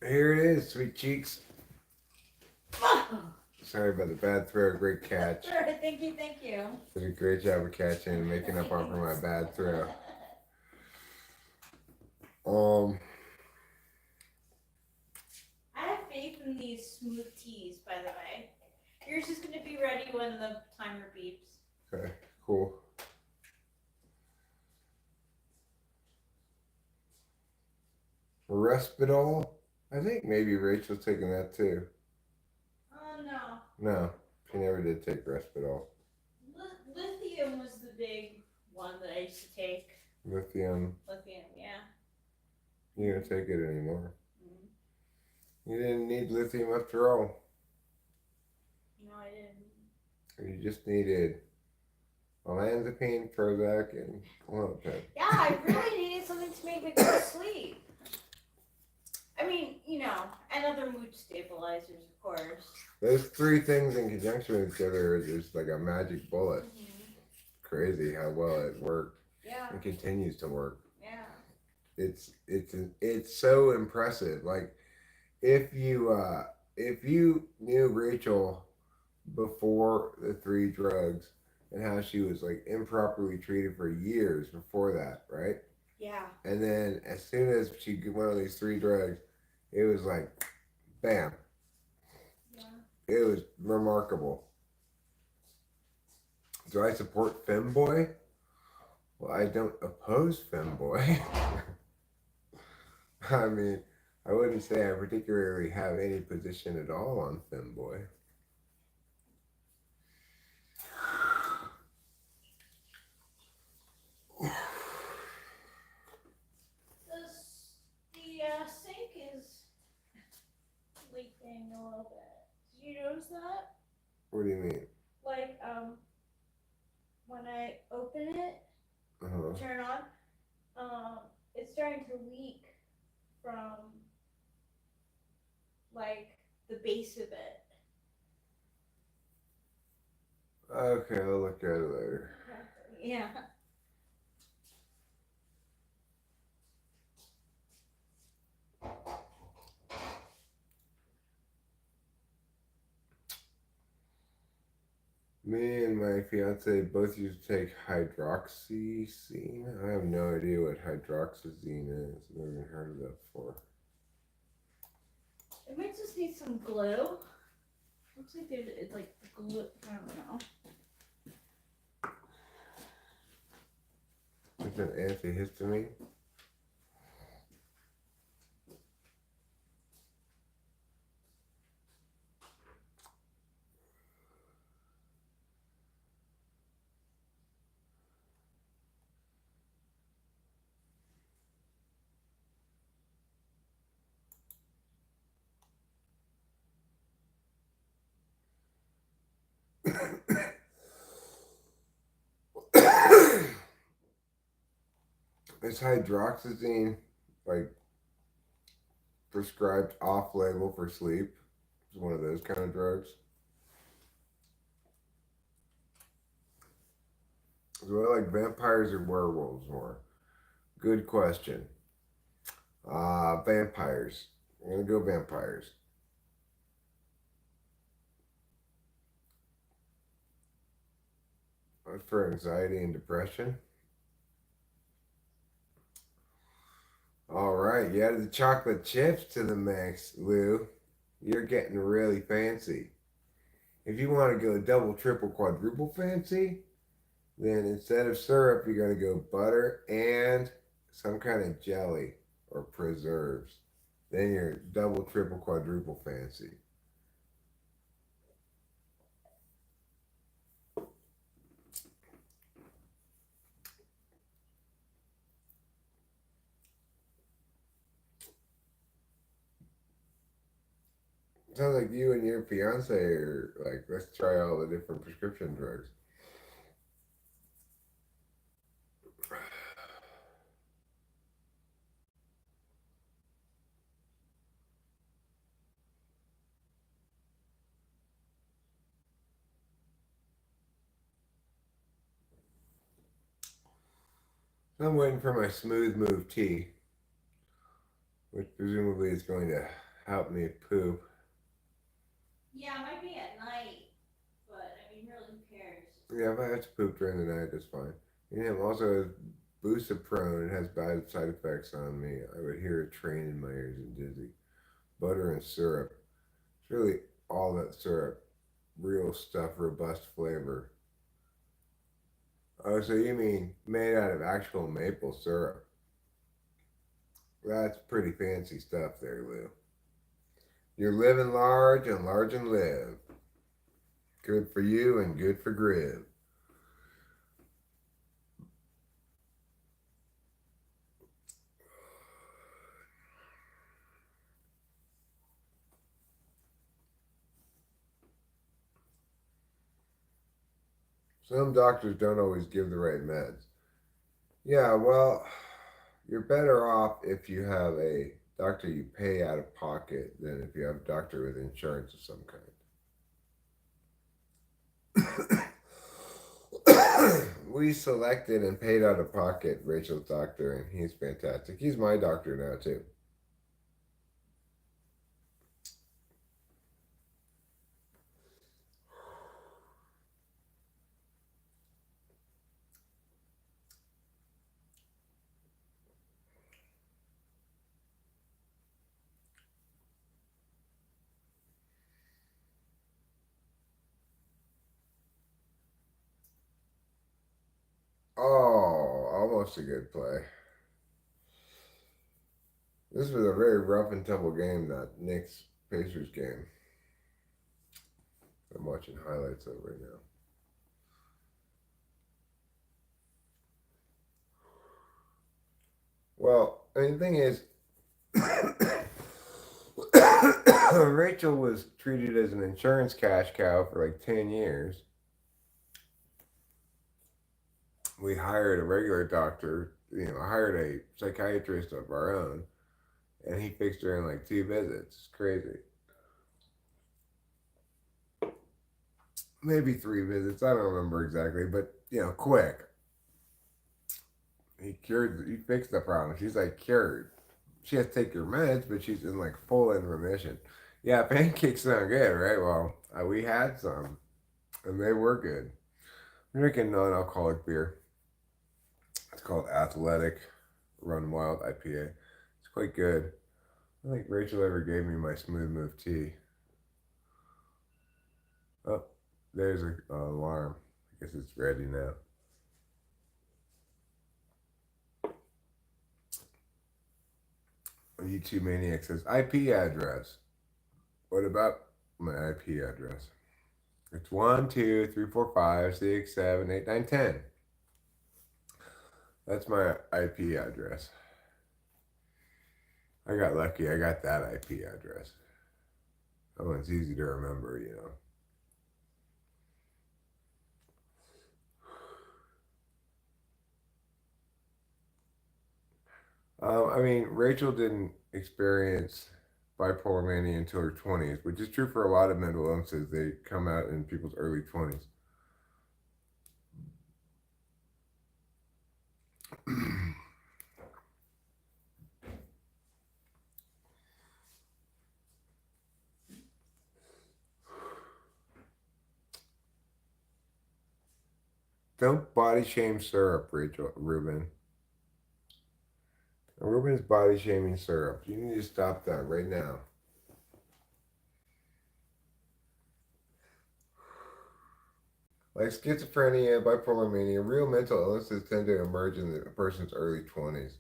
Here it is, sweet cheeks. Sorry about the bad throw. Great catch. Sure, thank you. Did a great job of catching and making up for my bad throw. I have faith in these smooth teas, by the way. Yours is gonna be ready when the timer beeps. Okay, cool. Respidol? I think maybe Rachel's taking that too. Oh no. No, she never did take Respidol. Lithium was the big one that I used to take. Lithium. Lithium, yeah. You don't take it anymore. Mm-hmm. You didn't need lithium after all. No, I didn't. You just needed olanzapine, Prozac, and Klonopin. Yeah, I really needed something to make me go to sleep. I mean, and other mood stabilizers, of course. Those three things in conjunction with each other is just like a magic bullet. Mm-hmm. Crazy how well it worked. Yeah. And continues to work. Yeah. It's so impressive. Like if you knew Rachel before the three drugs and how she was like improperly treated for years before that, right? Yeah. And then as soon as she went on these three drugs, it was like, bam. Yeah. It was remarkable. Do I support Femboy? Well, I don't oppose Femboy. I mean, I wouldn't say I particularly have any position at all on Femboy. The sink is leaking a little bit. Did you notice that? What do you mean? Like, when I open it, turn on, it's starting to leak from, like, the base of it. Okay, I'll look at it later. Yeah. Me and my fiance both used to take hydroxyzine. I have no idea what hydroxyzine is. I've never even heard of that before. It might just need some glue. Looks like it's like glue. I don't know. It's an antihistamine. Is hydroxyzine like prescribed off label for sleep? It's one of those kind of drugs. Do I like vampires or werewolves more? Good question. Vampires. I'm gonna go vampires. For anxiety and depression. All right, you added the chocolate chips to the mix, Lou. You're getting really fancy. If you want to go double, triple, quadruple fancy, then instead of syrup, you're going to go butter and some kind of jelly or preserves. Then you're double, triple, quadruple fancy. Sounds like you and your fiance are like, let's try all the different prescription drugs. I'm waiting for my smooth move tea, which presumably is going to help me poop. Yeah, it might be at night, but I mean, really, who cares? Yeah, if I have to poop during the night, that's fine. And also, Busaprone, it has bad side effects on me. I would hear a train in my ears and dizzy. Butter and syrup. It's really all that syrup. Real stuff, robust flavor. Oh, so you mean made out of actual maple syrup? That's pretty fancy stuff there, Lou. You're living large and live. Good for you and good for Grib. Some doctors don't always give the right meds. Yeah, well, you're better off if you have a doctor you pay out of pocket than if you have a doctor with insurance of some kind. We selected and paid out of pocket Rachel's doctor, and he's fantastic. He's my doctor now, too. Oh, almost a good play. This was a very rough and tumble game, that Knicks Pacers game. I'm watching highlights of it right now. Well, I mean, the thing is, Rachel was treated as an insurance cash cow for like 10 years. We hired a regular doctor, hired a psychiatrist of our own, and he fixed her in like 2 visits. It's crazy. Maybe 3 visits. I don't remember exactly, but quick. He fixed the problem. She's like cured. She has to take her meds, but she's in like full in remission. Yeah, pancakes sound good, right? Well, we had some, and they were good. I'm drinking non-alcoholic beer. It's called Athletic Run Wild IPA. It's quite good. I don't think Rachel ever gave me my smooth move tea. Oh, there's an alarm. I guess it's ready now. YouTube Maniac says IP address. What about my IP address? It's 1, 2, 3, 4, 5, 6, 7, 8, 9, 10. That's my IP address. I got lucky. I got that IP address. That one's easy to remember. I mean, Rachel didn't experience bipolar mania until her 20s, which is true for a lot of mental illnesses. They come out in people's early 20s. Don't body shame syrup, Ruben. Ruben's body shaming syrup. You need to stop that right now. Like schizophrenia, bipolar mania, real mental illnesses tend to emerge in a person's early 20s.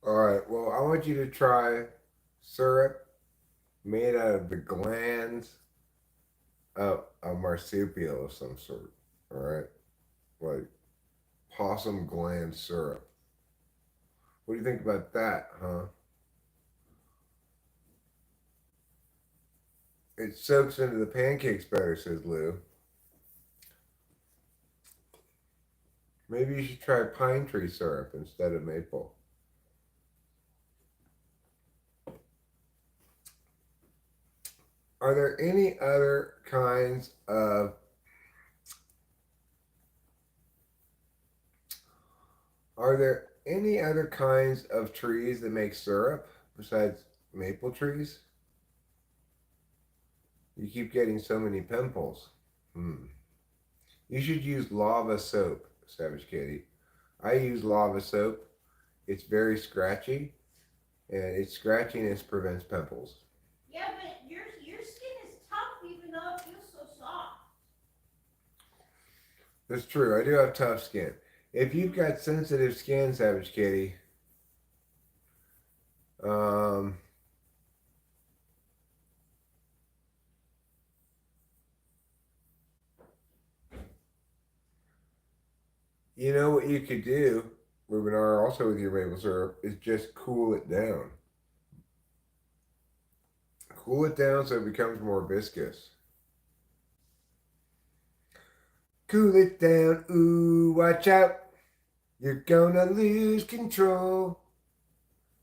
All right, well, I want you to try syrup made out of the glands of a marsupial of some sort. All right, like possum gland syrup. What do you think about that, huh? It soaks into the pancakes better, says Lou. Maybe you should try pine tree syrup instead of maple. Are there any other kinds of trees that make syrup besides maple trees? You keep getting so many pimples. You should use lava soap, Savage Kitty. I use lava soap. It's very scratchy, and its scratchiness prevents pimples. Yeah, but your skin is tough even though it feels so soft. That's true. I do have tough skin. If you've got sensitive skin, Savage Kitty, um, you know what you could do, Rubinar, also with your maple syrup, is just cool it down. Cool it down so it becomes more viscous. Cool it down, ooh, watch out. You're gonna lose control.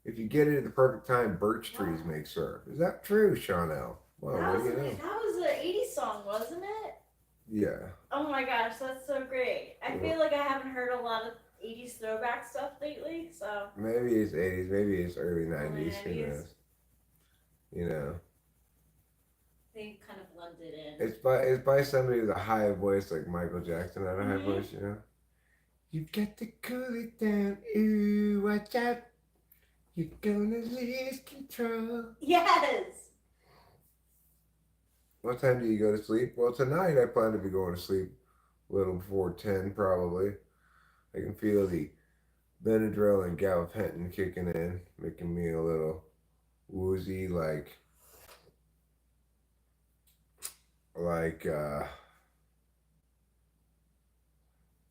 If you get it at the perfect time, birch trees make syrup. Is that true, Chanel? Well, what do you know? That was an 80s song, wasn't it? Yeah. Oh my gosh, that's so great. I feel like I haven't heard a lot of 80s throwback stuff lately, so. Maybe it's 80s, maybe it's early 90s, who knows? You know. They kind of blended in. It's by somebody with a high voice like Michael Jackson had a high voice, you know? You got to cool it down, ooh, watch out. You're gonna lose control. Yes! What time do you go to sleep? Well, tonight I plan to be going to sleep a little before 10, probably. I can feel the Benadryl and gabapentin kicking in, making me a little woozy, like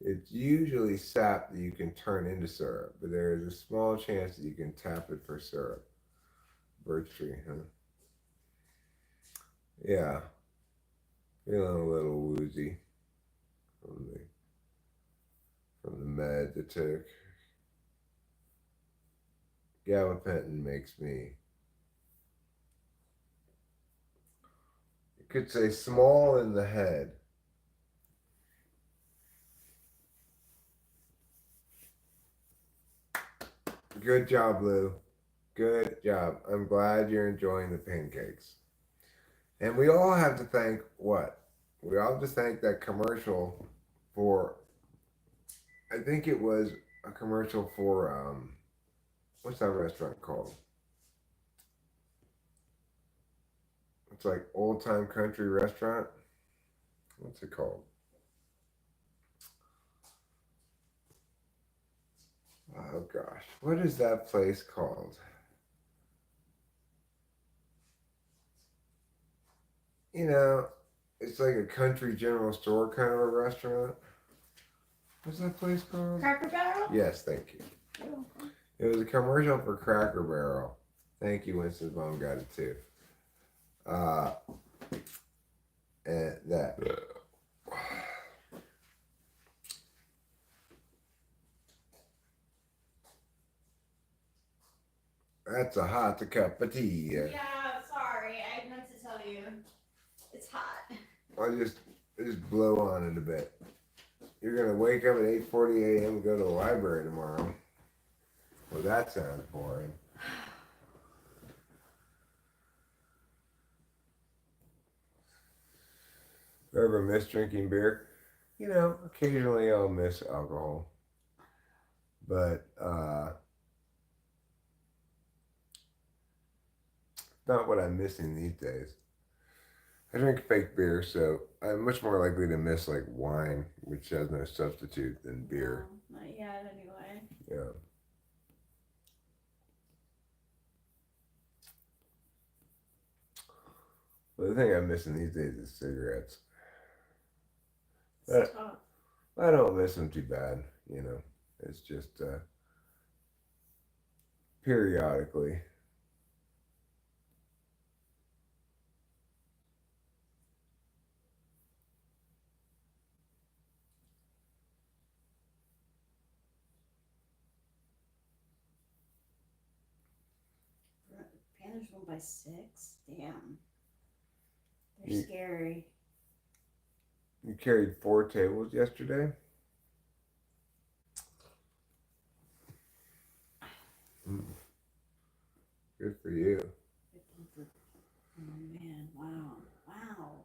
it's usually sap that you can turn into syrup, but there is a small chance that you can tap it for syrup. Birch tree, huh? Yeah, feeling a little woozy from the meds I took. Gabapentin makes me, you could say, small in the head. Good job, Lou. Good job. I'm glad you're enjoying the pancakes. And we all have to thank what? We all have to thank that commercial for, I think it was a commercial for, what's that restaurant called? It's like Old Time Country Restaurant. What's it called? Oh gosh. What is that place called? You know, it's like a country general store kind of a restaurant. What's that place called? Cracker Barrel? Yes, thank you. It was a commercial for Cracker Barrel. Thank you, Winston's mom got it too. And that. That's a hot cup of tea. Yeah, sorry. I meant to tell you. It's hot. I just blow on it a bit. You're gonna wake up at 8:40 a.m. and go to the library tomorrow. Well, that sounds boring. Ever miss drinking beer? You know, occasionally I'll miss alcohol, but not what I'm missing these days. I drink fake beer, so I'm much more likely to miss like wine, which has no substitute, than beer. No, not yet, anyway. Yeah. Well, the thing I'm missing these days is cigarettes. It's tough. I don't miss them too bad, you know. It's just periodically. Panthers won by 6? Damn. They're scary. You carried 4 tables yesterday? Good for you. Oh man, wow. Wow.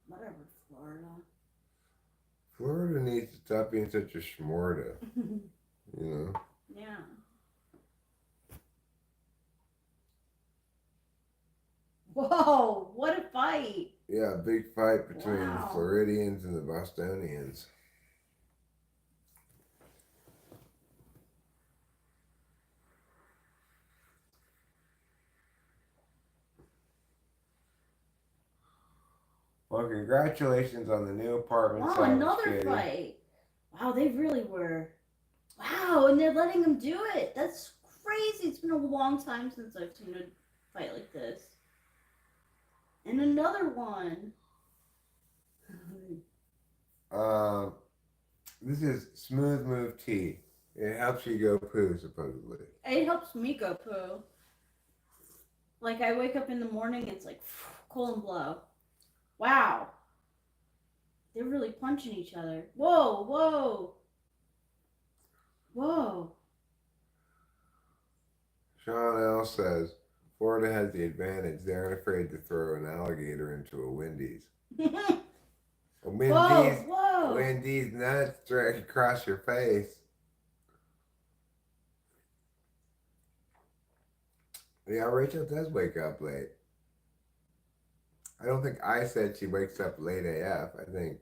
Whatever, Florida. Florida needs to stop being such a schmorta, you know? Yeah. Whoa, what a fight. Yeah, a big fight between the Wow. Floridians and the Bostonians. Well, congratulations on the new apartment, Wow, Savage another Kitty. fight. Wow, they really were. Wow, and they're letting them do it. That's crazy. It's been a long time since I've seen a fight like this. And another one. This is Smooth Move Tea. It helps you go poo, supposedly. It helps me go poo. Like I wake up in the morning, it's like cool and blow. Wow. They're really punching each other. Whoa, whoa. Whoa. Sean L. says Florida has the advantage. They aren't afraid to throw an alligator into a Wendy's. A Wendy's, whoa. Wendy's nuts drag across your face. Yeah, Rachel does wake up late. I don't think I said she wakes up late AF. I think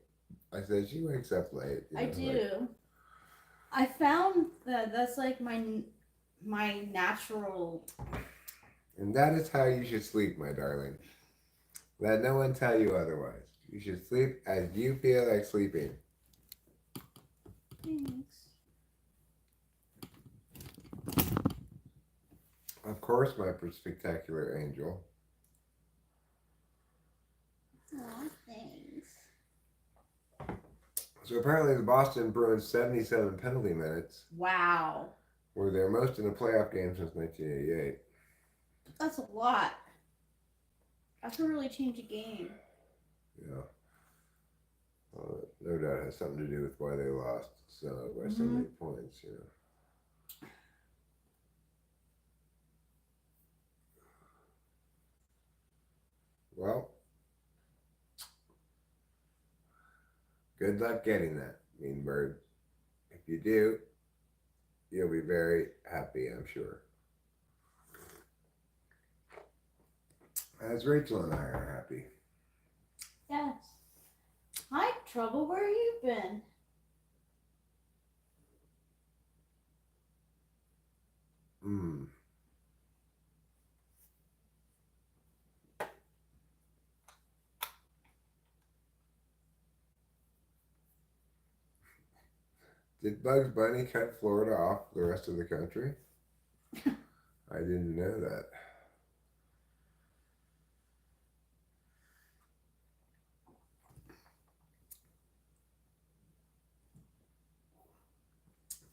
I said she wakes up late. I do. I found that that's like my natural. And that is how you should sleep, my darling. Let no one tell you otherwise. You should sleep as you feel like sleeping. Thanks. Of course, my spectacular angel. Aw, thanks. So apparently the Boston Bruins 77 penalty minutes Wow. were their most in a playoff game since 1988. That's a lot. That can really change a game. Yeah. No doubt has something to do with why they lost by so many points, you know. Well, good luck getting that, Mean Bird. If you do, you'll be very happy, I'm sure. As Rachel and I are happy. Yes. Hi, Trouble. Where have you been? Did Bugs Bunny cut Florida off the rest of the country? I didn't know that.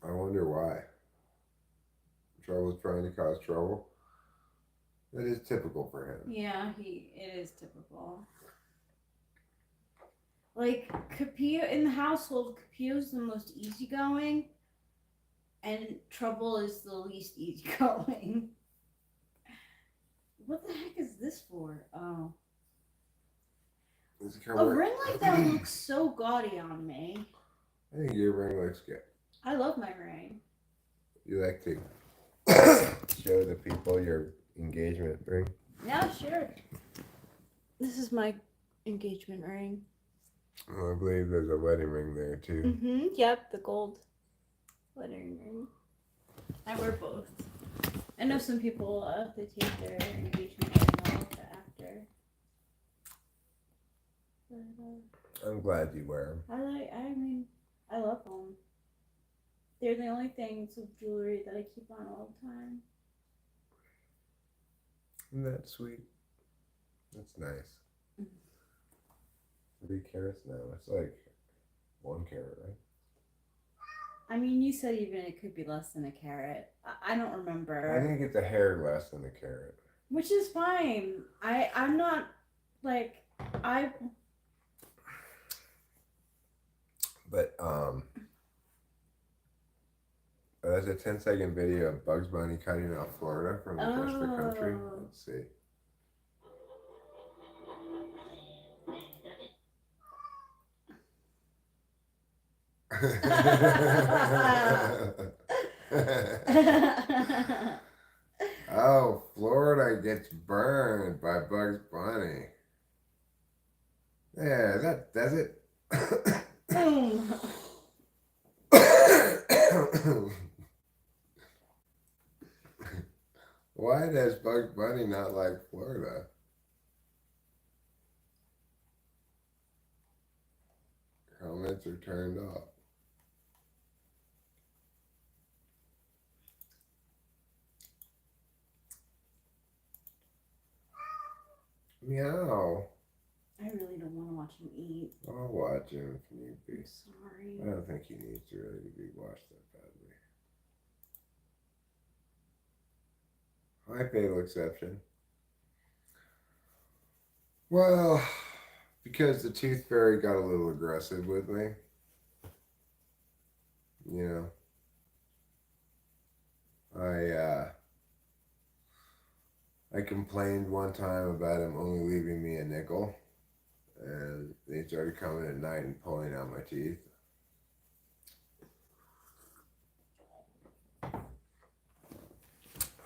I wonder why. Trouble's trying to cause trouble. That is typical for him. Yeah, it is typical. Like Capio in the household, Capio's the most easygoing, and Trouble is the least easygoing. What the heck is this for? Oh. A ring like that looks so gaudy on me. I think your ring looks good. I love my ring. You like to show the people your engagement ring? Yeah, sure. This is my engagement ring. Oh, I believe there's a wedding ring there too. Mm-hmm. Yep, the gold wedding ring. I wear both. I know some people they take their engagement ring off after. But, I'm glad you wear them. I love them. They're the only things of jewelry that I keep on all the time. Isn't that sweet? That's nice. 3 carats now. It's like 1 carat, right? I mean, you said even it could be less than a carat. I don't remember. I think it's a hair less than a carat. Which is fine. I'm not like But there's a 10-second video of Bugs Bunny cutting off Florida from the rest of the country. Let's see. Oh, Florida gets burned by Bugs Bunny. Yeah, that does it. Why does Bugs Bunny not like Florida? Comments are turned off. Meow. I really don't want to watch him eat. I'll watch him if need be. I'm sorry. I don't think he needs to really be watched that badly. Hi, Fatal Exception. Well, because the Tooth Fairy got a little aggressive with me. You know, I complained one time about him only leaving me a nickel, and they started coming at night and pulling out my teeth.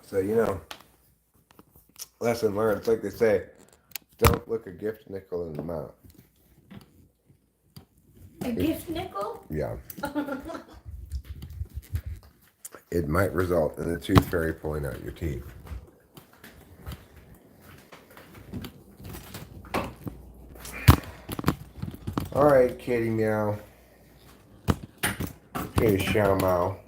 So, lesson learned. It's like they say, don't look a gift nickel in the mouth. A gift nickel? Yeah. It might result in the Tooth Fairy pulling out your teeth. All right, kitty meow. Kitty show meow.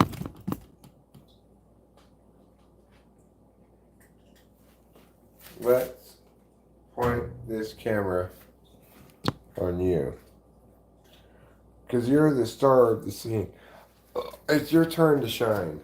Let's point this camera on you. Because you're the star of the scene. It's your turn to shine.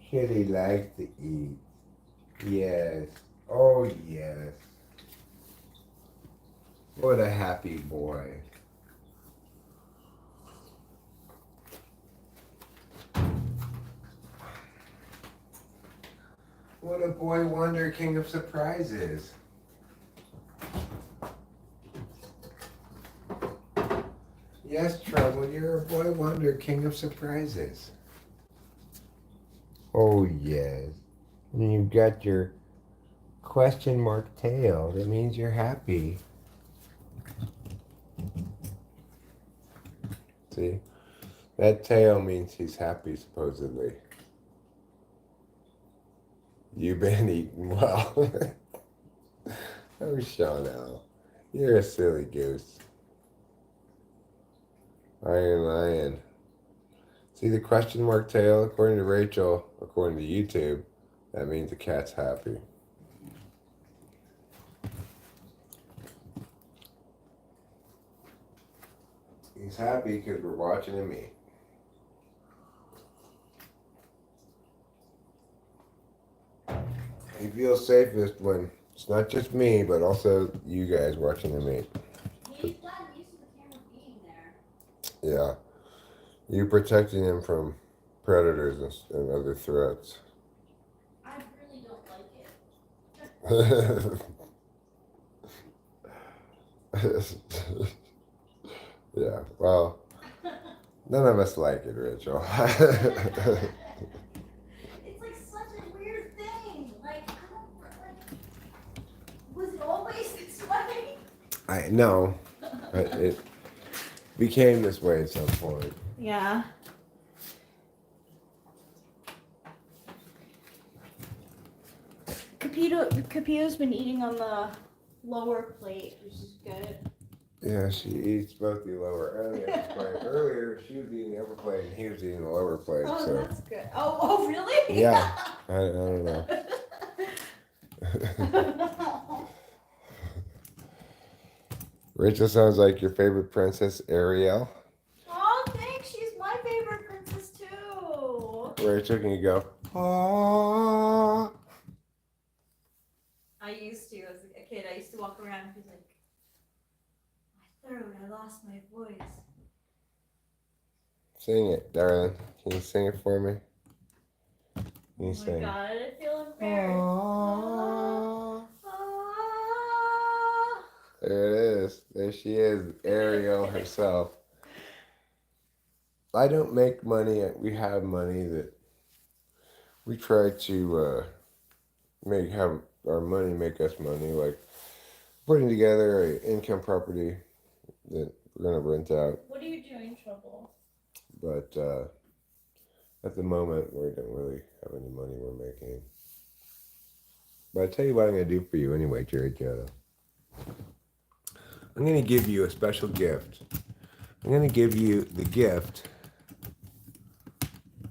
Kitty likes to eat. Yes. Oh, yes. What a happy boy. What a boy wonder, king of surprises. Yes, Trouble, you're a boy wonder, king of surprises. Oh, yes. And you've got your question mark tail. That means you're happy. See? That tail means he's happy, supposedly. You've been eating well. Oh, Chanel. You're a silly goose. Iron Lion. See the question mark tail? According to Rachel, according to YouTube, that means the cat's happy. He's happy because we're watching him eat. He feels safest when it's not just me, but also you guys watching him eat. He's not used to the camera being there. Yeah. You protecting him from predators and other threats. I really don't like it. Yeah, well, none of us like it, Rachel. It's like such a weird thing. Like, I don't like. Was it always this way? I know. It became this way at some point. Yeah. Capito's been eating on the lower plate, which is good. Yeah, she eats both the lower and the upper plate. Earlier, she was eating the upper plate and he was eating the lower plate. Oh, so. that's good. Oh, really? Yeah. I don't know. Rachel sounds like your favorite princess, Ariel. Oh, thanks. She's my favorite princess, too. Rachel, can you go? Aww. I used to, as a kid, I used to walk around and be like, my throat, I lost my voice. Sing it, darling. Can you sing it for me? Can you Oh my sing? god, I feel embarrassed. Aww. Ah. There it is. There she is, Ariel herself. I don't make money. We have money that we try to have our money make us money. Like putting together an income property that we're gonna rent out. What are you doing, Trouble? But at the moment, we don't really have any money we're making. But I'll tell you what I'm gonna do for you anyway, Jerry Joe. I'm gonna give you a special gift. I'm gonna give you the gift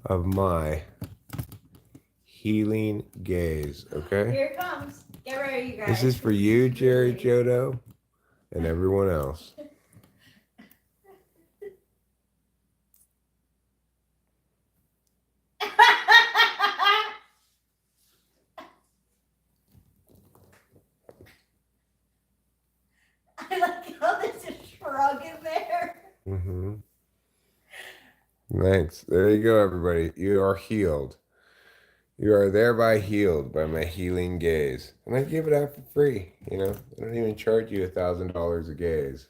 of my healing gaze, okay? Here it comes. Get ready, you guys. This is for you, Jerry Jodo, and everyone else. I like how there's a shrug in there. Mm-hmm. Thanks. There you go, everybody. You are healed. You are thereby healed by my healing gaze. And I give it out for free, you know? I don't even charge you $1,000 a gaze.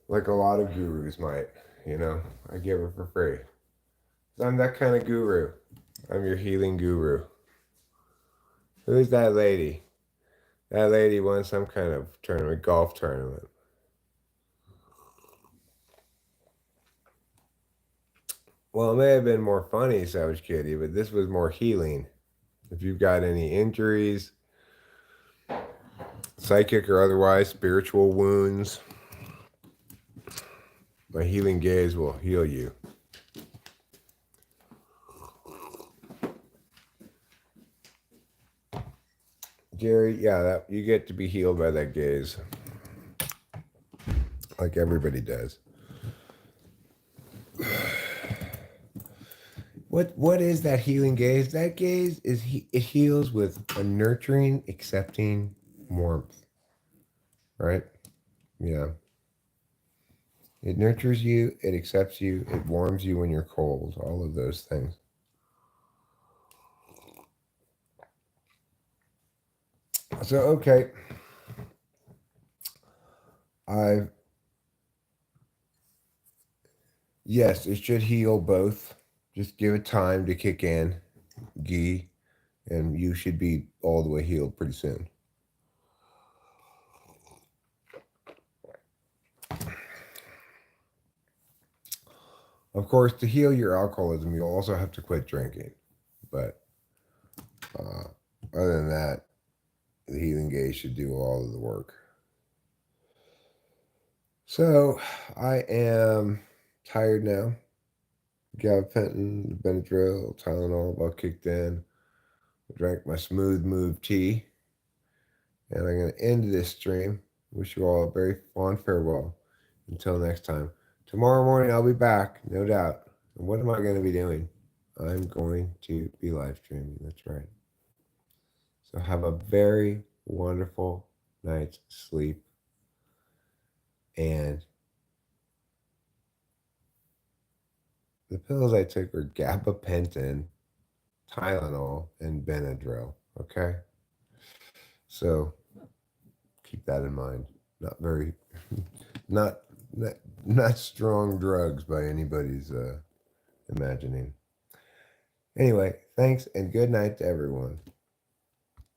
Like a lot of gurus might, you know? I give it for free. I'm that kind of guru. I'm your healing guru. Who's that lady? That lady won some kind of tournament, golf tournament. Well, it may have been more funny, Savage Kitty, but this was more healing. If you've got any injuries, psychic or otherwise, spiritual wounds, my healing gaze will heal you. Jerry, yeah, you get to be healed by that gaze. Like everybody does. What is that healing gaze? That gaze is it heals with a nurturing, accepting warmth. Right? Yeah. It nurtures you, it accepts you, it warms you when you're cold, all of those things. So, okay. Yes, it should heal both. Just give it time to kick in, ghee, and you should be all the way healed pretty soon. Of course, to heal your alcoholism, you'll also have to quit drinking. But other than that, the healing gaze should do all of the work. So, I am tired now. Gabapentin, Benadryl, Tylenol all kicked in. I drank my smooth move tea. And I'm going to end this stream. Wish you all a very fond farewell. Until next time. Tomorrow morning, I'll be back, no doubt. And what am I going to be doing? I'm going to be live streaming. That's right. So have a very wonderful night's sleep. And the pills I took were gabapentin, Tylenol, and Benadryl. Okay? So keep that in mind. Not very, not strong drugs by anybody's imagining. Anyway, thanks and good night to everyone.